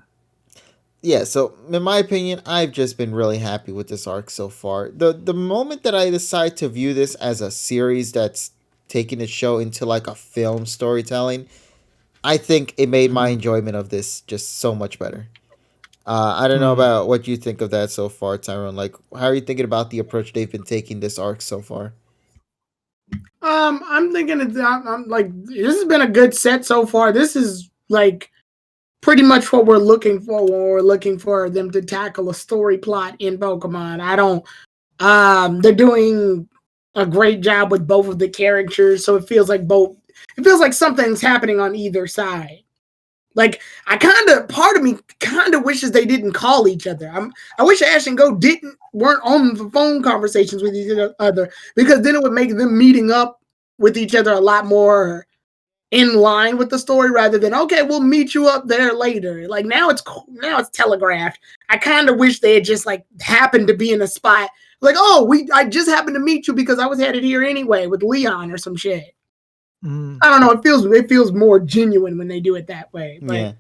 Yeah. So in my opinion, I've just been really happy with this arc so far. The moment that I decide to view this as a series that's taking the show into like a film storytelling, I think it made my enjoyment of this just so much better. I don't know about what you think of that so far, Tyrone. Like, how are you thinking about the approach they've been taking this arc so far? I'm thinking I'm like this has been a good set so far. This is like pretty much what we're looking for when we're looking for them to tackle a story plot in Pokemon. They're doing a great job with both of the characters, so it feels like something's happening on either side. Like part of me kind of wishes they didn't call each other. I wish Ash and Go weren't on the phone conversations with each other, because then it would make them meeting up with each other a lot more in line with the story, rather than okay, we'll meet you up there later. Like now it's telegraphed. I kind of wish they had just like happened to be in a spot like, I just happened to meet you because I was headed here anyway with Leon or some shit. I don't know. It feels more genuine when they do it that way. But, yeah,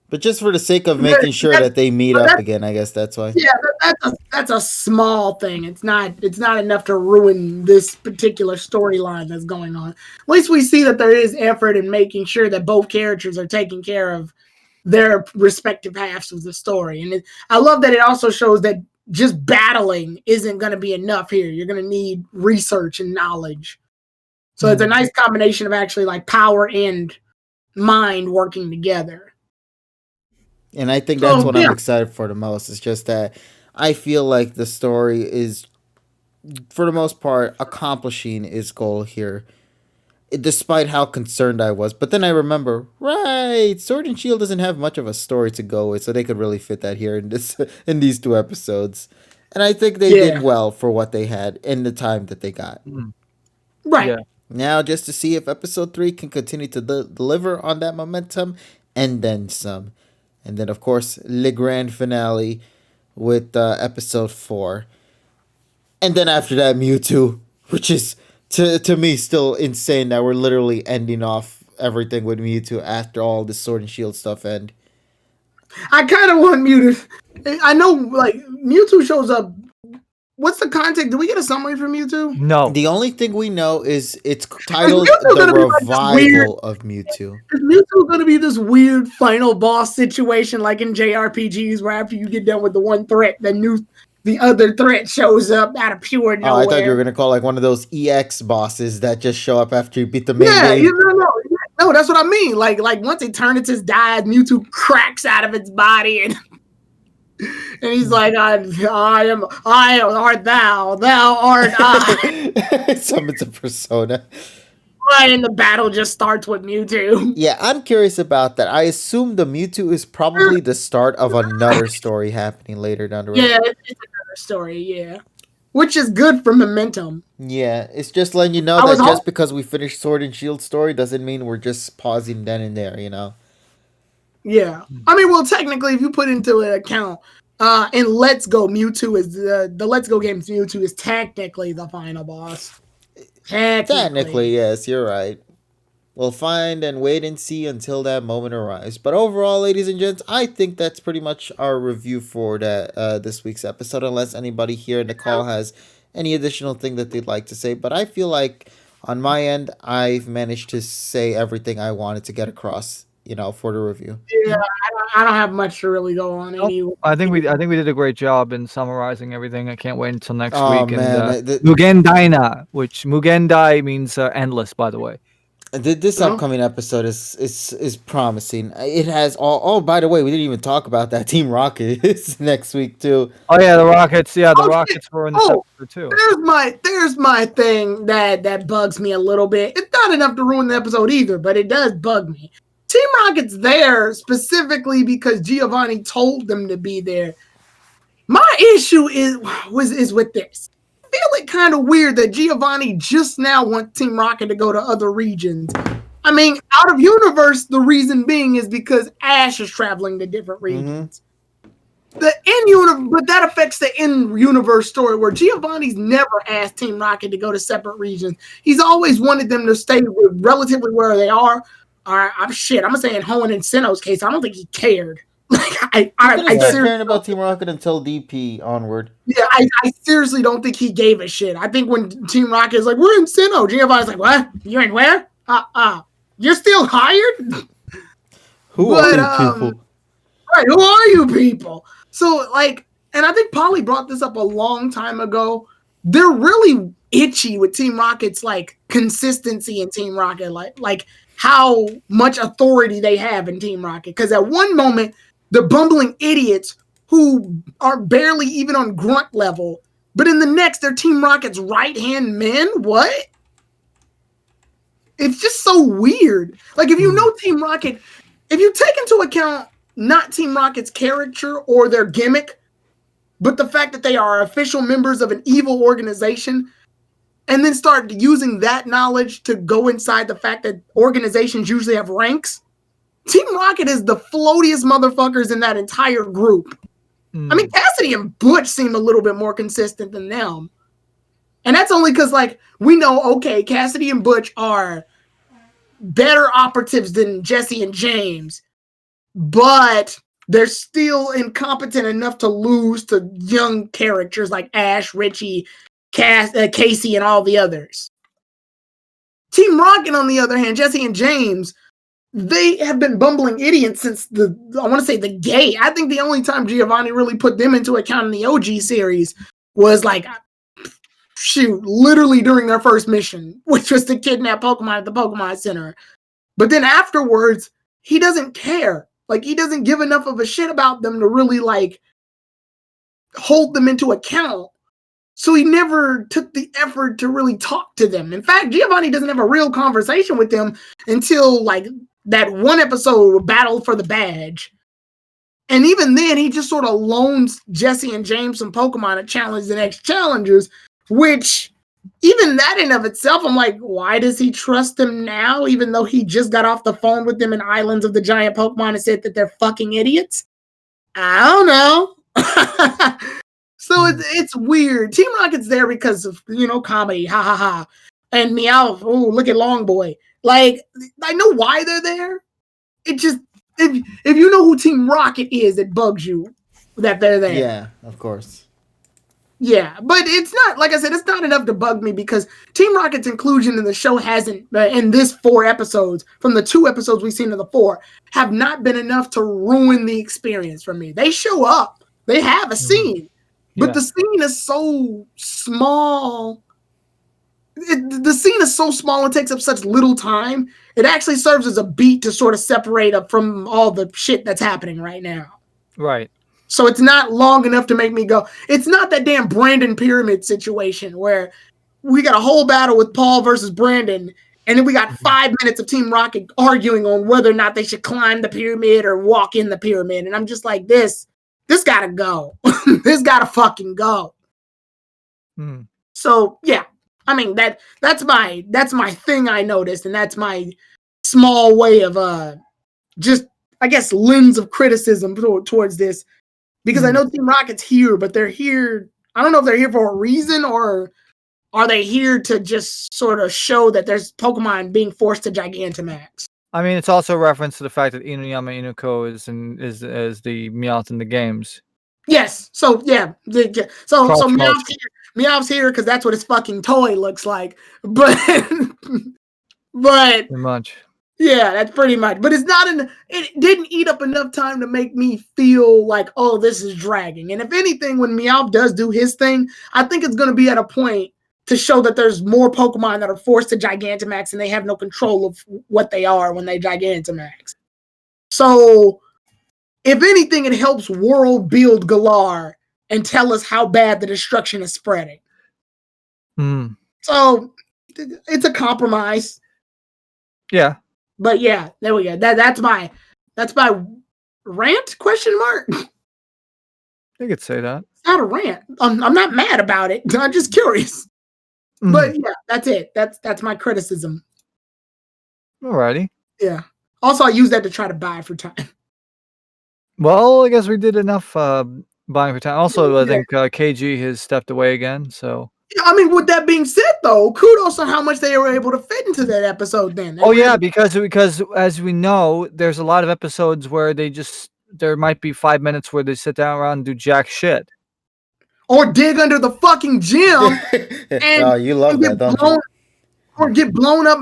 but just for the sake of making sure that they meet up again, I guess that's why. Yeah, that's a small thing. It's not enough to ruin this particular storyline that's going on. At least we see that there is effort in making sure that both characters are taking care of their respective halves of the story. And I love that it also shows that just battling isn't going to be enough here. You're going to need research and knowledge. So it's a nice combination of actually like power and mind working together. And I think that's what I'm excited for the most. It's just that I feel like the story is, for the most part, accomplishing its goal here, despite how concerned I was. But then I remember, right, Sword and Shield doesn't have much of a story to go with, so they could really fit that here in these 2 episodes. And I think they did well for what they had in the time that they got. Right. Yeah. Now, just to see if episode 3 can continue to deliver on that momentum, and then some. And then, of course, the grand finale with episode 4. And then after that, Mewtwo, which is, to me, still insane that we're literally ending off everything with Mewtwo after all the Sword and Shield stuff end. I kind of want Mewtwo. I know, like, Mewtwo shows up. What's the context? Do we get a summary from Mewtwo? No. The only thing we know is it's titled The Revival of Mewtwo. Is Mewtwo going to be this weird final boss situation like in JRPGs where after you get done with the one threat, the the other threat shows up out of pure nowhere. Oh, I thought you were gonna call like one of those EX bosses that just show up after you beat the main Yeah, game. no, that's what I mean. Like once Eternatus dies, Mewtwo cracks out of its body and he's like, I art thou art I. Summons a persona. Right, and the battle just starts with Mewtwo. Yeah, I'm curious about that. I assume the Mewtwo is probably the start of another story happening later down the road. Yeah, it's another story, yeah. Which is good for momentum. Yeah, it's just letting you know that just because we finished Sword and Shield story doesn't mean we're just pausing then and there, you know? Yeah. I mean, well, technically, if you put into an account, in Let's Go, Mewtwo is the Let's Go games Mewtwo is technically the final boss. Technically, yes, you're right. We'll find and wait and see until that moment arrives. But overall, ladies and gents, I think that's pretty much our review for this week's episode, unless anybody here in the call has any additional thing that they'd like to say. But I feel like on my end, I've managed to say everything I wanted to get across, for the review. Yeah, I don't have much to really go on. I think we did a great job in summarizing everything. I can't wait until next week. Man, and Mugen Daina, which Mugen Dai means endless, by the way. This upcoming episode is promising. It has all. Oh, by the way, we didn't even talk about that. Team Rocket is next week too. Oh yeah, the Rockets. Yeah, the Rockets were in this episode too. There's my thing that bugs me a little bit. It's not enough to ruin the episode either, but it does bug me. Team Rocket's there specifically because Giovanni told them to be there. My issue is with this. I feel it kind of weird that Giovanni just now wants Team Rocket to go to other regions. I mean, out of universe, the reason being is because Ash is traveling to different regions. The in-universe, but that affects the in-universe story where Giovanni's never asked Team Rocket to go to separate regions. He's always wanted them to stay relatively where they are. I'm gonna say in Hoenn and Sinnoh's case, I don't think he cared. Like I seriously caring about Team Rocket until DP onward. Yeah, I seriously don't think he gave a shit. I think when Team Rocket is like, we're in Sinnoh, Giovanni's like, what? You're in where? You're still hired? Who are you people? Right, who are you people? So and I think Polly brought this up a long time ago. They're really itchy with Team Rocket's consistency in Team Rocket, like how much authority they have in Team Rocket. Because at one moment, the bumbling idiots who are barely even on grunt level, but in the next, they're Team Rocket's right-hand men? What? It's just so weird. Like, if you know Team Rocket, if you take into account not Team Rocket's character or their gimmick, but the fact that they are official members of an evil organization, and then start using that knowledge to go inside the fact that organizations usually have ranks, Team Rocket is the floatiest motherfuckers in that entire group. I mean, Cassidy and Butch seem a little bit more consistent than them. And that's only because, we know, okay, Cassidy and Butch are better operatives than Jesse and James, but they're still incompetent enough to lose to young characters like Ash, Richie, Casey, and all the others. Team Rocket, on the other hand, Jesse and James, they have been bumbling idiots since the gate. I think the only time Giovanni really put them into account in the OG series was literally during their first mission, which was to kidnap Pokemon at the Pokemon Center. But then afterwards, he doesn't care. He doesn't give enough of a shit about them to really hold them into account. So he never took the effort to really talk to them. In fact, Giovanni doesn't have a real conversation with them until that one episode, Battle for the Badge. And even then, he just sort of loans Jesse and James some Pokemon to challenge the next challengers, which even that in of itself, I'm like, why does he trust them now, even though he just got off the phone with them in Islands of the Giant Pokemon and said that they're fucking idiots? I don't know. So it's weird. Team Rocket's there because of, comedy, ha ha ha. And Meow, oh, look at Long Boy. I know why they're there. It just, if you know who Team Rocket is, it bugs you that they're there. Yeah, of course. Yeah, but it's not, like I said, it's not enough to bug me because Team Rocket's inclusion in the show hasn't, in this 4 episodes, from the 2 episodes we've seen of the 4, have not been enough to ruin the experience for me. They show up. They have a scene. but the scene is so small. The scene is so small and takes up such little time. It actually serves as a beat to sort of separate up from all the shit that's happening right now. Right. So it's not long enough to make me go. It's not that damn Brandon Pyramid situation where we got a whole battle with Paul versus Brandon, and then we got 5 minutes of Team Rocket arguing on whether or not they should climb the pyramid or walk in the pyramid. And I'm just like, this gotta go. This gotta fucking go. So yeah. I mean that's my thing I noticed, and that's my small way of just I guess lens of criticism towards this, because I know Team Rocket's here, but they're here. I don't know if they're here for a reason, or are they here to just sort of show that there's Pokemon being forced to Gigantamax? I mean, it's also a reference to the fact that Inuyama Inuko is the Meowth in the games. Yes. So yeah. So Meowth's here because that's what his fucking toy looks like. But pretty much. Yeah, that's pretty much. But it's not it didn't eat up enough time to make me feel like, oh, this is dragging. And if anything, when Meowth does do his thing, I think it's gonna be at a point to show that there's more Pokemon that are forced to Gigantamax and they have no control of what they are when they Gigantamax. So if anything, it helps world build Galar and tell us how bad the destruction is spreading. So it's a compromise. Yeah. But yeah, there we go. That's my rant? Question mark. You could say that. It's not a rant. I'm not mad about it. I'm just curious. But yeah, that's it. That's my criticism. Alrighty. Yeah. Also, I use that to try to buy for time. Well, I guess we did enough buying for time. Also, I think KG has stepped away again. So. I mean, with that being said, though, kudos on how much they were able to fit into that episode. Then. Because as we know, there's a lot of episodes where there might be 5 minutes where they sit down around and do jack shit. Or dig under the fucking gym. And you love that, don't you? Or get blown up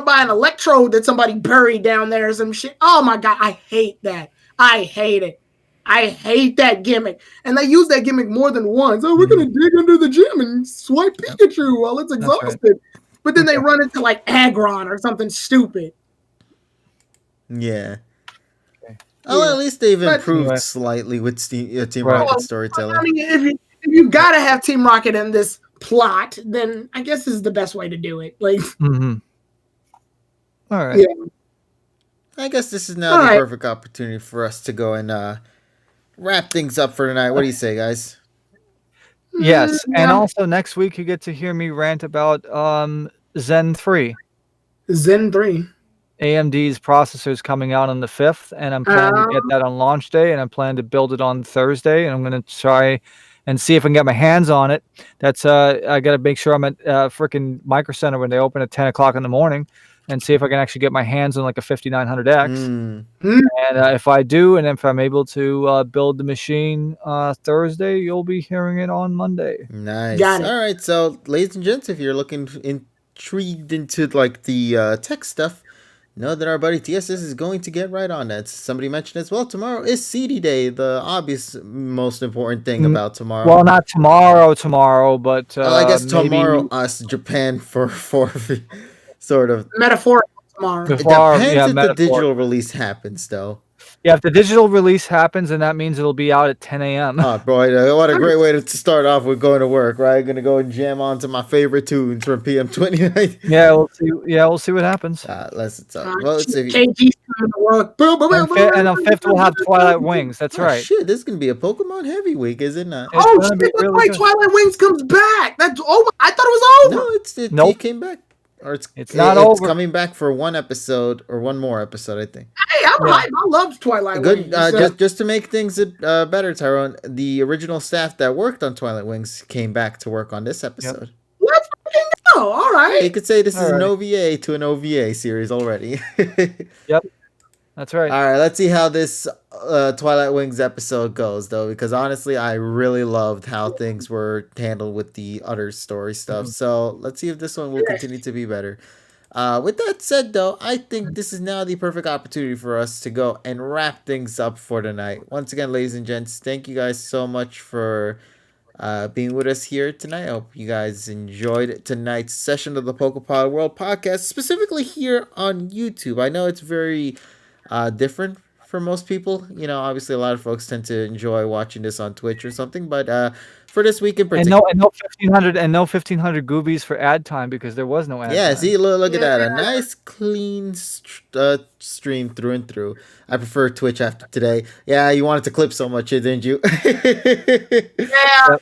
by an electrode that somebody buried down there or some shit. Oh my God, I hate that. I hate it. I hate that gimmick. And they use that gimmick more than once. Oh, we're going to dig under the gym and swipe Pikachu while it's exhausted. Right. But then they run into like Aggron or something stupid. Yeah. Oh, at least they've improved slightly with Team Rocket storytelling. I mean, if you got to have Team Rocket in this plot, then I guess this is the best way to do it. Like, all right. Yeah. I guess this is now the perfect opportunity for us to go and wrap things up for tonight. What do you say, guys? Yes, and also next week you get to hear me rant about Zen 3. Zen 3. AMD's processor is coming out on the 5th, and I'm planning to get that on launch day, and I'm planning to build it on Thursday, and I'm going to try and see if I can get my hands on it. That's I got to make sure I'm at freaking Micro Center when they open at 10 o'clock in the morning, and see if I can actually get my hands on like a 5900X. And if I do, and if I'm able to build the machine Thursday, you'll be hearing it on Monday. Nice. Got it. All right, so ladies and gents, if you're intrigued into like the tech stuff, know that our buddy TSS is going to get right on that. Somebody mentioned as well, tomorrow is CD Day, the obvious most important thing about tomorrow. Well, not tomorrow, but I guess tomorrow, us, Japan, for sort of metaphorical tomorrow. It depends if the digital release happens, though. Yeah, if the digital release happens, then that means it'll be out at 10 a.m. Oh, boy, what a great way to start off with going to work, right? Going to go and jam onto my favorite tunes from PM 29. Yeah, we'll see. Yeah, we'll see what happens. Let's talk. Well, let's see. KG's coming to work. And on 5th, we'll have Twilight Wings. That's right. Shit, this is going to be a Pokemon heavy week, is it not? Oh, shit, that's right. Twilight Wings comes back. I thought it was over. No, it came back. Or it's not over. It's coming back for one episode or one more episode, I think. Hey, I'm hyped. I love Twilight Wings. Just to make things better, Tyrone, the original staff that worked on Twilight Wings came back to work on this episode. Let's fucking go. All right. You could say this is an OVA to an OVA series already. Yep. That's right. All right, let's see how this Twilight Wings episode goes, though, because honestly, I really loved how things were handled with the other story stuff. So let's see if this one will continue to be better. With that said, though, I think this is now the perfect opportunity for us to go and wrap things up for tonight. Once again, ladies and gents, thank you guys so much for being with us here tonight. I hope you guys enjoyed tonight's session of the PokePod World Podcast, specifically here on YouTube. I know it's very different for most people. You know, obviously a lot of folks tend to enjoy watching this on Twitch or something, but for this week in And particular, no 1500 goobies for ad time because there was no ad yeah, time. see, look at that. A nice, clean stream through and through. I prefer Twitch after today. Yeah, you wanted to clip so much, didn't you? Yeah,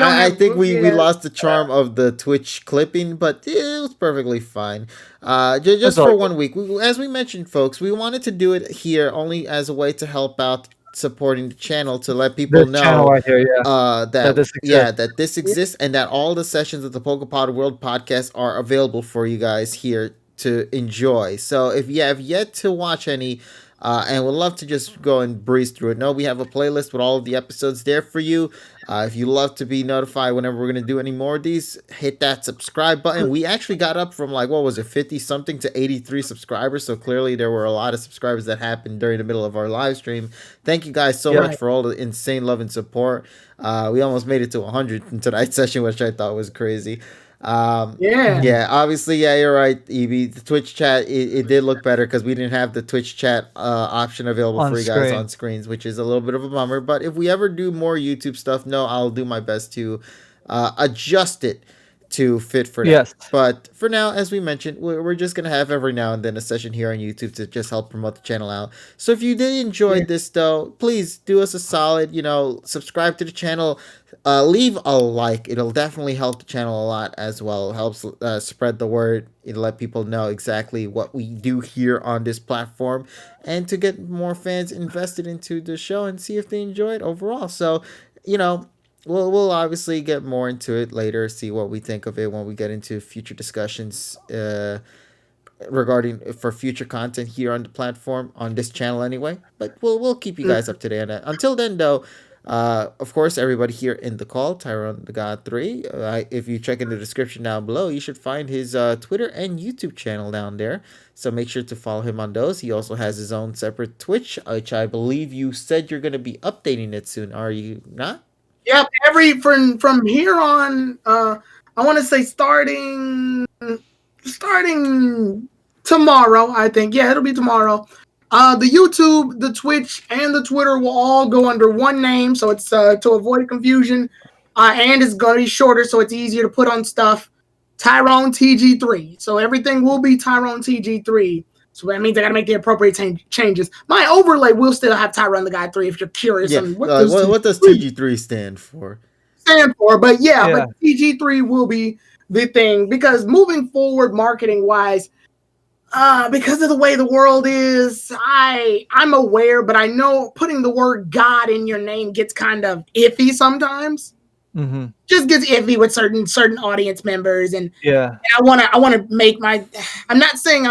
I think we lost the charm of the Twitch clipping, but it was perfectly fine. Just for 1 week. As we mentioned, folks, we wanted to do it here only as a way to help out supporting the channel, to let people This know channel right here, that this exists and that all the sessions of the PokePod World Podcast are available for you guys here to enjoy. So if you have yet to watch any and would love to just go and breeze through it, no, we have a playlist with all of the episodes there for you. If you love to be notified whenever we're going to do any more of these, hit that subscribe button. We actually got up from like, what was it, 50 something to 83 subscribers. So clearly there were a lot of subscribers that happened during the middle of our live stream. Thank you guys so much for all the insane love and support. We almost made it to 100 in tonight's session, which I thought was crazy. Obviously, you're right, Evie. The Twitch chat, it did look better because we didn't have the Twitch chat option available for you guys on screens, which is a little bit of a bummer. But if we ever do more YouTube stuff, I'll do my best to adjust it to fit for that. Yes. But for now, as we mentioned, we're just going to have every now and then a session here on YouTube to just help promote the channel out. So if you did enjoy this, though, please do us a solid, subscribe to the channel, leave a like. It'll definitely help the channel a lot as well. It helps spread the word. It'll let people know exactly what we do here on this platform and to get more fans invested into the show and see if they enjoy it overall. So, we'll obviously get more into it later, see what we think of it when we get into future discussions regarding for future content here on the platform, on this channel anyway. But we'll keep you guys up to date on that. Until then, though, of course, everybody here in the call, Tyrone the God 3, if you check in the description down below, you should find his Twitter and YouTube channel down there. So make sure to follow him on those. He also has his own separate Twitch, which I believe you said you're going to be updating it soon. Are you not? Yep, from here on, I want to say starting tomorrow, I think. Yeah, it'll be tomorrow. The YouTube, the Twitch, and the Twitter will all go under one name, so it's to avoid confusion. And it's going to be shorter, so it's easier to put on stuff. Tyrone TG3. So everything will be Tyrone TG3. So that means I got to make the appropriate changes. My overlay will still have Tyrone the God 3 if you're curious. Yeah. What does TG3 stand for? But TG3 will be the thing, because moving forward, marketing wise, because of the way the world is, I'm aware, but I know putting the word God in your name gets kind of iffy sometimes. Mm-hmm. Just gets iffy with certain audience members, and I want to make my. I'm not saying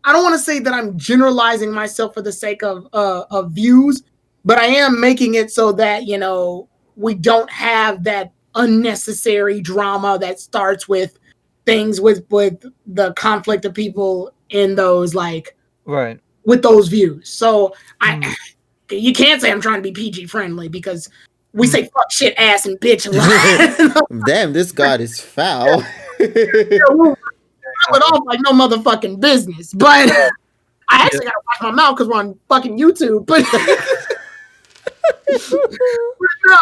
I don't want to say that I'm generalizing myself for the sake of views, but I am making it so that, we don't have that unnecessary drama that starts with things with the conflict of people in those, with those views. So you can't say I'm trying to be PG friendly, because we say fuck, shit, ass, and bitch a lot. Damn, this God is foul. It off like no motherfucking business, but I actually gotta watch my mouth because we're on fucking YouTube. But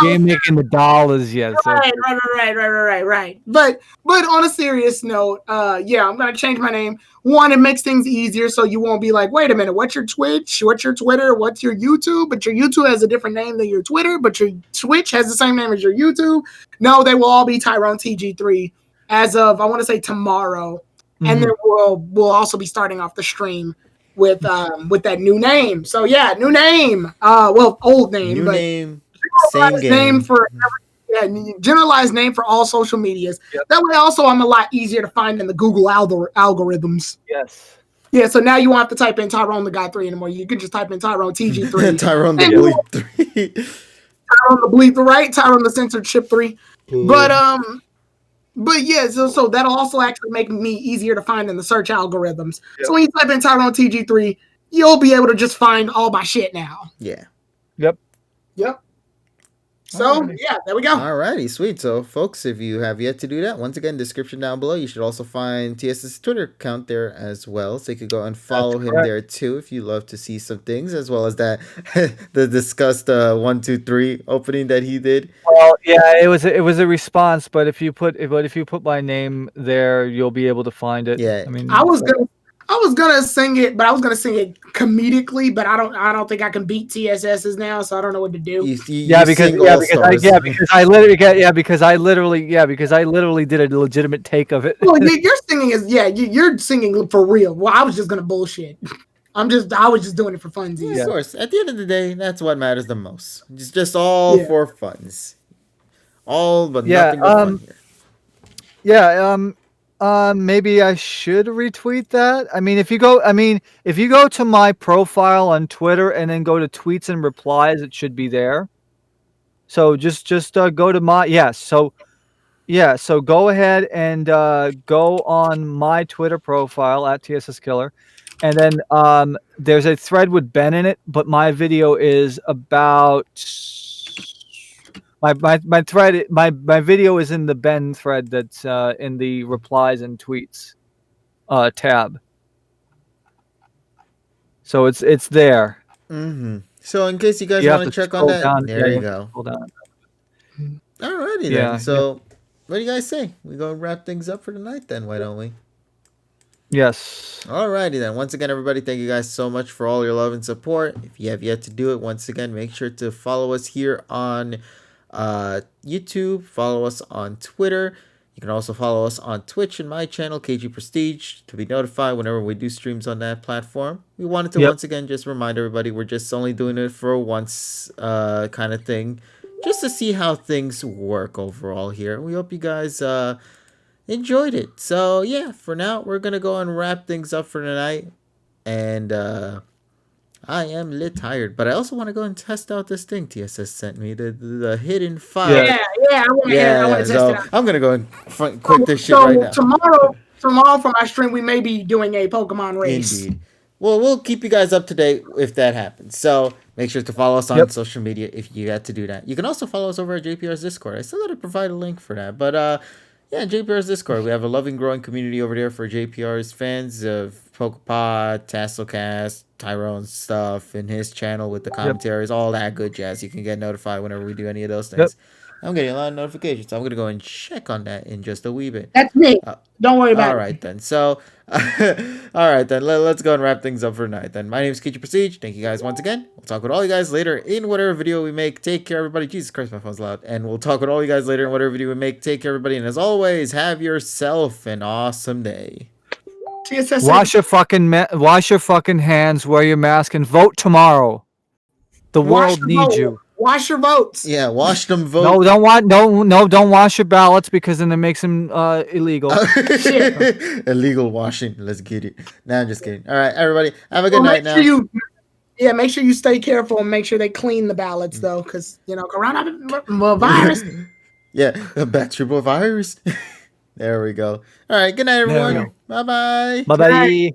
you ain't making the dollars yet. Right. But on a serious note, I'm gonna change my name. One, it makes things easier, so you won't be like, wait a minute, what's your Twitch? What's your Twitter? What's your YouTube? But your YouTube has a different name than your Twitter, but your Twitch has the same name as your YouTube. No, they will all be Tyrone TG3 as of, I want to say, tomorrow. Mm-hmm. And then we'll also be starting off the stream with that new name. So new name. Old name. New name. Same game. Name for generalized name for all social medias. Yep. That way, also, I'm a lot easier to find in the Google algorithms. Yes. Yeah. So now you won't have to type in Tyrone the God 3 anymore. You can just type in Tyrone TG3. Tyrone the Bleep 3. Tyrone the Bleep, right? Tyrone the Censorship 3. Mm. But yeah, so that'll also actually make me easier to find in the search algorithms. Yep. So when you type in Tyrone TG3, you'll be able to just find all my shit now. Yeah. Yep. So yeah, there we go. Alrighty, sweet. So, folks, if you have yet to do that, once again, description down below. You should also find TS's Twitter account there as well, so you could go and follow him there too if you love to see some things, as well as that the discussed 1, 2, 3 opening that he did. Well, yeah, it was a response, but if you put my name there, you'll be able to find it. Yeah, I mean, I was gonna sing it, but I was gonna sing it comedically. But I don't think I can beat TSS's now, so I don't know what to do. because I literally did a legitimate take of it. Well, your singing is you're singing for real. Well, I was just gonna bullshit. I was just doing it for funsies. Yeah, of course. At the end of the day, that's what matters the most. It's just all for funs. All but nothing but fun here. Yeah, maybe I should retweet that. I mean, if you go to my profile on Twitter and then go to tweets and replies, it should be there. So just go to my So go ahead and go on my Twitter profile at TSS Killer, and then there's a thread with Ben in it, but my video is about. My thread, my video is in the Ben thread that's in the replies and tweets tab. So it's there. Mm-hmm. So in case you guys want to check on that, there you go. Hold on. Alrighty then. So what do you guys say? We go wrap things up for tonight then, why don't we? Yes. Alrighty then. Once again, everybody, thank you guys so much for all your love and support. If you have yet to do it, once again, make sure to follow us here on YouTube, follow us on Twitter. You can also follow us on Twitch and my channel, KG Prestige, to be notified whenever we do streams on that platform. We wanted to once again just remind everybody we're just only doing it for once kind of thing, just to see how things work overall here. We hope you guys enjoyed it. So yeah, for now we're gonna go and wrap things up for tonight, and I am lit tired, but I also want to go and test out this thing TSS sent me, the hidden file. Yeah, I want to test it out. I'm gonna go and quit this shit right now. Tomorrow for my stream, we may be doing a Pokemon race. Indeed. Well, we'll keep you guys up to date if that happens. So make sure to follow us on social media if you got to do that. You can also follow us over at JPR's Discord. I still got to provide a link for that, but yeah, JPR's Discord. We have a loving, growing community over there for JPR's fans of PokePod, Tasselcast, Tyrone's stuff, and his channel with the commentaries, all that good jazz. You can get notified whenever we do any of those things. I'm getting a lot of notifications, so I'm going to go and check on that in just a wee bit. That's me. Don't worry about it. All right, then. So, all right, then. Let's go and wrap things up for tonight, then. My name is KG Prestige. Thank you guys once again. We'll talk with all you guys later in whatever video we make. Take care, everybody. Jesus Christ, my phone's loud. And we'll talk with all you guys later in whatever video we make. Take care, everybody. And as always, have yourself an awesome day. Wash your fucking hands, wear your mask, and vote tomorrow. The world needs you. Wash your votes. Yeah, wash them votes. No, don't wash your ballots because then it makes them illegal. Illegal washing. Let's get it. Nah, I'm just kidding. All right, everybody, have a good night now. Make sure you stay careful and make sure they clean the ballots though, because coronavirus. Yeah, the bacterial virus. There we go. All right, good night, everyone. Bye bye. Bye bye.